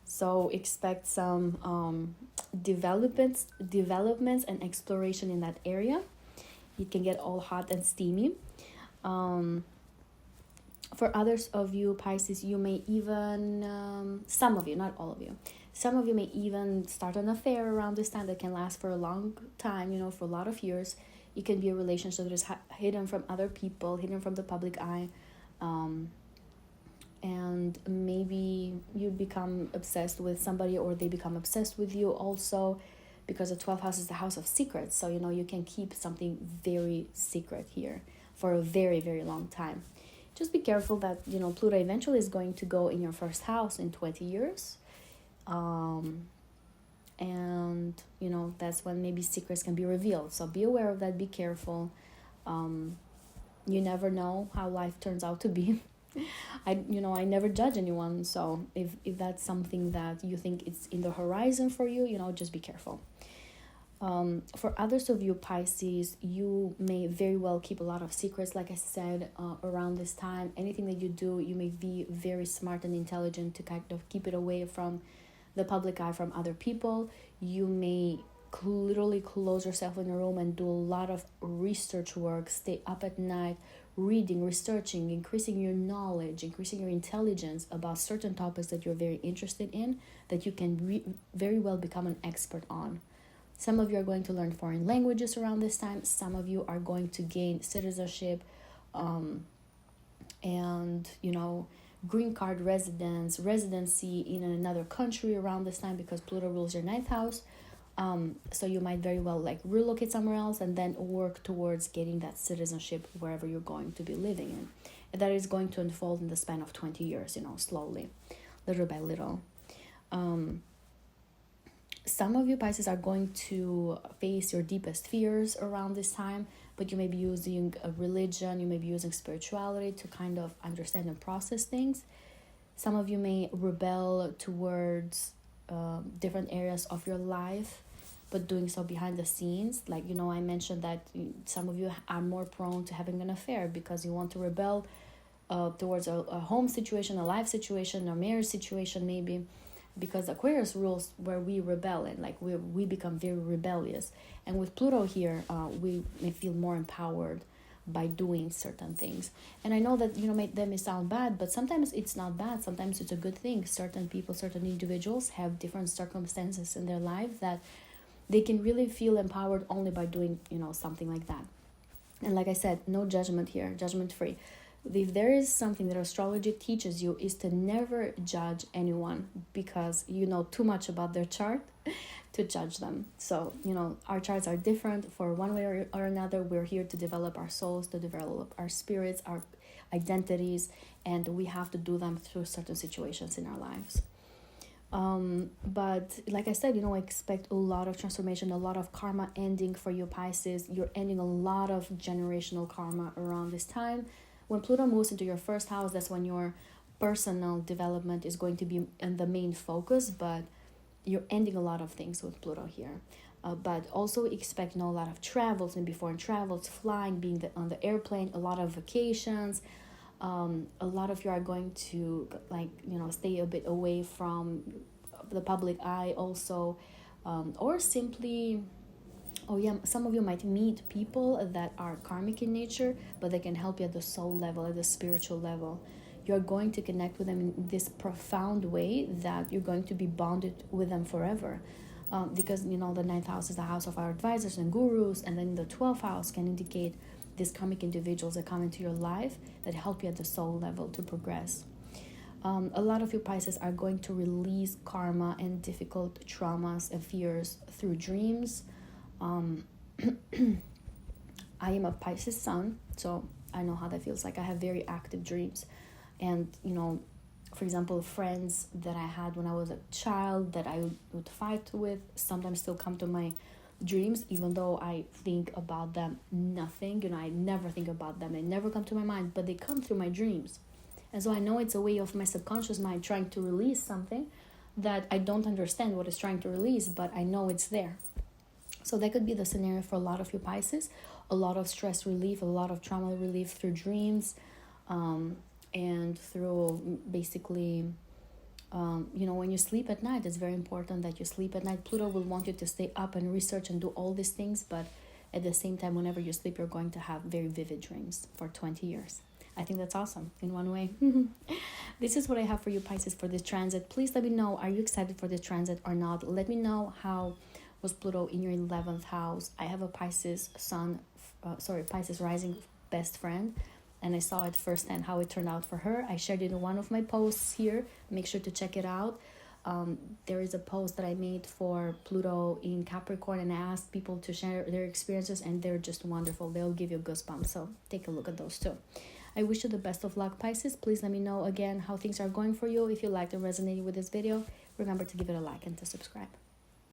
So expect some developments and exploration in that area. It can get all hot and steamy. For others of you Pisces, you may even, some of you, not all of you, some of you may even start an affair around this time that can last for a long time, for a lot of years. It can be a relationship that is hidden from other people, hidden from the public eye. And maybe you become obsessed with somebody, or they become obsessed with you also, because the 12th house is the house of secrets. So, you know, you can keep something very secret here for a very, very long time. Just be careful that, you know, Pluto eventually is going to go in your first house in 20 years. And, you know, that's when maybe secrets can be revealed. So be aware of that. Be careful. You never know how life turns out to be. I never judge anyone. So if that's something that you think it's in the horizon for you, you know, just be careful. For others of you, Pisces, you may very well keep a lot of secrets. Like I said, around this time, anything that you do, you may be very smart and intelligent to kind of keep it away from the public eye, from other people. You may literally close yourself in a room and do a lot of research work, stay up at night, reading, researching, increasing your knowledge, increasing your intelligence about certain topics that you're very interested in, that you can very well become an expert on. Some of you are going to learn foreign languages around this time. Some of you are going to gain citizenship, and, you know, green card residency in another country around this time, because Pluto rules your 9th house. So you might very well like relocate somewhere else and then work towards getting that citizenship wherever you're going to be living in. And that is going to unfold in the span of 20 years, you know, slowly, little by little. Some of you, Pisces, are going to face your deepest fears around this time, but you may be using a religion, you may be using spirituality to kind of understand and process things. Some of you may rebel towards different areas of your life, but doing so behind the scenes. Like, you know, I mentioned that some of you are more prone to having an affair because you want to rebel towards a home situation, a life situation, a marriage situation maybe, because Aquarius rules where we rebel and like we become very rebellious. And with Pluto here, we may feel more empowered by doing certain things. And I know that, you know, that may sound bad, but sometimes it's not bad. Sometimes it's a good thing. Certain people, certain individuals have different circumstances in their life that they can really feel empowered only by doing, you know, something like that. And like I said, no judgment here, judgment free. If there is something that astrology teaches you, is to never judge anyone, because you know too much about their chart to judge them. So, you know, our charts are different for one way or another. We're here to develop our souls, to develop our spirits, our identities, and we have to do them through certain situations in our lives. But like I said, you know, expect a lot of transformation, a lot of karma ending for you, Pisces. You're ending a lot of generational karma around this time. When Pluto moves into your first house, that's when your personal development is going to be in the main focus, but you're ending a lot of things with Pluto here. But also expect, you know, a lot of travels, maybe foreign travels, flying, being on the airplane, a lot of vacations. A lot of you are going to, like, you know, stay a bit away from the public eye also, or simply... Oh yeah, some of you might meet people that are karmic in nature, but they can help you at the soul level, at the spiritual level. You're going to connect with them in this profound way that you're going to be bonded with them forever. Because, you know, the 9th house is the house of our advisors and gurus, and then the 12th house can indicate these karmic individuals that come into your life that help you at the soul level to progress. A lot of you, Pisces, are going to release karma and difficult traumas and fears through dreams. I am a Pisces sun, so I know how that feels like. I have very active dreams, and, you know, for example, friends that I had when I was a child that I would fight with sometimes still come to my dreams, even though I think about them nothing. You know, I never think about them, they never come to my mind, but they come through my dreams. And so I know it's a way of my subconscious mind trying to release something that I don't understand what it's trying to release, but I know it's there. So that could be the scenario for a lot of you, Pisces. A lot of stress relief, a lot of trauma relief through dreams, and through basically, you know, when you sleep at night, it's very important that you sleep at night. Pluto will want you to stay up and research and do all these things, but at the same time, whenever you sleep, you're going to have very vivid dreams for 20 years. I think that's awesome in one way. This is what I have for you, Pisces, for this transit. Please let me know, are you excited for this transit or not? Let me know how was Pluto in your 11th house. I have a Pisces sun, Pisces rising best friend, and I saw it firsthand how it turned out for her. I shared it in one of my posts here. Make sure to check it out. there is a post that I made for Pluto in Capricorn, and I asked people to share their experiences, and they're just wonderful. They'll give you goosebumps, so take a look at those too. I wish you the best of luck, Pisces. Please let me know again how things are going for you. If you liked or resonated with this video, remember to give it a like and to subscribe.